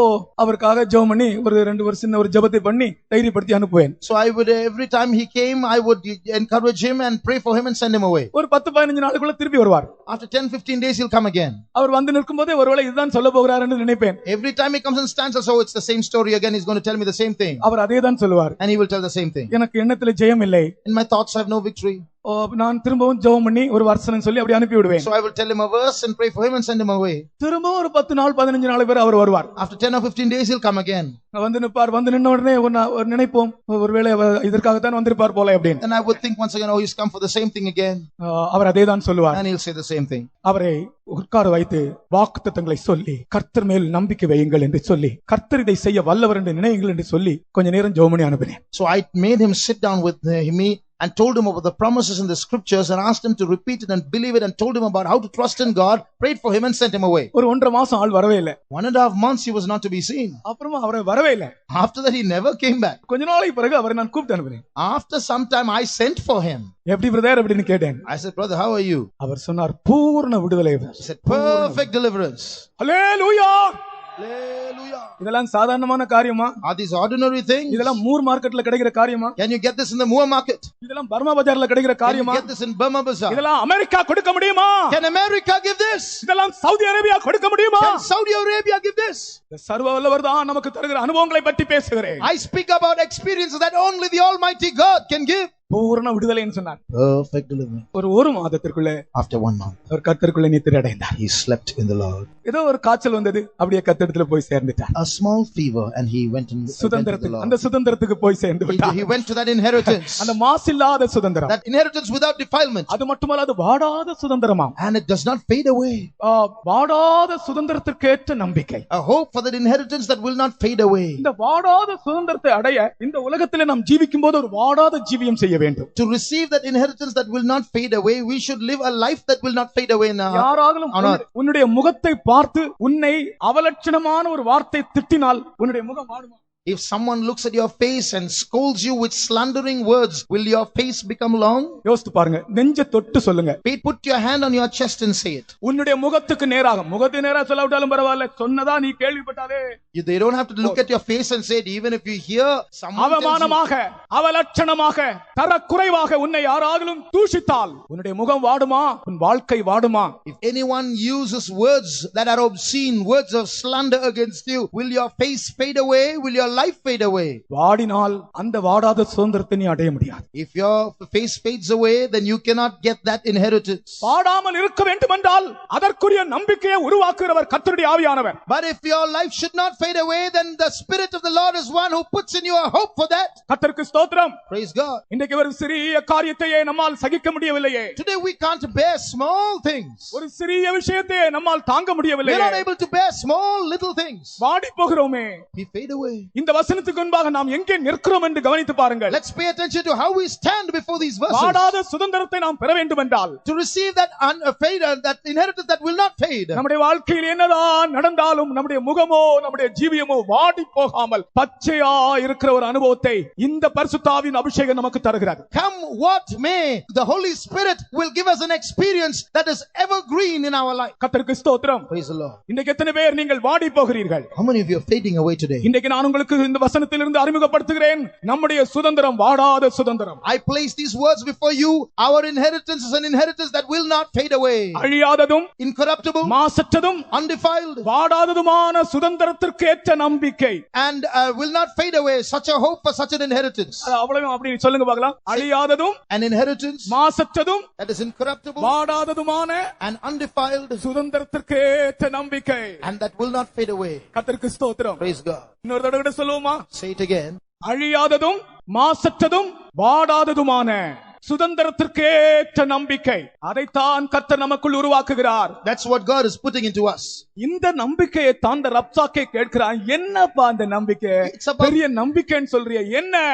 அவருக்காக ஜெபம் பண்ணி ஒரு 2 வருஷம் ஒரு ஜெபத்தை பண்ணி தைரியப்படுத்தி அனுப்புவேன். So I would every every time he came, I would encourage him and pray for him and send him away. ஒரு 10-15 நாளுக்குள்ள திருப்பி வருவார். After 10-15 days, he'll come again. அவர் வந்து நிற்கும்போதே ஒருவேளை இதுதான் சொல்ல போகிறாருன்னு நினைப்பேன். Every time he comes and stands, so it's the same story again. He's going to tell me the same thing. அவர் அதே தான் சொல்லுவார். And he will tell the same thing. எனக்கு எண்ணத்திலே ஜெயம் இல்லை. In my thoughts, I have no victory. நான் திரும்பவும் ஜெபம் பண்ணி ஒரு வசனம் சொல்லி அப்படி அனுப்பி விடுவேன். So I will tell him a verse and pray for him and send him away. திரும்பவும் ஒரு 10 நாள் 15 நாள் பேர் அவர் வருவார். After 10 or 15 days, he'll come again. வந்து நிற்பார். வந்து நின்ன உடனே ஒரு நினைப்போம், ஒருவேளை இதற்காகத்தான் வந்திருப்பார் போல அப்படின்னு. And I would think once again, oh, he's come for the same thing again. அவர் அதே தான் சொல்லுவார். And he'll say the same thing. அவரை உட்கார வைத்து வாக்குத்தத்தங்களை சொல்லி கர்த்தர் மேல் நம்பிக்கை வையுங்கள் என்று சொல்லி கர்த்தர் இதை செய்ய வல்லவர் என்று நினையுங்கள் என்று சொல்லி கொஞ்ச நேரம் ஜெபம் பண்ணி அனுப்பினேன். So I made him sit down with me and told him about the promises in the scriptures and asked him to repeat it and believe it and told him about how to trust in God, prayed for him and sent him away. ஒரு 1.5 மாசம் ஆள் வரவே இல்ல. 1.5 months he was not to be seen. அப்புறமா அவரே வரவே இல்ல. After that he never came back. கொஞ்ச நாளைக்கு பிறகு அவரை நான் கூப்பிட்டு அனுப்பினேன். After some time I sent for him. எப்படி பிரதர் அப்படின்னு கேட்டேன். I said, brother, how are you? அவர் சொன்னார் பூர்ண விடுதலை. He said, perfect deliverance. Hallelujah. Hallelujah. இதெல்லாம் சாதாரணமான காரியமா? Are these ordinary things? இதெல்லாம் மூர் மார்க்கெட்ல கிடைக்கிற காரியமா? Can you get this in the Moore market? இதெல்லாம் பர்மா பஜார்ல கிடைக்கிற Can you காரியமா? get this in Burma Bazaar? இதெல்லாம் அமெரிக்கா கொடுக்க முடியுமா? Can America give this? இதெல்லாம் சவுதி அரேபியா கொடுக்க முடியுமா? Can Saudi Arabia give this? சர்வ வல்லவர் தான் நமக்கு தருகிற அனுபவங்களை பற்றி பேசுகிறேன். I speak about experiences that only the Almighty God can give. பூர்ண விடுதலைன்னு சொன்னார். Perfect deliverance. ஒரு மாதத்திற்குள்ள After 1 month, அவர் கர்த்தருக்குள்ள நித்திரை அடைந்தார். he slept in the Lord. ஏதோ ஒரு காய்ச்சல் வந்தது, அப்படியே கர்த்தரிடத்துல போய் சேர்ந்துட்டார். A small fever and he went in சுதந்திரத்துக்கு, அந்த சுதந்திரத்துக்கு போய் சேர்ந்து விட்டார். He went to that inheritance. அந்த மாசில்லாத சுதந்திரம். That inheritance without defilement. அது மட்டுமல்ல, அது வாடாத சுதந்திரமாம். And it does not fade away. வாடாத சுதந்திரத்திற்கேற்ற நம்பிக்கை. A hope for that inheritance that will not fade away. இந்த வாடாத சுதந்திரத்தை அடைய இந்த உலகத்திலே நாம் ஜீவிக்கும்போது ஒரு வாடாத ஜீவியம் செய்ய வேண்டும். To receive that inheritance that will not fade away, we should live a life that will not fade away now. யாராலும் உன்னுடைய முகத்தை பார்த்து உன்னை அவலட்சணமான ஒரு வார்த்தை திட்டினால் உன்னுடைய முகம் வாடுமா? If someone looks at your face and scolds you with slandering words, will your face become long? யோசித்து பாருங்க, நெஞ்ச தொட்டு சொல்லுங்க. Put your hand on your chest and say it. உன்னுடைய முகத்துக்கு நேராக, முகத்தை நேரா சொல்லாவிட்டாலும் பரவாயில்லை, சொன்னதா நீ கேள்விப்பட்டாலே. They don't have to look at your face and say it. Even if you hear someone அவமானமாக, அவலட்சணமாக, தரக்குறைவாக உன்னை யாராலும் தூஷித்தால் உன்னுடைய முகம் வாடுமா? உன் வாழ்க்கை வாடுமா? If anyone uses words that are obscene, words of slander against you, will your face fade away? Will your life fade away? வாடினால் அந்த வாடாத சுதந்திரத்தை நீ அடைய முடியாது. If your face fades away, then you cannot get that inheritance. வாடாமல் இருக்க வேண்டும் என்றால் அதற்குரிய நம்பிக்கையை உருவாக்குகிறவர் கர்த்தருடைய ஆவியானவர். But if your life should not fade away, then the Spirit of the Lord is one who puts in you a hope for that. கர்த்தருக்கு ஸ்தோத்திரம். Praise God. இன்றைக்கு ஒரு சிறிய காரியத்தையே நம்மால் சகிக்க முடியவில்லையே. Today we can't bear small things. ஒரு சிறிய விஷயத்தை நம்மால் தாங்க முடியவில்லையே. We are not able to bear small little things. வாடி போகிறோமே. We fade away. இந்த வசனத்துக்கு முன்பாக நாம் எங்கே நிற்கிறோம் என்று கவனித்து பாருங்கள். Let's pay attention to how we stand before these verses. வாடாத சுதந்திரத்தை நாம் பெற வேண்டும் என்றால், to receive that that inheritance that will not fade. நம்முடைய வாழ்க்கையில் என்னதான் நடந்தாலும் நம்முடைய முகமோ நம்முடைய ஜீவியமோ வாடி போகாமல் பச்சையா இருக்கிற ஒரு அனுபவத்தை இந்த பரிசுத்த ஆவியின் அபிஷேகம் நமக்கு தருகிறது. Come what may, the Holy Spirit will give us an experience that is evergreen in our life. கர்த்தருக்கு ஸ்தோத்திரம். Praise the Lord. இன்றைக்கு எத்தனை பேர் நீங்கள் வாடி போகிறீர்கள்? How many of you are fading away today? இன்றைக்கு நான் உங்களுக்கு இந்த வசனத்திலிருந்து அறிமுகப்படுத்துகிறேன். நம்முடைய சுதந்திரம் வாடாத சுதந்திரம். I place these words before you. Our inheritance is an inheritance that will not fade away. அழியாததும், incorruptible, மாசற்றதும், undefiled, வாடாததுமான சுதந்திரத்திற்கு ஏற்ற நம்பிக்கை. And will not fade away. Such a hope for such an inheritance. அவ்வளவு அப்படி சொல்லுங்க பார்க்கலாம். அழியாததும், an inheritance, மாசற்றதும், that is incorruptible, வாடாததுமான and undefiled, சுதந்திரத்திற்கு ஏற்ற நம்பிக்கை. And that will not fade away. கர்த்தருக்கு ஸ்தோத்திரம். Praise God. இன்னொரு தடவை சொல்லுவோமா? Say it again. அழியாததும், மாசற்றதும், வாடாததுமான சுதந்திரத்திற்கேற்ற நம்பிக்கை. அதைத்தான் கர்த்தர் நமக்குள் உருவாக்குகிறார். That's what God is putting into us. இந்த நம்பிக்கையை தான் ரப்சாக்கே கேட்கிறான். என்னப்பா அந்த நம்பிக்கை? பெரிய நம்பிக்கைன்னு சொல்றியே, என்ன?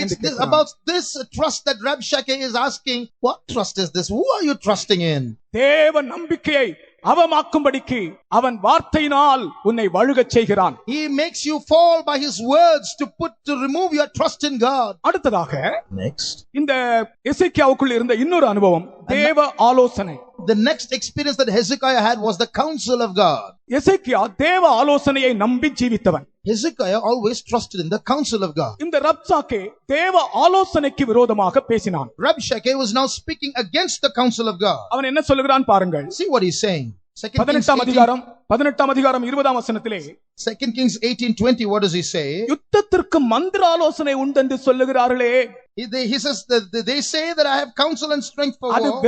It's about this trust that Rabshakeh is asking. What trust is this? Who are you trusting in? தேவ நம்பிக்கையை அவமாக்கும்படிக்கு அவன் வார்த்தையினால் உன்னை வழுகச் செய்கிறான். He makes you fall by his words to remove your trust in God. அடுத்ததாக next, இந்த எசேக்கியாவுக்குள் இருந்த இன்னொரு அனுபவம் தேவ ஆலோசனை. the next experience that Hezekiah had was the counsel of God. எசேக்கியா தேவ ஆலோசனையை நம்பி ஜீவித்தவன். Hezekiah always trusted in the counsel of God. இந்த ரப்சாக்கே தேவ ஆலோசனைக்கு விரோதமாக பேசினான். Rabshakeh was now speaking against the counsel of God. அவன் என்ன சொல்லுகிறான் பாருங்கள். See what he's saying. 18ஆம் அதிகாரம் 20ஆம் வசனத்திலே 2 Kings 18:20, what does he say? யுத்தத்திற்கு மந்திர ஆலோசனை உண்டு என்று சொல்லுகிறார்களே. He says that they say that I have counsel and strength for அது war.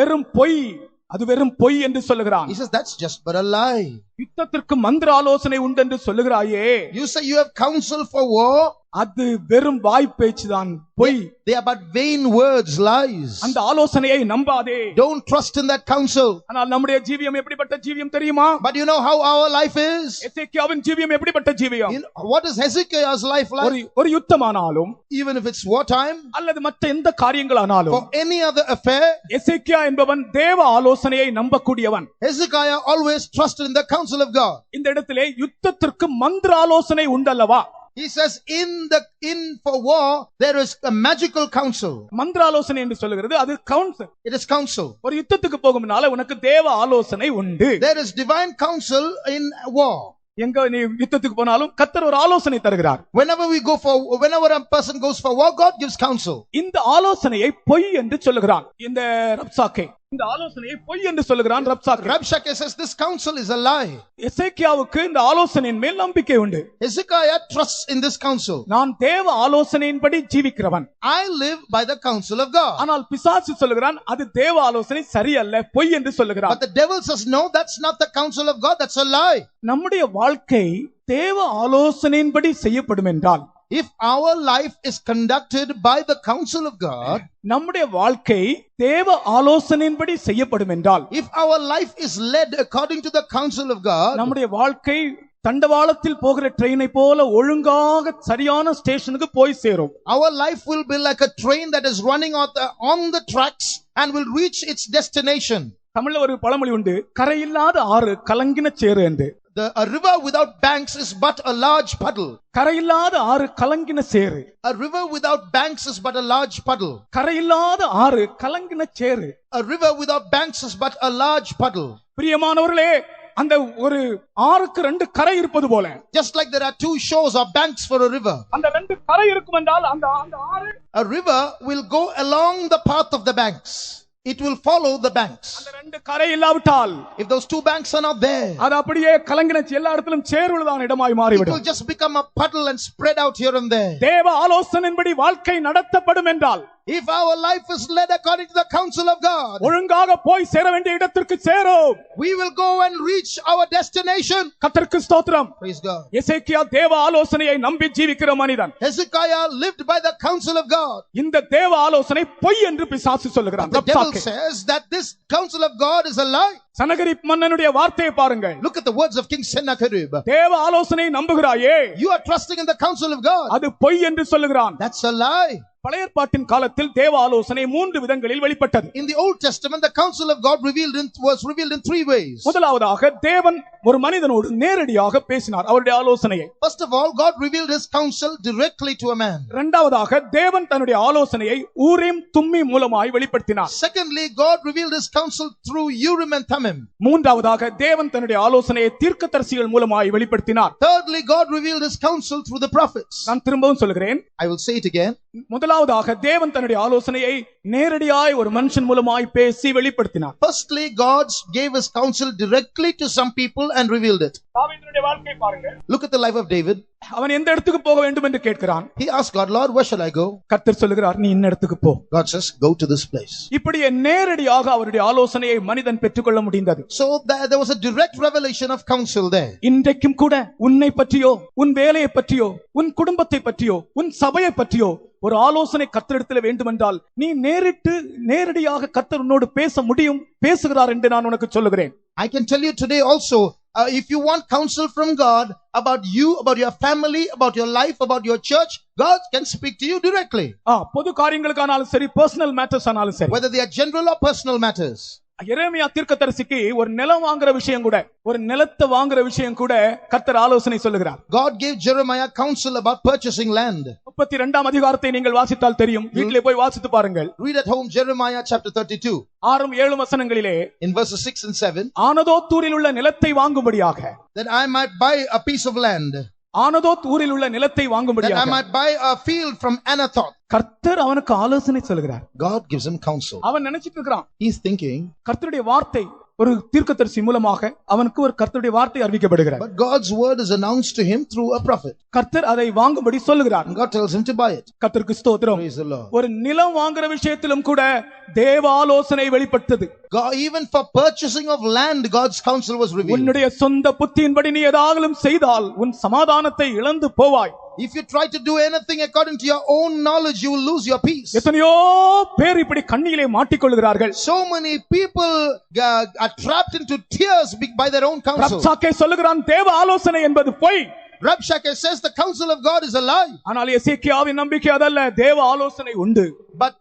வெறும் பொய் என்று சொல்லுகிறான். He says that's just but a lie. யுத்தத்திற்கு மந்திர ஆலோசனை உண்டு என்று சொல்லுகிறாயே. You say you have counsel for war. அது வெறும் வாய் பேச்சுதான், பொய். They are but vain words, lies. அந்த ஆலோசனையை நம்பாதே. Don't trust in that counsel. ஆனால் நம்முடைய ஜீவியம் எப்படிப்பட்ட ஜீவியம் தெரியுமா? But you know how our life is? எசேக்கியாவின் ஜீவியம் எப்படிப்பட்ட ஜீவியம்? What is Hezekiah's life like? ஒரு யுத்தமானாலும், even if it's wartime, அல்லது மற்ற எந்த காரியங்களானாலும், for any other affair, எசேக்கியா என்பவன் தேவ ஆலோசனையை நம்பக்கூடியவன். Hezekiah always trusted in the counsel of God. இந்த இடத்திலே யுத்தத்திற்கு மந்திர ஆலோசனை உண்டல்லவா? He says in for war there is a magical counsel. மந்திர ஆலோசனை என்று சொல்லுகிறது, அது கவுன்சில். It is counsel. ஒரு யுத்தத்துக்கு போகும்னால உனக்கு தேவ ஆலோசனை உண்டு. There is divine counsel in war. எங்க நீ யுத்தத்துக்கு போனாலும் கர்த்தர் ஒரு ஆலோசனை தருகிறார். Whenever a person goes for war, God gives counsel. இந்த ஆலோசனையை பொய் என்று சொல்லுகிறான் இந்த ரப்சாக்கே. இந்த ஆலோசனையை பொய் என்று சொல்லுகிறான் ரப்சாக்கே. Rabshakeh says this counsel is a lie. எசேக்கியாவுக்கு இந்த ஆலோசனையின் மேல் நம்பிக்கை உண்டு. Hezekiah trusts in this counsel. நான் தேவ ஆலோசனையின்படி ஜீவிக்கிறவன். I live by the counsel of God. ஆனால் பிசாசு சொல்லுகிறான் அது தேவ ஆலோசனை சரியல்ல, பொய் என்று சொல்லுகிறான். But the devil says no, that's not the counsel of God, that's a lie. நம்முடைய வாழ்க்கை தேவ ஆலோசனையின்படி செய்யப்படும் என்றால், if our life is conducted by the counsel of God, நம்முடைய வாழ்க்கை தேவ ஆலோசனையின்படி செய்யப்படும் என்றால், if our life is led according to the counsel of God, நம்முடைய வாழ்க்கை தண்டவாளத்தில் போகிற ட்ரெயினை போல ஒழுங்காக சரியான ஸ்டேஷனுக்கு போய் சேரும். our life will be like a train that is running on the tracks and will reach its destination. தமிழ்ல ஒரு பழமொழி உண்டு, கரையில்லாத ஆறு கலங்கின சேறு என்று. A river without banks is but a large puddle. கரையில்லாத ஆறு கலங்கின சேறு. A river without banks is but a large puddle. கரையில்லாத ஆறு கலங்கின சேறு. A river without banks is but a large puddle. பிரியமானவர்களே, அந்த ஒரு ஆறுக்கு ரெண்டு கரை இருப்பது போல, just like there are two shores or banks for a river, அந்த ரெண்டு கரை இருக்கும் என்றால் அந்த ஆறு, a river will go along the path of the banks. It will follow the banks. அந்த ரெண்டு கரை இல்லாவிட்டால், if those two banks are not there, அது அப்படியே கலங்கின எல்லா இடத்திலும் சேறுள்ளதான இடமாய் மாறிவிடும். it will just become a puddle and spread out here and there. தேவ ஆலோசனையின்படி வாழ்க்கை நடத்தப்படும் என்றால், if our life is led according to the counsel of God, ஒழுங்காக போய் சேர வேண்டிய இடத்திற்கு சேரும். we will go and reach our destination. கர்த்தருக்கு ஸ்தோத்திரம். Praise God. எசேக்கியா தேவ ஆலோசனையை நம்பி ஜீவிக்கிற மனிதன். Hezekiah lived by the counsel of God. இந்த தேவ ஆலோசனை பொய் என்று பிசாசு சொல்லுகிறான். The devil says that this counsel of God is a lie. சனகரிப் மன்னனுடைய வார்த்தையை பாருங்கள். Look at the words of King Sennacherib. தேவ ஆலோசனையை நம்புகிறாயே, you are trusting in the counsel of God, அது பொய் என்று சொல்லுகிறான். that's a lie. பழைய ஏற்பாட்டின் காலத்தில் தேவ ஆலோசனை மூன்று விதங்களில் வெளிப்பட்டது. In the Old Testament, the counsel of God was revealed in three ways. முதலாவதாக தேவன் ஒரு மனிதனோடு நேரடியாக பேசினார் அவருடைய ஆலோசனையை. First of all, God revealed his counsel directly to a man. இரண்டாவதாக தேவன் தன்னுடைய ஆலோசனையை ஊரீம் தும்மீம் மூலமாய் வெளிப்படுத்தினார். Secondly, God revealed his counsel through Urim and Thummim. மூன்றாவதாக தேவன் தன்னுடைய ஆலோசனையை தீர்க்கதரிசிகள் மூலமாய் வெளிப்படுத்தினார். Thirdly, God revealed his counsel through the prophets. நான் திரும்பவும் சொல்கிறேன், I will say it again. முதலாவதாக தேவன் தன்னுடைய ஆலோசனையை நேரடியாய் ஒரு மனுஷன் மூலமாய் பேசி வெளிப்படுத்தினார். Firstly, God gave his counsel directly to some people and revealed it. தாவீதுடைய வாழ்க்கையை பாருங்கள். Look at the life of David. அவன் எந்த இடத்துக்கு போக வேண்டும் என்று கேட்கிறான். He asked God, Lord, where shall I go? கர்த்தர் சொல்லுகிறார், நீ இந்த இடத்துக்கு போ. God says, go to this place. இப்படியே நேரடியாக அவருடைய ஆலோசனையை மனிதன் பெற்றுக்கொள்ள முடிந்தது. So there was a direct revelation of counsel there. இன்றைக்கும் கூட உன்னை பற்றியோ, உன் வேலையை பற்றியோ, உன் குடும்பத்தை பற்றியோ, உன் சபையை பற்றியோ ஒரு ஆலோசனை கர்த்தரிடத்தில் வேண்டுமென்றால் நீ நேரடியாக கர்த்தர் உன்னோடு பேச முடியும், பேசுகிறார் என்று நான் உனக்கு சொல்லுகிறேன். I can tell you today also, if you want counsel from God about you, about your family, about your life, about your church, God can speak to you directly. பொது காரியங்களுக்கானாலும் சரி, பர்சனல் மேட்டர்ஸ் ஆனாலும் சரி, whether they are general or personal matters. எரேமியா தீர்க்கதரிசிக்கு ஒரு நிலம் வாங்குற விஷயம் கூட, ஒரு நிலத்தை வாங்குற விஷயம் கூட கர்த்தர் ஆலோசனை சொல்லுகிறார். God gave Jeremiah counsel about purchasing land. 32ஆம் அதிகாரத்தை நீங்கள் வாசித்தால் தெரியும். வீட்டிலே போய் வாசித்து பாருங்கள். Read at home Jeremiah chapter 32. 6-7 வசனங்களிலே in verses 6 and 7. ஆனதோத் ஊரில் உள்ள நிலத்தை வாங்கும்படியாக, that I might buy a piece of land. Anathoth ஊரில் உள்ள நிலத்தை that I வாங்கும்படியாக might buy a field from Anathoth. கர்த்தர் அவனுக்கு ஆலோசனை சொல்லுகிறார். God gives him counsel. அவன் நினைச்சிட்டு இருக்கிறான், He's thinking, கர்த்தருடைய வார்த்தை ஒரு தீர்க்கதரிசி மூலமாக அவனுக்கு ஒரு கர்த்தருடைய வார்த்தை அறிவிக்கப்படுகிறது. but God's word is announced to him through a prophet. கர்த்தர் அதை வாங்கும்படி சொல்லுகிறார். And God tells him to buy it. கர்த்தருக்கு ஸ்தோத்திரம். Praise the Lord. ஒரு நிலம் வாங்குற விஷயத்திலும் கூட தேவ ஆலோசனை வெளிப்பட்டது. God, even for purchasing of land, God's counsel was revealed. உன்னுடைய சொந்த புத்தியின்படி நீ ஏதாகலும் செய்தால் உன் சமாதானத்தை இழந்து போவாய். If you try to do anything according to your own knowledge, you will lose your peace. எத்தனையோ பேர் இப்படி கண்ணிலே மாட்டிக்கொள்கிறார்கள். So many people are trapped into tears by their own counsel. ரப்சாக்கே சொல்லுகிறான், தேவ ஆலோசனை என்பது பொய். Rabshakeh says the counsel of God is a lie. ஆனால் எசேக்கியாவின் நம்பிக்கை அதல்ல, தேவ ஆலோசனை உண்டு. But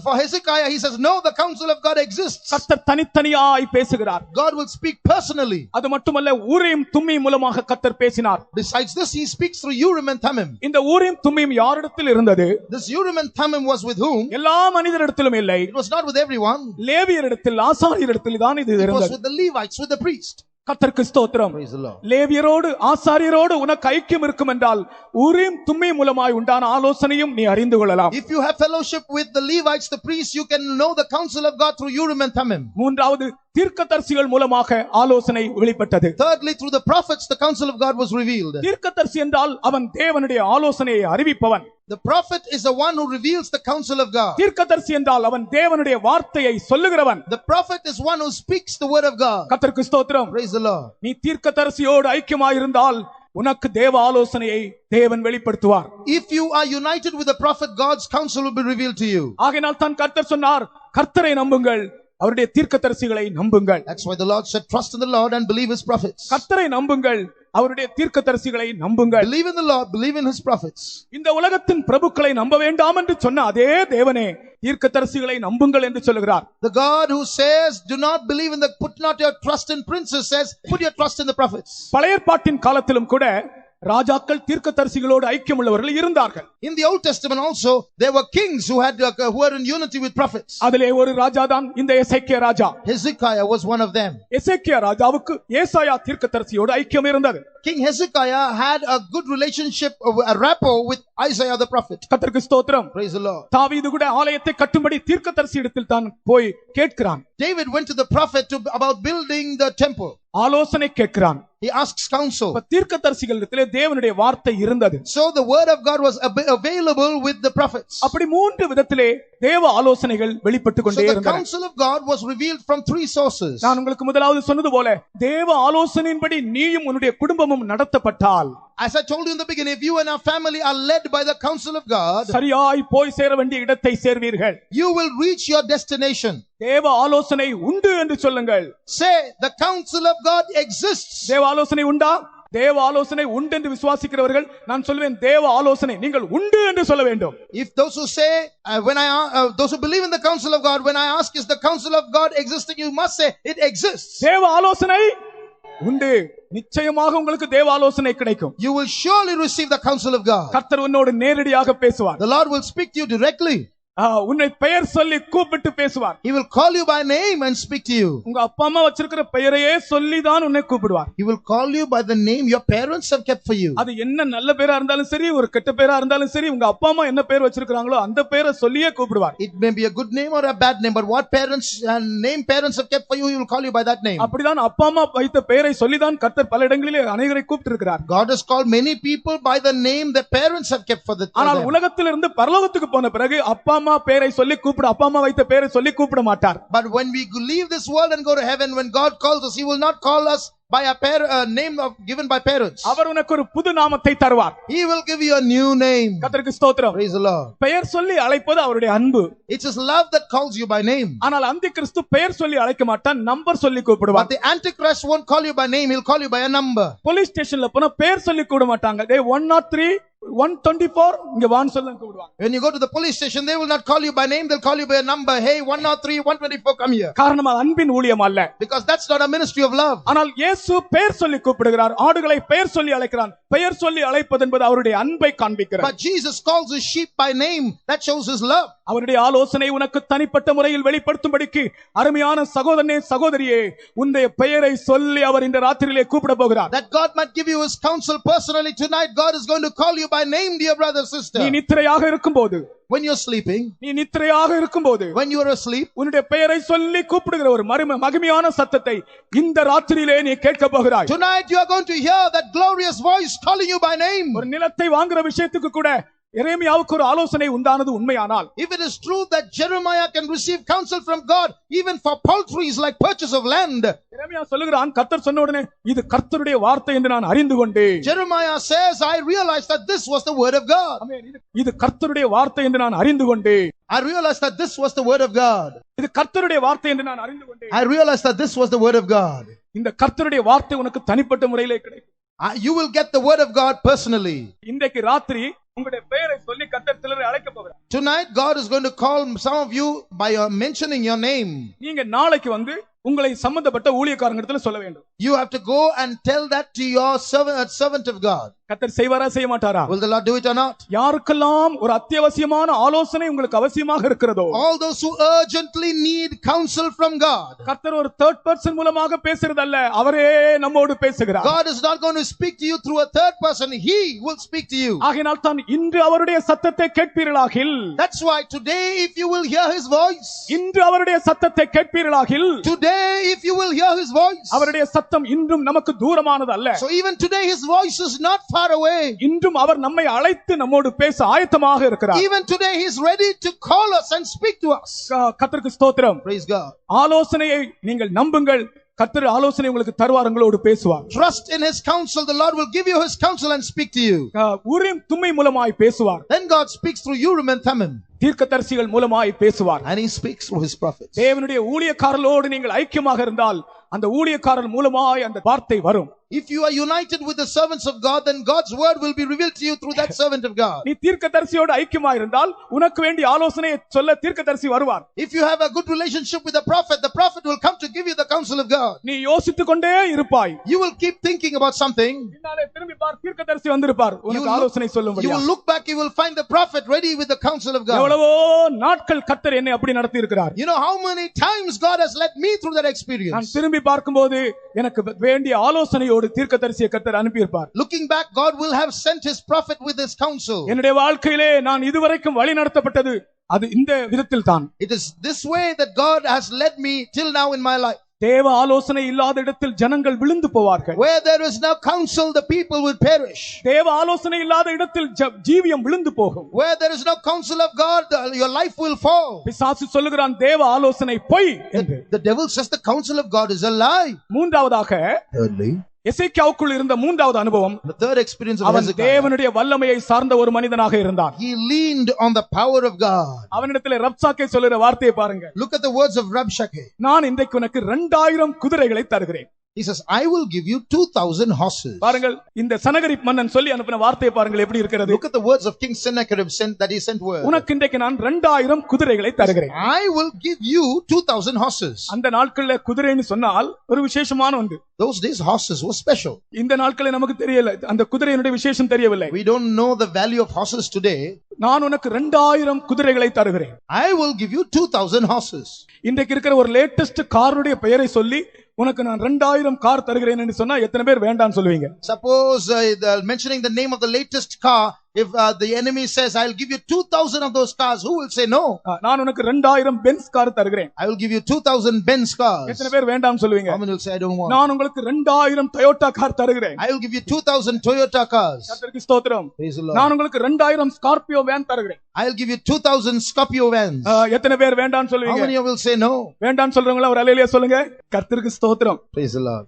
for Hezekiah, he says no, the counsel of God exists. கர்த்தர் தனித்தனியாய் பேசுகிறார். God will speak personally. அது மட்டுமல்ல, ஊரீம் தும்மீம் மூலமாக கர்த்தர் பேசினார். Besides this, he speaks through Urim and Thummim. இந்த ஊரீம் தும்மீம் யாரிடத்தில் இருந்தது? This Urim and Thummim was with whom? எல்லா மனிதரிடத்திலும் இல்லை. It was not with everyone. லேவியரிடத்தில், ஆசாரியரிடத்தில் தான் இது It was இருந்தது. with the Levites, with the priest. கர்த்தருக்கு ஸ்தோத்திரம். Praise the Lord. லேவியரோடு ஆசாரியரோடு உனக்கு ஐக்கியம் இருக்கும் என்றால் ஊரீம் தும்மீம் மூலமாய் உண்டான ஆலோசனையும் நீ அறிந்து கொள்ளலாம். If you have fellowship with the Levites, the priests, you can know the counsel of God through Urim and Thummim. மூன்றாவது, தீர்க்கதரிசிகள் மூலமாக ஆலோசனை வெளிப்பட்டது. Thirdly, through the prophets, the counsel of God was revealed. தீர்க்கதரிசி என்றால் அவன் தேவனுடைய ஆலோசனையை அறிவிப்பவன். The prophet is the one who reveals the counsel of God. தீர்க்கதரிசி என்றால் அவன் தேவனுடைய வார்த்தையை சொல்லுகிறவன். The prophet is one who speaks the word of God. கர்த்தருக்கு ஸ்தோத்திரம். Praise the Lord. நீ தீர்க்கதரிசியோடு ஐக்கியமாயிருந்தால் உனக்கு தேவ ஆலோசனையை தேவன் வெளிப்படுத்துவார். If you are united with the prophet, God's counsel will be revealed to you. ஆகையால் தான் கர்த்தர் சொன்னார், கர்த்தரை நம்புங்கள், அவருடைய தீர்க்கதரிசிகளை நம்புங்கள். That's why the Lord said, trust in the Lord and believe his prophets. கர்த்தரை நம்புங்கள், அவருடைய தீர்க்கதரிசிகளை நம்புங்கள். Believe in the Lord, believe in his prophets. இந்த உலகத்தின் பிரபுக்களை நம்ப வேண்டாம் என்று சொன்ன அதே தேவனே தீர்க்கதரிசிகளை நம்புங்கள் என்று சொல்கிறார். The God who says, do not believe in put not your trust in princes, says, put your trust in the prophets. பழைய ஏற்பாட்டின் காலத்திலும் கூட ராஜாக்கள் தீர்க்கதரிசிகளோடு ஐக்கியம் உள்ளவர்கள் இருந்தார்கள். In the Old Testament also, there were kings who were in unity with prophets. அதிலே ஒரு ராஜாதான் இந்த எசேக்கியா ராஜா. Hezekiah was one of them. எசேக்கியா ராஜாவுக்கு ஏசாயா தீர்க்கதரிசியோடு ஐக்கியம் இருந்தது. King Hezekiah had a good relationship, a rapport with Isaiah the prophet. கர்த்தருக்கு ஸ்தோத்திரம். Praise the Lord. தாவீது கூட ஆலயத்தை கட்டும்படி தீர்க்கதரிசி இடத்தில் தான் போய் கேட்கிறான். David went to the prophet about building the temple. ஆலோசனை கேட்கிறான். He asks counsel. தீர்க்கதரிசிகளிடத்திலே தேவனுடைய வார்த்தை இருந்தது. So the word of God was available with the prophets. அப்படி மூன்று விதத்திலே தேவ ஆலோசனைகள் வெளிப்பட்டு கொண்டே So the இருந்தன. counsel of God was revealed from three sources. நான் உங்களுக்கு முதலாவது சொன்னது போல தேவ ஆலோசனையின்படி நீயும் உன்னுடைய குடும்பமும் நடத்தப்பட்டால், As I told you in the beginning, if you and our family are led by the counsel of God, சரியாய் போய் சேர வேண்டிய இடத்தை சேர்வீர்கள். you will reach your destination. தேவ ஆலோசனை உண்டு என்று சொல்லுங்கள். Say, the counsel of God exists. தேவ ஆலோசனை உண்டா? தேவ ஆலோசனை உண்டு என்று விசுவாசிக்கிறவர்கள் நான் சொல்வேன், தேவ ஆலோசனை நீங்கள் உண்டு என்று சொல்ல வேண்டும். If those who say, those who believe in the counsel of God, when I ask, is the counsel of God existing, you must say, it exists. தேவ ஆலோசனை உண்டு. நிச்சயமாக உங்களுக்கு தேவ ஆலோசனை கிடைக்கும். You will surely receive the counsel of God. கர்த்தர் உன்னோடு நேரடியாக பேசுவார். The Lord will speak to you directly. உன்னை பெயர் சொல்லி கூப்பிட்டு பேசுவார். He will call you by name and speak to you. உங்க அப்பா அம்மா வச்சிருக்கிற பெயரையே சொல்லி தான் உன்னை கூப்பிடுவார். He will call you by the name your parents have kept for you. அது என்ன நல்ல பேரா இருந்தாலும் சரி, ஒரு கெட்ட பேரா இருந்தாலும் சரி, உங்க அப்பா அம்மா என்ன பேர் வச்சிருக்காங்களோ அந்த பேரை சொல்லியே கூப்பிடுவார். It may be a good name or a bad name, but what parents have kept for you, he will call you by that name. அப்படிதான் அப்பா அம்மா வைத்த பெயரை சொல்லி தான் கர்த்தர் பல இடங்களிலே அநேகரை கூப்பிட்டு இருக்கிறார். God has called many people by the name their parents have kept for them. ஆனால் உலகத்திலிருந்து பரலோகத்துக்கு போன பிறகு அப்பா அம்மா பெயரை சொல்லி கூப்பிட, அப்பா அம்மா வைத்த பெயரை சொல்லி கூப்பிட மாட்டார். But when we leave this world and go to heaven, when God calls us, he will not call us by a name given by parents. அவர் உனக்கு ஒரு புது நாமத்தை தருவார். He will give you a new name. கர்த்தருக்கு ஸ்தோத்திரம். Praise the Lord. பெயர் சொல்லி அழைப்பது அவருடைய அன்பு. It's his love that calls you by name. ஆனால் அந்திகிறிஸ்து பெயர் சொல்லி அழைக்க மாட்டான், நம்பர் சொல்லி கூப்பிடுவார். But the Antichrist won't call you by name, he'll call you by a number. Police ஸ்டேஷன்ல போனா பெயர் சொல்லி கூப்பிட மாட்டாங்க. 103 124 இங்க வான்னு சொல்ல கூப்பிடுவாங்க. When you go to the police station, they will not call you by name, they'll call you by a number. Hey, 103, 124, come here. காரணம் அது அன்பின் ஊழியம் அல்ல. Because that's not a ministry of love. ஆனால் இயேசு பெயர் சொல்லி கூப்பிடுகிறார். ஆடுகளை பெயர் சொல்லி அழைக்கிறான். பெயர் சொல்லி அழைப்பது என்பது அவருடைய அன்பை காண்பிக்கிறது. But Jesus calls his sheep by name. That shows his love. அவருடைய ஆலோசனை உனக்கு தனிப்பட்ட முறையில் வெளிப்படுத்தும்படிக்கு அருமையான சகோதரனே சகோதரியே உன்னுடைய பெயரை சொல்லி அவர் இந்த ராத்திரியிலே கூப்பிட போகிறார். That God might give you his counsel personally tonight. God is going to call you by name, dear brother, sister. நீ நித்திரையாக இருக்கும்போது, when you're sleeping, நீ நித்திரையாக இருக்கும்போது, when you're asleep, உன்னுடைய பெயரை சொல்லி கூப்பிடுகிற ஒரு மகிமையான சத்தத்தை இந்த ராத்திரியிலே நீ கேட்க போகிறாய். Tonight you are going to hear that glorious voice calling you by name. ஒரு நிலத்தை வாங்குற விஷயத்துக்கு கூட எரேமியாவுக்கு ஒரு ஆலோசனை உண்டானது உண்மையானால், if it is true that Jeremiah can receive counsel from God even for poultries like purchase of land, எரேமியா சொல்லுகிறான், கர்த்தர் சொன்ன உடனே இது கர்த்தருடைய வார்த்தை என்று நான் அறிந்து கொண்டேன். Jeremiah says, I realized that this was the word of God. இது கர்த்தருடைய வார்த்தை என்று நான் அறிந்து கொண்டேன். I realized that this was the word of God. இது கர்த்தருடைய வார்த்தை என்று நான் அறிந்து கொண்டேன். I realized that this was the word of God. இந்த கர்த்தருடைய வார்த்தை உனக்கு தனிப்பட்ட முறையிலே கிடைக்கும். You will get the word of God personally. இன்றைக்கு ராத்திரி உங்களுடைய பெயரை சொல்லி கர்த்தர் சிலரை அழைக்க போகிறார். Tonight God is going to call some of you by mentioning your name. நீங்க நாளைக்கு வந்து உங்களை சம்பந்தப்பட்ட ஊழியக்காரங்களிடத்தில் சொல்ல வேண்டும். You have to go and tell that to your servant of God. கர்த்தர் செய்வாரா செய்ய மாட்டாரா? Will the Lord do it or not? யாருக்கெல்லாம் ஒரு அத்தியாவசியமான ஆலோசனை உங்களுக்கு அவசியமாக இருக்கிறதோ, all those who urgently need counsel from God. கர்த்தர் ஒரு third person மூலமாக பேசுறதல்ல, அவரே நம்மோடு பேசுகிறார். God is not going to speak to you through a third person. He will speak to you. ஆகையால் தான் இன்று அவருடைய சத்தத்தை கேட்பீர்களாகில், that's why today if you will hear his voice, இன்று அவருடைய சத்தத்தை கேட்பீர்களாகில், today if you will hear his voice, அவருடைய சத்தம் இன்றும் நமக்கு தூரமானது அல்ல. so even today his voice is not far away. இன்றும் அவர் நம்மை அழைத்து நம்மோடு பேச ஆயத்தமாக இருக்கிறார். even today he is ready to call us and speak to us. கர்த்தருக்கு ஸ்தோத்திரம். Praise God. ஆலோசனையை நீங்கள் நம்புங்கள். கர்த்தர் ஆலோசனை உங்களுக்கு தருவார், உங்களோடு பேசுவார். trust in his counsel. The Lord will give you his counsel and speak to you. உரீம் தும்மை மூலமாய் பேசுவார். then God speaks through Urim and Thummim. தீர்க்கதரிசிகள் மூலமாய் பேசுவார். and he speaks through his prophets. தேவனுடைய ஊழியக்காரர்களோடு நீங்கள் ஐக்கியமாக இருந்தால் அந்த ஊழியக்காரர் மூலமாய் அந்த வார்த்தை வரும். if you are united with the servants of God, then God's word will be revealed to you through that servant of God. நீ தீர்க்கதரிசியோடு ஐக்கியமாக இருந்தால் உனக்கு வேண்டிய ஆலோசனையை சொல்ல தீர்க்கதரிசி வருவார். if you have a good relationship with the prophet will come to give you the counsel of God. நீ யோசித்துக் கொண்டே இருப்பாய். you will keep thinking about something. பின்னாலே திரும்பி பார், தீர்க்கதரிசி வந்திருப்பார் உனக்கு ஆலோசனை சொல்லும்படி. you will look back, you will find the prophet ready with the counsel of God. எவ்வளவோ நாட்கள் கர்த்தர் என்னை அப்படி நடத்தி இருக்கிறார். you know how many times God has led me through that experience. நான் திரும்பி பார்க்கும்போது எனக்கு வேண்டிய ஆலோசனையோடு தீர்க்கதரிசியை கர்த்தர் அனுப்பி இருப்பார். looking back, God will have sent his prophet with his counsel. என்னுடைய வாழ்க்கையிலே நான் இதுவரைக்கும் வழி நடத்தப்பட்டது அது இந்த விதத்தில் தான். it is this way that God has led me till now in my life. தேவ ஆலோசனை இல்லாத இடத்தில் ஜனங்கள் விழுந்து போவார்கள். where there is no counsel, the people will perish. தேவ ஆலோசனை இல்லாத இடத்தில் ஜீவியம் விழுந்து போகும். where there is no counsel of God, your life will fall. பிசாசு சொல்லுகிறான் தேவ ஆலோசனை பொய் என்று. the devil says the counsel of God is a lie. மூன்றாவதாக, thirdly, எசேக்கியாவுக்குள் இருந்த மூன்றாவது அனுபவம், the third experience of அவன் Hezekiah, தேவனுடைய வல்லமையை சார்ந்த ஒரு மனிதனாக இருந்தான். he leaned on the power of God. அவனிடத்தில் ரப்சாக்கே சொல்லுற வார்த்தையை பாருங்க. look at the words of Rabshakeh. நான் இன்றைக்கு உனக்கு 2000 குதிரைகளை தருகிறேன். he says, I will give you 2000 horses. பாருங்கள், இந்த சனகரிப் மன்னன் சொல்லி அனுப்பின வார்த்தையை பாருங்கள் எப்படி இருக்கிறது. look at the words of King Sennacherib that he sent word. உனக்கு இன்றைக்கு நான் 2000 குதிரைகளை தருகிறேன். I will give you 2000 horses. அந்த நாட்களில் குதிரைன்னு சொன்னால் ஒரு விசேஷமான ஒன்று. those days horses were special. இந்த நாட்களில் நமக்கு தெரியல, அந்த குதிரையினுடைய விசேஷம் தெரியவில்லை. we don't know the value of horses today. நான் உனக்கு 2000 குதிரைகளை தருகிறேன். I will give you 2000 horses. இன்றைக்கு இருக்கிற ஒரு லேட்டஸ்ட் காருடைய பெயரை சொல்லி உனக்கு நான் 2000 கார் தருகிறேன் என்று சொன்னா எத்தனை பேர் வேண்டாம்னு சொல்லுவீங்க? suppose mentioning the name of the latest car, if the enemy says I'll give you 2000 of those cars, who will say no? நான் உனக்கு 2000 பென்ஸ் கார் தருகிறேன். I will give you 2000 Benz cars. எத்தனை பேர் வேண்டாம்னு சொல்லுவீங்க? how many will say I don't want? நான் உங்களுக்கு 2000 Toyota car தருகிறேன். I will give you 2000 Toyota cars. கர்த்தருக்கு ஸ்தோத்திரம். praise the Lord. நான் உங்களுக்கு 2000 ஸ்கார்பியோ வேன் தருகிறேன். I will give you 2000 Scorpio vans. எத்தனை பேர் வேண்டாம்னு how சொல்லுவீங்க? many will say no? வேண்டாம்னு சொல்றவங்க ஒரு அல்லேலூயா சொல்லுங்க. கர்த்தருக்கு ஸ்தோத்திரம். praise the Lord.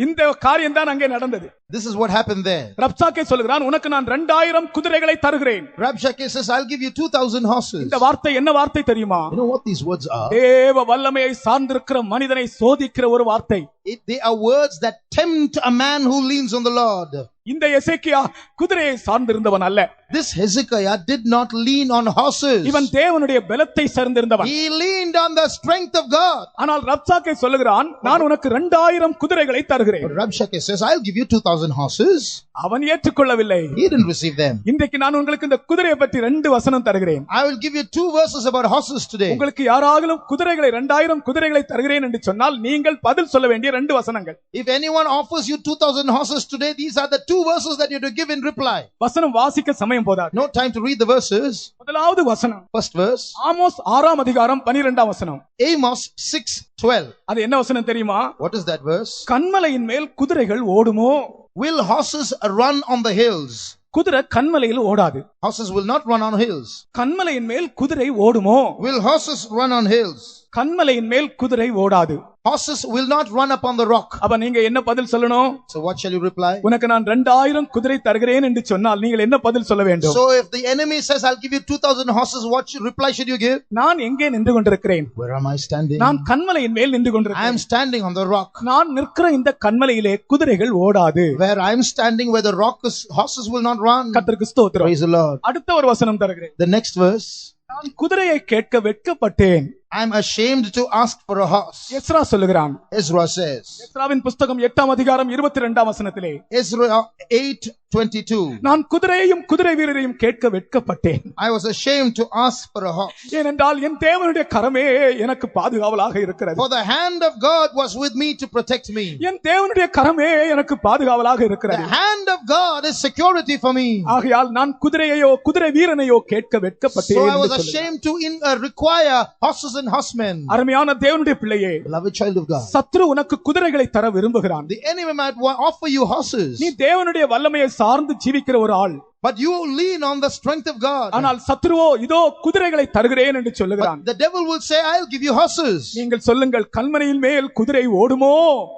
இந்த காரியம் தான் அங்கே நடந்தது. this is what happened there. ரப்சாக்கே சொல்கிறான் உனக்கு நான் 2000 குதிரைகளை தருகிறேன். Rabshakeh says I'll give you 2000 horses. இந்த வார்த்தை என்ன வார்த்தை தெரியுமா? you know what these words are? தேவ வல்லமையை சார்ந்திருக்கிற மனிதனை சோதிக்கிற ஒரு வார்த்தை. they are words that tempt a man who leans on the Lord. இந்த எசேக்கியா குதிரையை சார்ந்திருந்தவன் அல்ல. This Hezekiah did not lean on horses. இவன் தேவனுடைய பலத்தை சார்ந்திருந்தவன். He leaned on the strength of God. ஆனால் ரப்சாக்கே சொல்லுகிறான், நான் உனக்கு 2000 குதிரைகளை தருகிறேன். But Rabshakeh says, I'll give you 2000 horses. அவன் ஏற்றுக்கொள்ளவில்லை. He didn't receive them. இன்றைக்கு நான் உங்களுக்கு இந்த குதிரையை பற்றி 2 வசனம் தருகிறேன். I will give you 2 verses about horses today. உங்களுக்கு யாராலும் குதிரைகளை 2000 குதிரைகளை தருகிறேன் என்று சொன்னால் நீங்கள் பதில் சொல்ல வேண்டிய 2 வசனங்கள். If anyone offers you 2000 horses today, these are the 2 verses that you have to give in reply. வசனம் வாசிக்க சமயம் போதாது. No time to read the verses. முதலாவது வசனம் First verse, ஆமோஸ் 6ஆம் அதிகாரம் 12ஆம் வசனம். Amos 6:12. அது என்ன வசனம் தெரியுமா? What is that verse? கன்மலையின் மேல் குதிரைகள் ஓடுமோ? Will horses run on the hills? குதிரை கன்மலையில் ஓடாது. Horses will not run on hills. கன்மலையின் மேல் குதிரை ஓடுமோ? Will horses run on hills? கன்மலையின் மேல் குதிரை ஓடாது. Horses will not run upon the rock. அப்ப நீங்க என்ன பதில் சொல்லணும்? So what shall you reply? உனக்கு நான் 2000 குதிரை தருகிறேன் என்று சொன்னால் நீங்கள் என்ன பதில் சொல்ல வேண்டும்? So if the enemy says, I'll give you 2000 horses, what reply should you give? நான் எங்கே நின்று கொண்டிருக்கிறேன்? Where am I standing? நான் கன்மலையின் மேல் நின்று I am கொண்டிருக்கிறேன். standing on the rock. நான் நிற்கிற இந்த கன்மலையிலே குதிரைகள் ஓடாது. Where I am standing, where the rock is, horses will not run. கர்த்தருக்கு ஸ்தோத்திரம். Praise the Lord. அடுத்த ஒரு வசனம் தருகிறேன். The next verse, நான் குதிரையை கேட்க வெட்கப்பட்டேன். I am ashamed to ask for a horse. Ezra சொல்லுகிறான். Ezra says. எஸ்ராவின் புஸ்தகம் 8ஆம் அதிகாரம் 22ஆம் வசனத்திலே Ezra 8:22. நான் குதிரையையும் குதிரை வீரரையும் கேட்க வெட்கப்பட்டேன். I was ashamed to ask for a horse. ஏனென்றால் என் தேவனுடைய கரமே எனக்கு பாதுகாவலாக இருக்கிறது. For the hand of God was with me to protect me. என் தேவனுடைய கரமே எனக்கு பாதுகாவலாக The இருக்கிறது. hand of God is security for me. ஆகையால் நான் குதிரையையோ குதிரை வீரனையோ கேட்க So வெட்கப்பட்டேன் I was என்று சொல்லுகிறார். ashamed to require horses and horsemen. அருமையான தேவனுடைய பிள்ளையே, Beloved child of God. சத்ரு உனக்கு குதிரைகளை தர விரும்புகிறான். The enemy might offer you horses. நீ தேவனுடைய வல்லமையை சார்ந்து ஜீவிக்கிற ஒரு ஆள். But you lean on the strength of God. ஆனால் சத்ருவோ இதோ குதிரைகளை தருகிறேன் என்று சொல்லுகிறான். But the devil will say, I'll give you horses. நீங்கள் சொல்லுங்கள், கன்மலையின் மேல் குதிரை ஓடுமோ?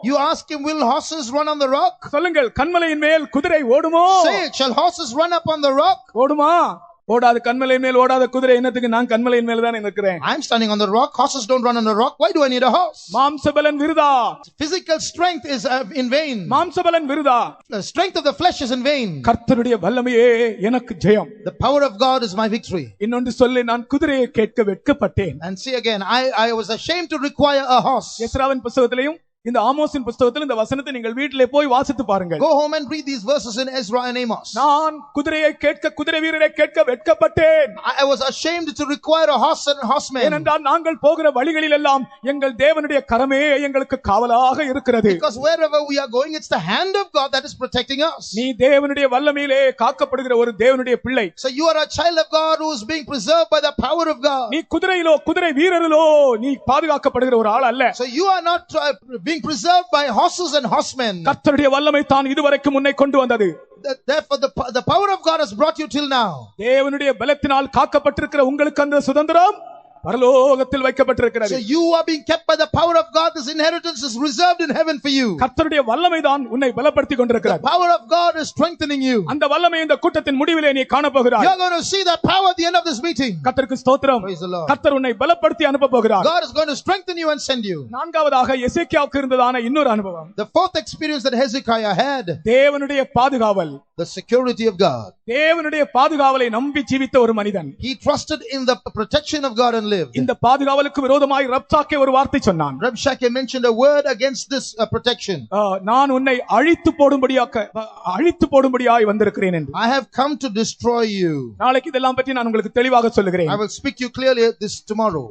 You ask him, will horses run on the rock? சொல்லுங்கள், கன்மலையின் மேல் குதிரை ஓடுமோ? Say it, shall horses run up on the rock? ஓடுமா? ஓடாது. கன்மலையின் மேல் ஓடாத குதிரை என்னத்துக்கு? நான் கன்மலையின் மேல் தான் இருக்கிறேன். I'm standing on the rock. Horses don't run on the rock. Why do I need a horse? மாம்சபலன் விருதா. Physical strength is in vain. மாம்சபலன் விருதா. The strength of the flesh is in vain. கர்த்தருடைய வல்லமையே எனக்கு ஜெயம். The power of God is my victory. இன்னொன்று சொல்லி, நான் குதிரையை கேட்க வெட்கப்பட்டேன். And see again, I was ashamed to require a horse. எஸ்ராவின் புத்தகத்திலேயும் இந்த ஆமோஸின் புத்தகத்தில் இந்த வசனத்தை நீங்கள் வீட்டிலே போய் வாசித்து பாருங்கள். Go home and read these verses in Ezra and Amos. நான் குதிரையை கேட்க குதிரை வீரரை கேட்க வெட்கப்பட்டேன். I was ashamed to require a horse and horseman. ஏனென்றால் நாங்கள் போகிற வழிகளில் எல்லாம் எங்கள் தேவனுடைய கரமே எங்களுக்கு காவலாக இருக்கிறது. Because wherever we are going, it's the hand of God that is protecting us. நீ தேவனுடைய வல்லமையிலே காக்கப்படுகிற ஒரு தேவனுடைய பிள்ளை. So you are a child of God who is being preserved by the power of God. நீ குதிரையிலோ குதிரை வீரரிலோ நீ பாதுகாக்கப்படுகிற ஒரு ஆள் அல்ல. So you are not being preserved by horses and horsemen. கர்த்தருடைய வல்லமை தான் இதுவரைக்கும் உன்னை கொண்டு வந்தது. Therefore the power of God has brought you till now. தேவனுடைய பலத்தினால் காக்கப்பட்டிருக்கிற உங்களுக்கு அந்த சுதந்திரம் பரலோகத்தில் வைக்கப்பட்டிருக்கிறது. So you are being kept by the power of God. This inheritance is reserved in heaven for you. கர்த்தருடைய வல்லமை தான் உன்னை பலப்படுத்திக் கொண்டிருக்கிறது. The power of God is strengthening you. அந்த வல்லமை இந்த கூட்டத்தின் முடிவிலே நீ காணப்போகிறாய். You are going to see that power at the end of this meeting. கர்த்தருக்கு ஸ்தோத்திரம். Praise the Lord. கர்த்தர் உன்னை பலப்படுத்தி அனுப்ப போகிறார். God is going to strengthen you and send you. நான்காவதாக எசேக்கியாவுக்கு இருந்ததான இன்னொரு அனுபவம். The fourth experience that Hezekiah had, தேவனுடைய பாதுகாவல். the security of God. தேவனுடைய பாதுகாவலை நம்பி ஜீவித்த ஒரு மனிதன். He trusted in the protection of God and lived. இந்த பாதுகாவலுக்கு விரோதமாய் ரப்சாக்கே ஒரு வார்த்தை சொன்னான். Rabshakeh mentioned a word against this protection. நான் உன்னை அழித்து போடும்படியாய் வந்திருக்கிறேன் என்று. I have come to destroy you. நாளைக்கு இதெல்லாம் பற்றி நான் உங்களுக்கு தெளிவாக சொல்லுகிறேன். I will speak you clearly this tomorrow.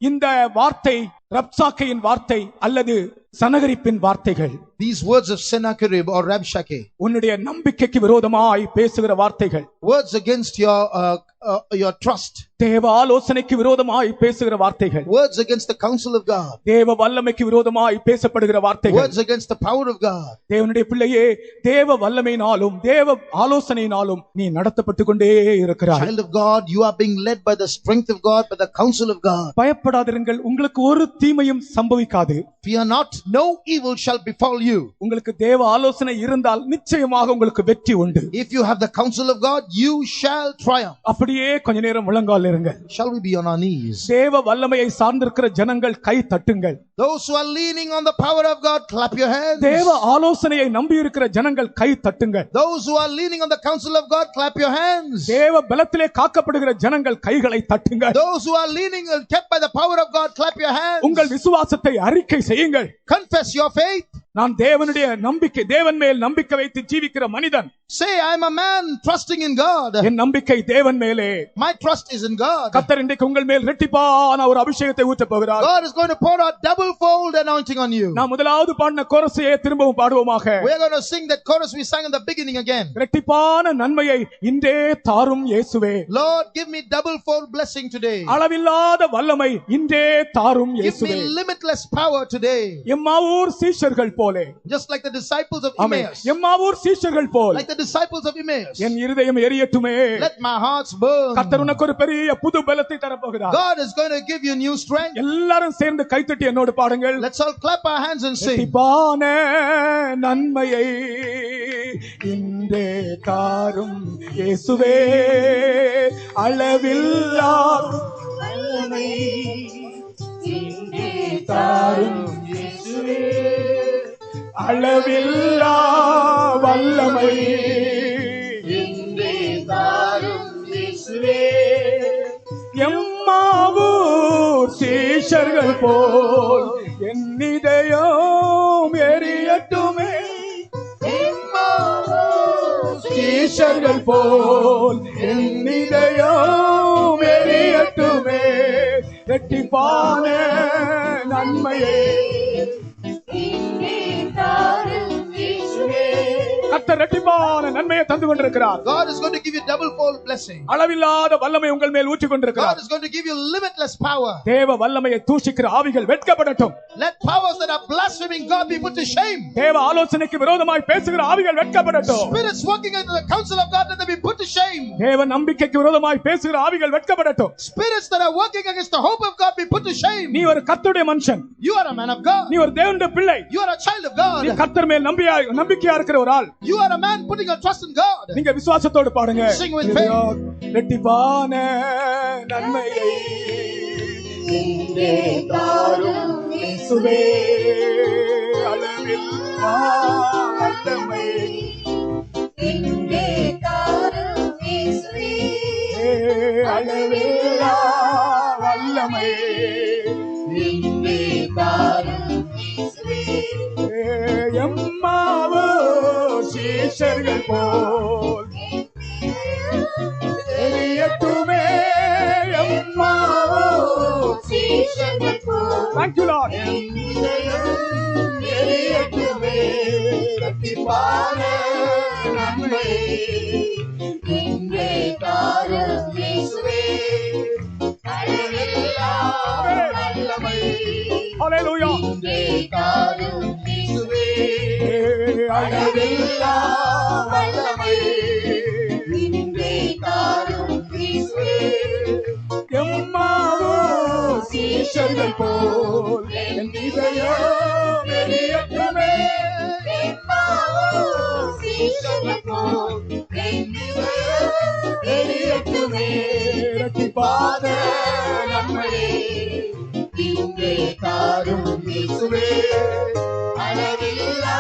இந்த வார்த்தை ரப்சாக்கேயின் வார்த்தை அல்லது சனகரிப்பின் வார்த்தைகள். These words of Sennacherib or Rabshakeh, உன்னுடைய நம்பிக்கைக்கு விரோதமாய் பேசுகிற வார்த்தைகள். words against your trust. தேவ ஆலோசனைக்கு விரோதமாய் பேசுகிற வார்த்தைகள். Words against the counsel of God. தேவ வல்லமைக்கு விரோதமாய் பேசப்படுகிற வார்த்தைகள். Words against the power of God. தேவனுடைய பிள்ளையே, தேவ வல்லமையினாலும் தேவ ஆலோசனையினாலும் நீ நடத்தப்பட்டு கொண்டே இருக்கிறாய். Child of God, you are being led by the strength of God, by the counsel of God. பயப்படாதிருங்கள், உங்களுக்கு ஒரு தீமையும் சம்பவிக்காது. Fear not, no evil shall befall you. உங்களுக்கு தேவ ஆலோசனை இருந்தால் நிச்சயமாக உங்களுக்கு வெற்றி உண்டு. If you have the counsel of God, you shall triumph. அப்படியே கொஞ்ச நேரம் முழங்கால் இருங்க. Shall we be on our knees? தேவ வல்லமையை சார்ந்திருக்கிற ஜனங்கள் கை தட்டுங்கள். Those who are leaning on the power of God, clap your hands. தேவ ஆலோசனையை நம்பி இருக்கிற ஜனங்கள் கை தட்டுங்கள். Those who are leaning on the counsel of God, clap your hands. தேவ பலத்திலே காக்கப்படுகிற ஜனங்கள் கைகளை தட்டுங்கள். Those who are leaning and kept by the power of God, clap your hands. உங்கள் விசுவாசத்தை அறிக்கை செய்யுங்கள். Confess your faith. நான் தேவனுடைய நம்பிக்கை, தேவன் மேல் நம்பிக்கை வைத்து ஜீவிக்கிற மனிதன். Say, I am a man trusting in God. என் நம்பிக்கை தேவன் மேலே. My trust is in God. கர்த்தர் இன்றைக்கு உங்கள் மேல் இரட்டிப்பான ஒரு அபிஷேகத்தை ஊற்றப் போகிறார். God is going to pour out double-fold anointing on you. நாம் முதலாவது பாடின கோரஸையே திரும்பவும் பாடுவோமாக. We are going to sing that chorus we sang in the beginning again. இரட்டிப்பான நன்மையை இன்றே தாரும் இயேசுவே. Lord, give me double-fold blessing today. அளவில்லாத வல்லமை இன்றே தாரும் Give இயேசுவே. me limitless power today. எம்மாவூர் சீஷர்கள் போலே. Just like the disciples of amen. Emmaus. எம்மாவூர் சீஷர்கள் போல். Like the disciples of Emmaus. என் இருதயம் எரியட்டுமே. Let my heart burn. கர்த்தர் உனக்கு ஒரு பெரிய புது பலத்தை தரப்போகிறார். God is going to give you new strength. எல்லாரும் சேர்ந்து கைத்தட்டி என்னோடு பாடுங்கள். Let's all clap our hands and sing. இரட்டிப்பான நன்மையை இன்றே தாரும் இயேசுவே, அளவில்லா வல்லமை இன்றே தாரும் இயேசுவே, அளவில்லா வல்லமை இன்றே தாரும் இயேசுவே, எம்மாவூர் சீஷர்கள் போல் என் இதயம் எரியட்டுமே. சீஷர்கள் போல் என் இதயம் எரியட்டுமே. இரட்டிப்பான நன்மையை இன்றே தாரும் இயேசுவே. கர்த்தர் இரட்டிப்பான நன்மையை தந்து கொண்டிருக்கிறார். God is going to give you double-fold blessing. அளவில்லாத வல்லமை உங்கள் மேல் ஊற்றிக் கொண்டிருக்கிறார். God is going to give you limitless power. தேவ வல்லமையை தூஷிக்கிற ஆவிகள் வெட்கப்படட்டும். Let powers that are blaspheming God be put to shame. தேவ ஆலோசனைக்கு விரோதமாய் பேசுகிற ஆவிகள் வெட்கப்படட்டும். Spirits working into the counsel of God, let them be put to shame. தேவ நம்பிக்கைக்கு விரோதமாய் பேசுகிற ஆவிகள் வெட்கப்படட்டும். Spirits that are working against the hope of God be put to shame. நீ ஒரு கர்த்தருடைய மனுஷன். You are a man of God. நீ ஒரு தேவனுடைய பிள்ளை. You are a child of நீ God. கர்த்தர் மேல் நம்பிக்கையா இருக்கிற ஒரு ஆள். You are a man putting your trust in God. நீங்க விசுவாசத்தோடு பாடுங்க. Sing with faith. இரட்டிப்பான நன்மையை இன்றே தாரும் இயேசுவே, அளவில்லா வல்லமை இன்றே தாரும் இயேசுவே, அளவில்லா வல்லமை இன்றே தாரும் இயேசுவே, எம்மாவோ சீஷர்கள் போல் எரியட்டுமே. எம்மாவோ சீஷர்கள் போல் Thank you, Lord. இதயம் எரியட்டுமே. இரட்டிப்பான நன்மை இன்றே தாரும் இயேசுவே, அளவில்லா வல்லமை Hallelujah. இன்றே தாரும் இயேசுவே, அளவில்லா வல்லமை இன்றே தாரும் இயேசுவே, எம்மாவோ சீஷர்கள் போல் என் இதயம் எரியட்டுமே. சீஷர்கள் போல் என் இதயம் எரியட்டுமே. இரட்டிப்பான நன்மையே இன்றே தாரும் இயேசுவே, அளவில்லா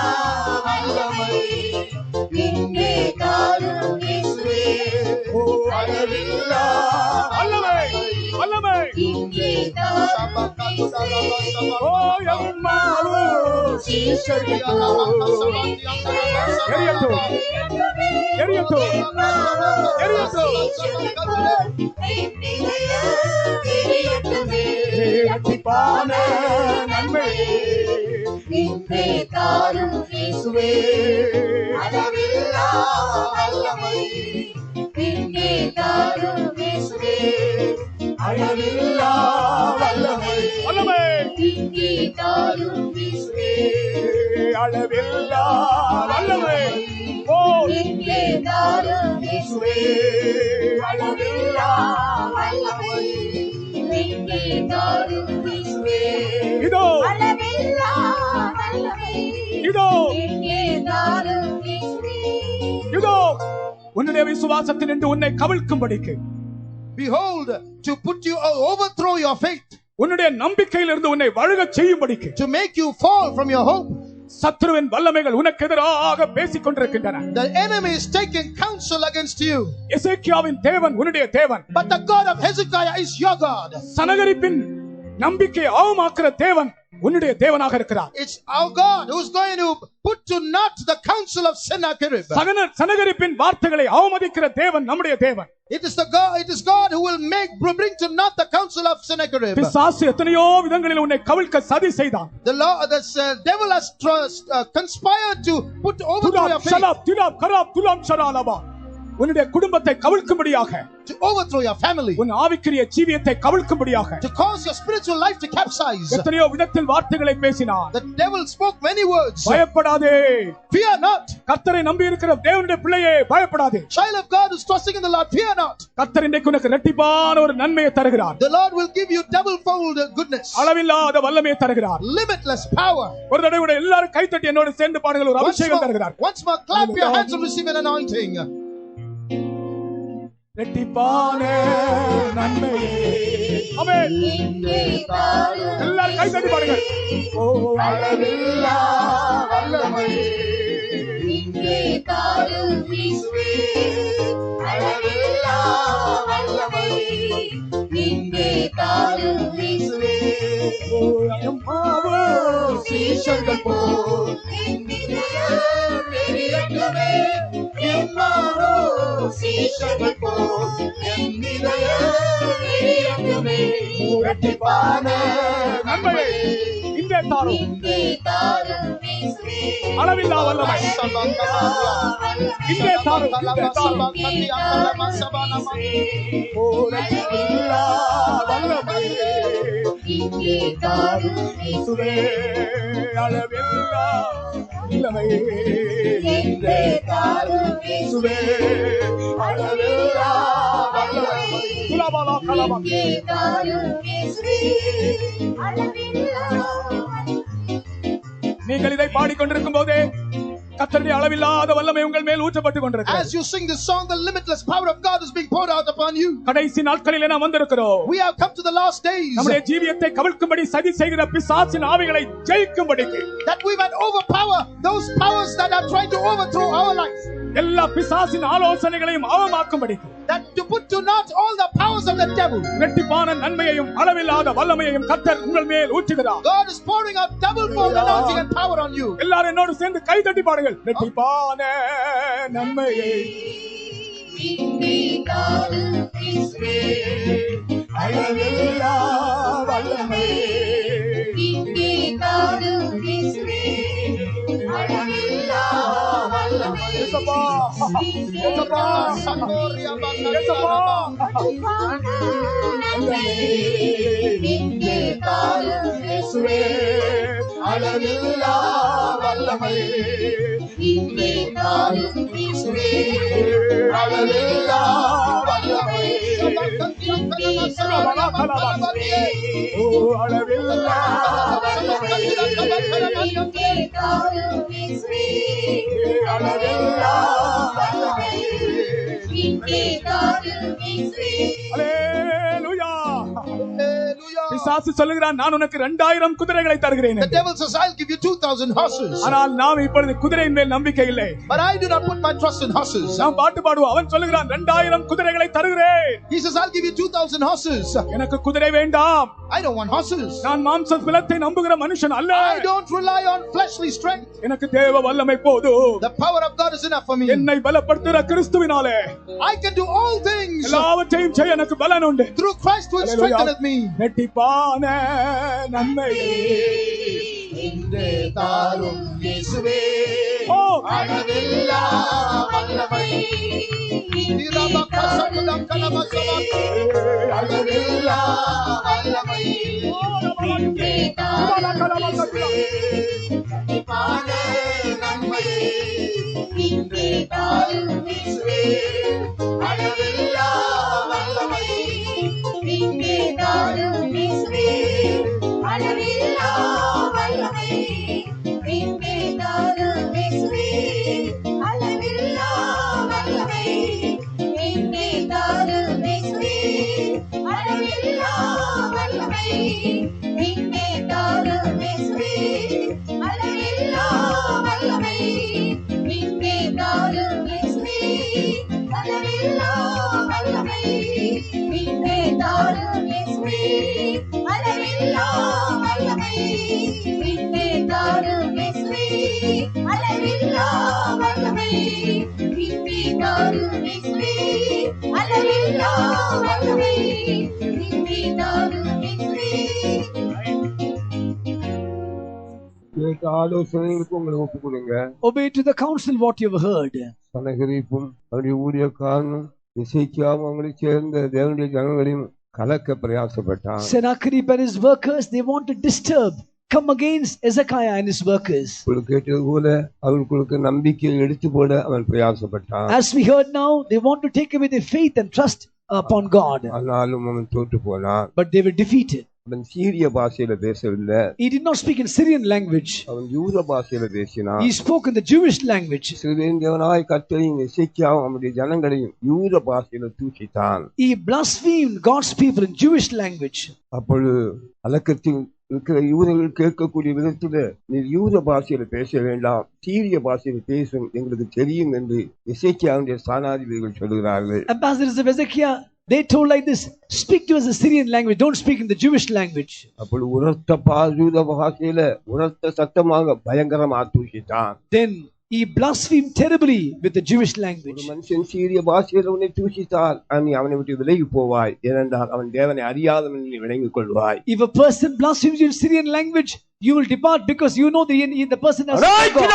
வல்லமை இன்றே தாரும் இயேசுவே, அளவில்லா வல்லமை வல்லமை இன்றே தாரும் ஓ எம்மாவோ சீஷர்கள் போல் எரியட்டும் எரியட்டும் எரியட்டும். இரட்டிப்பான நன்மை இன்றே தாரும் இயேசுவே, அளவில்லா வல்லமை இன்றே தாரும் இயேசுவே, அளவில்லா வல்லமை வல்லமை இன்றே தாரும் இயேசுவே, அளவில்லா வல்லமை ஓ இன்றே தாரும் இயேசுவே, அளவில்லா வல்லமை இன்றே தாரும் இயேசுவே, இதோ அளவில்லா வல்லமை இதோ இன்றே தாரும் இயேசுவே, இதோ உன்னுடைய விசுவாசத்தினின்று உன்னை கவிழ்க்கும்படிக்கு, behold, to put you overthrow your faith, உன்னுடைய நம்பிக்கையிலிருந்து உன்னை வழுகச் செய்யும்படிக்கு, to make you fall from your hope. சத்துருவின் வல்லமைகள் உனக்கு எதிராக பேசிக் கொண்டிருக்கின்றன. The enemy is taking counsel against you. எசேக்கியாவின் தேவன் உன்னுடைய தேவன். But the God of Hezekiah is your God. சனகரிப்பின் நம்பிக்கையை அவமாக்குற தேவன் உன்னுடைய தேவனாக இருக்கிறார். It's our God who's going to put to naught the counsel of Sennacherib. சனகரிப்பின் வார்த்தைகளை அவமதிக்கிற தேவன் நம்முடைய தேவன். It is God who will bring to naught the counsel of Sennacherib. பிசாசு எத்தனையோ விதங்களில் உன்னை கவிழ்க்க சதி செய்தான். The devil has conspired to put over your faith, உன்னுடைய குடும்பத்தை கவிழ்க்கும்படியாக, to overthrow your family, உன் ஆவிக்குரிய ஜீவியத்தை கவிழ்க்கும்படியாக, to cause your spiritual life to capsize. எத்தனையோ விதத்தில் வார்த்தைகளை பேசினான். The devil spoke many words. பயப்படாதே, fear not. கர்த்தரை நம்பி இருக்கிற தேவனுடைய பிள்ளையே பயப்படாதே. Child of God who's trusting in the Lord, fear not. கர்த்தர் இன்றைக்கு உனக்கு இரட்டிப்பான ஒரு நன்மையை தருகிறார். The Lord will give you double-fold goodness, அளவில்லாத வல்லமையை தருகிறார். limitless power. ஒரு தடவை எல்லாரும் கைத்தட்டி என்னோடு சேர்ந்து பாடுங்கள். ஒரு அபிஷேகம் தருகிறார். Once more, clap your hands and receive an anointing. இரட்டிப்பான நன்மையே. ஆமென். எல்லாரும் கைத்தட்டி பாடுங்கள். ஓ அளவில்லா வல்லமை இங்கே தாரும் இயேசுவே, அளவில்லா வல்லமை இங்கே தாரும் இயேசுவே. அம்மாவோ சீஷர்கள் போல் பெரியட்டுமே, எம்மாவோ சீஷர்கள் போல் பெரியட்டுமே. இரட்டிப்பான நன்மையை இங்கே தாரும். இங்கே தாரும் இயேசுவே, அளவில்லா வல்லமை இங்கே தாரும். அளவில்லா வல்லமை இங்கே தாரும் இயேசுவே, அளவில்லா வல்லமை இங்கே தாரும் இயேசுவே, அளவில்லா வல்லமை குலாபாலா கலாபா. இங்கே தாரும் இயேசுவே, அளவில்லா. நீங்கள் இதை பாடிக்கொண்டிருக்கும் போதே கர்த்தருடைய அளவில்லாத வல்லமை உங்கள் மேல் ஊற்றப்பட்டு கொண்டிருக்கிறது. As you sing this song, the limitless power of God is being poured out upon you. கடைசி நாட்களிலே நாம் வந்திருக்கிறோம். We have come to the last days, நம்முடைய ஜீவியத்தை கவிழ்க்கும்படி சதி செய்கிற பிசாசின் ஆவிகளை ஜெயிக்கும்படிக்கு, that we might overpower those powers that are trying to overthrow our life, எல்லா பிசாசின் ஆலோசனைகளையும் அவமாக்கும்படிக்கு, that to put to naught all the powers of the devil. இரட்டிப்பான நன்மையையும் அளவில்லாத வல்லமையையும் கர்த்தர் உங்கள் மேல் ஊற்றுகிறார். God is pouring out double-fold anointing and power on you. எல்லாரும் என்னோடு சேர்ந்து கை தட்டி பாடுங்கள். இரட்டிப்பான நன்மையை இங்கே தாரும் இயேசுவே, அளவில்லா வல்லமை இங்கே தாரும் இயேசுவே, அளவில்லா வல்லமை இயேசுப்பா, இயேசுப்பா, இயேசுப்பா. இங்கே தாரும் இயேசுவே, அளவில்லா வல்லமை இங்கே தாரும் இயேசுவே, அளவில்லா வல்லமை ஓ அளவில்லா வல்லமை இங்கே தாரும் இயேசுவே, அளவில்லா வல்லமை இங்கே தாரும் இயேசுவே. அல்லேலூயா. Hallelujah. பிசாசு சொல்லுகிறான், நான் உனக்கு 2000 குதிரைகளை தருகிறேன். The devil says, I'll give you 2,000 horses. ஆனால் நாம் இப்பொழுது குதிரையின் மேல் நம்பிக்கை இல்லை. But I do not put my trust in horses. நாம் பாட்டு பாடுவோம். அவன் சொல்லுகிறான், 2000 குதிரைகளை தருகிறேன். He says, I'll give you 2,000 horses. எனக்கு குதிரை வேண்டாம். I don't want horses. நான் மாம்ச பலத்தை நம்புகிற மனுஷன் அல்ல. I don't rely on fleshly strength. எனக்கு தேவ வல்லமை போதும். The power of God is enough for me. என்னை பலப்படுத்துகிற கிறிஸ்துவினாலே I can do all things எல்லாவற்றையும் செய்ய எனக்கு பலன் உண்டு. through Christ who strengtheneth me. இரட்டிப்பான நன்மையை இங்கே தாரும் இயேசுவே, ஓ அளவில்லா வல்லமை இங்கே தாரும் இயேசுவே, அளவில்லா வல்லமை இங்கே தாரும் இயேசுவே, இரட்டிப்பான நன்மை இங்கே தாரும் இயேசுவே, அளவில்லா வல்லமை இங்கே தாரும் இயேசுவே, அளவில்லா வல்லமை இங்கே தாரும் இயேசுவே, அளவில்லா வல்லமை அளவில்லா வல்லமை இன்றி தரும் இயேசுவே அளவில்லா வல்லமை இன்றி தரும் இயேசுவே கேட்ட ஆலோசனைகளுக்கு உங்களை ஒப்பு கொடுங்க. Obey to the counsel what you have heard. சனகரிப்பும் அவருடைய ஊழியக்காரனும் இசைக்காவும் அவங்களை சேர்ந்த தேவனுடைய ஜனங்களையும் கலக்க பிரயாசப்பட்டான். Sennacherib and his workers, they want to disturb, come against Hezekiah and his workers. கேட்டது போல அவர்களுக்கு நம்பிக்கையை எடுத்து போட அவன் பிரயாசப்பட்டான். As we heard now, they want to take away their faith and trust upon God. ஆனாலும் அவன் தோற்று போனான். But they were defeated. அவன் சீரிய பாஷையில பேசவில்லை. He did not speak in Syrian language. அவன் யூத பாஷையில பேசினான். He spoke in the Jewish language. இஸ்ரவேலின் தேவனாய் கர்த்தரையும் எசேக்கியாவும் அவனுடைய ஜனங்களையும் யூத பாஷையில தூஷித்தான். He blasphemed God's people in Jewish language. அப்பொழுது அலக்கத்தில் இருக்கிற யூதர்கள் கேட்கக்கூடிய விதத்துல நீ யூத பாஷையில பேச வேண்டாம், சீரிய பாஷையில பேசும், எங்களுக்கு தெரியும் என்று எசேக்கியாவுடைய ஸ்தானாதிபதிகள் சொல்லுகிறார்கள். Ambassadors of Hezekiah, they told like this, speak to us the Syrian language, don't speak in the Jewish language. அப்பொழுது உரத்த யூத பாஷையில உரத்த சத்தமாக பயங்கரமா தூஷித்தான். Then he blasphemed terribly with the Jewish language. ஒரு மனுஷன் சீரிய பாஷையில உன்னை தூஷித்தால் நீ அவனை விட்டு விலகி போவாய், ஏனென்றால் அவன் தேவனை அறியாதவன் நீ விளங்கிக் கொள்வாய். If a person blasphemes in Syrian language, you will depart because you know the person has God.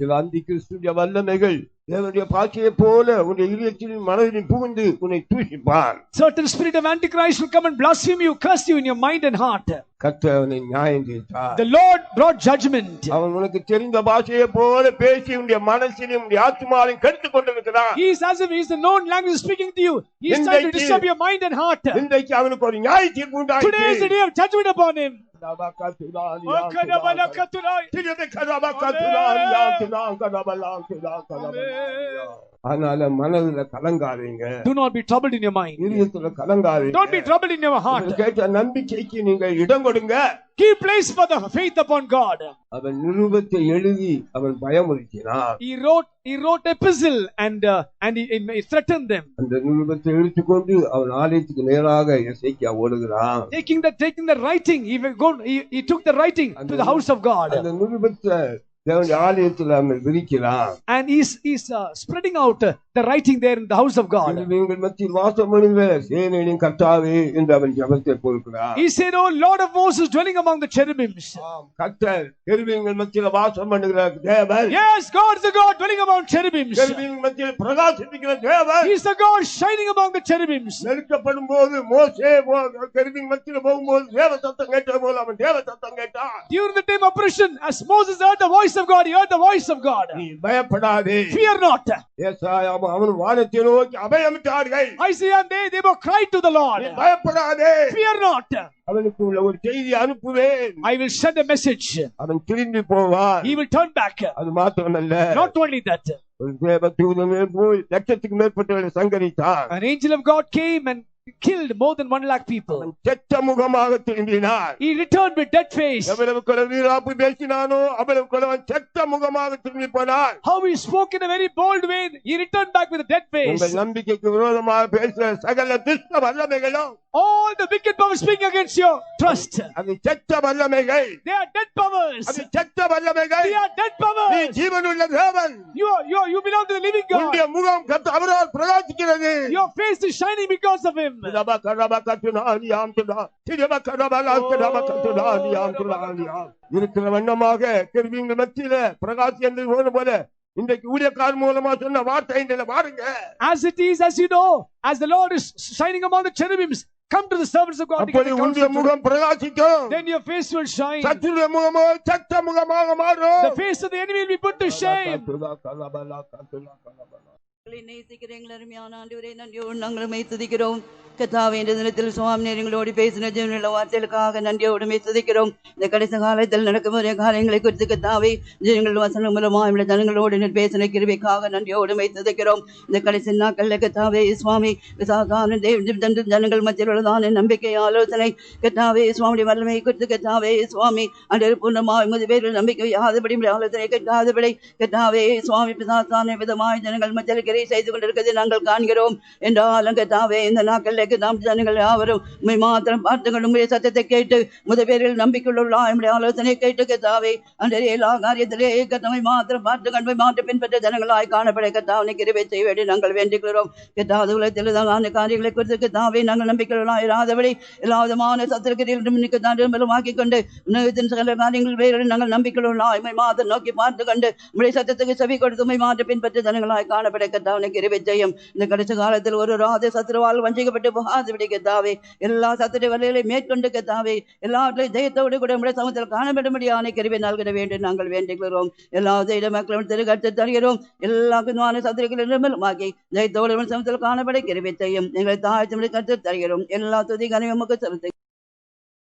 சில அந்தி கிறிஸ்துவின் வல்லமைகள் தேவனுடைய பாஷையை போல உன்னுடைய இதயத்திலும் மனதிலும் புகுந்து உன்னை தூஷிப்பான். Certain spirit of Antichrist will come and blaspheme you, curse you in your mind and heart. கர்த்தர் அவனை நியாயம் தீர்த்தார். The Lord brought judgment. அவன் உனக்கு தெரிந்த பாஷையை போல பேசி உன்னுடைய மனசிலும் உன்னுடைய ஆத்மாவையும் கெடுத்துக் கொண்டிருக்கிறான். He is as if he is the known language speaking to you. He is trying to disturb your mind and heart. இன்றைக்கு அவனுக்கு ஒரு நியாய தீர்ப்பு உண்டாயிற்று. Today is the day of judgment upon him. அதனால மனதுல கலங்காதீங்க. Do not be troubled in your mind. இதயத்துல கலங்காதீங்க. Don't be troubled in your heart. கேட்ட நம்பிக்கைக்கு நீங்க இடம் கொடுங்க. Keep place for the faith upon God. அவன் நிருபத்தை எழுதி அவன் பயமுறுத்தினான். He wrote epistle and he threatened them. அந்த நிருபத்தை எடுத்துக்கொண்டு அவன் ஆலயத்துக்கு நேராக எசேக்கியா ஓடுகிறான். Taking the writing, he took the writing to the house of God. அந்த நிருபத்தை தேவனுடைய ஆலயத்துல அவன் விரிக்கிறான். And he's spreading out the writing there in the house of God. நீங்கள் மத்தியில் வாசம் பண்ணுகிற சேனையின் கர்த்தாவே என்று அவன் ஜெபத்தை போடுகிறான். He said, "Oh Lord of Moses, dwelling among the cherubims." கர்த்தர் கேருபீன்கள் மத்தியில் வாசம் பண்ணுகிற தேவன். Yes, God is the God dwelling among cherubims. கேருபீன்கள் மத்தியில் பிரகாசிக்கிற தேவன். He is the God shining among the cherubims. நெருக்கப்படும் போது மோசே கேருபீன்கள் மத்தியில் போகும்போது தேவ சத்தம் கேட்ட போல அவன் தேவ சத்தம் கேட்டான். During the time of oppression, as Moses heard the voice of God, he heard the voice of God. நீ பயப்படாதே. Fear not. ஏசாயா அவன் வானத்தை நோக்கி அபயமிட்டார்கள். Isaiah and they were cried to the Lord. நீ பயப்படாதே. Fear not. அவனுக்கு உள்ள ஒரு செய்தி அனுப்புவேன். I will send a message. அவன் திரும்பி போவான். He will turn back. அது மாத்திரமல்ல, Not only that, ஒரு தேவ தூதன் போய் லட்சத்துக்கு மேற்பட்டவர்களை சங்கரித்தான். an angel of God came and killed more than 1 lakh people. செத்த முகமாக திரும்பினான். He returned with dead face. எவ்வளவு வீராப்பு பேசினானோ அவ்வளவு செத்த முகமாக திரும்பி போனான். How he spoke in a very bold way, he returned back with a dead face. உங்கள் நம்பிக்கைக்கு விரோதமாக பேசுற சகல துஷ்ட வல்லமைகளும், All the wicked powers speaking against your trust, அது செத்த வல்லமைகள். they are dead powers. அது செத்த வல்லமைகள். They are dead நீ powers. ஜீவனுள்ள தேவன். You belong to the living God. உன்னுடைய முகம் அவரால் பிரகாசிக்கிறது. Your face is shining because of him. இருக்கிற வண்ணமாக கேருபீன்கள் மத்தியில பிரகாசி என்று போல இன்றைக்கு ஊழியக்காரர் மூலமா சொன்ன வார்த்தை பாருங்க. As it is, as you know, as the Lord is shining among the cherubims, come to the servants of God. அப்படி உன்னுடைய முகம் பிரகாசிக்கும். Then your face will shine. சத்துருடைய முகமோ சத்த முகமாக மாறும். The face of the enemy will be put to shame. அருமையான ஆண்டவரே, நன்றியோடு நாங்கள் துதிக்கிறோம். கர்த்தாவே, இந்த தினத்தில் சுவாமி எங்களோடு பேசின ஜீவனுள்ள வார்த்தைகளுக்காக நன்றியோடு துதிக்கிறோம். இந்த கடைசி காலத்தில் நடக்கும் காரியங்களை குறித்து கர்த்தாவே, ஜனங்கள் வசனம் மூலமாக ஜனங்களோடு பேசின கிருபைக்காக நன்றியோடு துதிக்கிறோம். இந்த கடைசி நாட்களில் கர்த்தாவே சுவாமி ஜனங்கள் மத்தியில் உள்ளதான நம்பிக்கை ஆலோசனை கர்த்தாவே சுவாமியுடைய வல்லமை குறித்து கர்த்தாவே சுவாமி அன்று பூர்ணமாக முதுபேரில் நம்பிக்கை யாதபடி ஆலோசனை கட்டாதபடி கர்த்தாவே சுவாமி பிசாசான விதமாய் ஜனங்கள் மத்தியில் கிரியை செய்து கொண்டிருக்கிறதை நாங்கள் காண்கிறோம். என்றாலும் கர்த்தாவே இந்த நாட்களில் நாம் ஜனங்கள் யாவரும் உம்மை மாத்திரம் பார்த்துங்கள். உம்முடைய சத்தத்தை கேட்டு முதல் நம்பிக்கையுள்ள நம்முடைய ஆலோசனை கேட்டு கர்த்தாவே அன்றைய எல்லா காரியத்திலே கர்த்தாவை மாத்திரம் பார்த்து கண்மை மாற்றி பின்பற்ற ஜனங்களாய் காணப்பட கர்த்தாவை கிருபை செய்ய வேண்டி நாங்கள் வேண்டிக்கிறோம். கர்த்தாவே உலகத்தில் அந்த காரியங்களை குறித்து கர்த்தாவே நாங்கள் நம்பிக்கையுள்ளாய் இராதபடி எல்லா விதமான சத்திரக்கிரிகளும் ஆக்கிக் கொண்டு உலகத்தின் சகல காரியங்கள் வேறு நாங்கள் நம்பிக்கையுள்ளாய் உம்மை மாத்திரம் நோக்கி பார்த்து கண்டு உம்முடைய சத்தத்துக்கு செவி கொடுத்து உம்மை மாற்றி பின்பற்ற ஜனங்களாய் காணப்பட கர்த்தாவை கிருபை செய்யும். இந்த கடைசி காலத்தில் ஒரு ராஜ சத்துருவால் வஞ்சிக்கப்பட்டு போகாதபடி கர்த்தாவே எல்லா சத்துரு வலைகளையும் மேற்கொண்டு கர்த்தாவே எல்லாவற்றையும் ஜெயத்தோடு கூட உம்முடைய சமூகத்தில் காணப்படும்படியான கிருபை நல்கிட வேண்டும் நாங்கள் வேண்டிக்கிறோம். எல்லா ஜெயிட மக்களும் திருக்கட்டு தருகிறோம். எல்லா விதமான சத்துருக்களிடமும் ஆக்கி ஜெயத்தோடு சமூகத்தில் காணப்பட கிருபை செய்யும். எங்களை தாழ்த்தி கற்று தருகிறோம். எல்லா துதி கனிவமுக்கு செலுத்து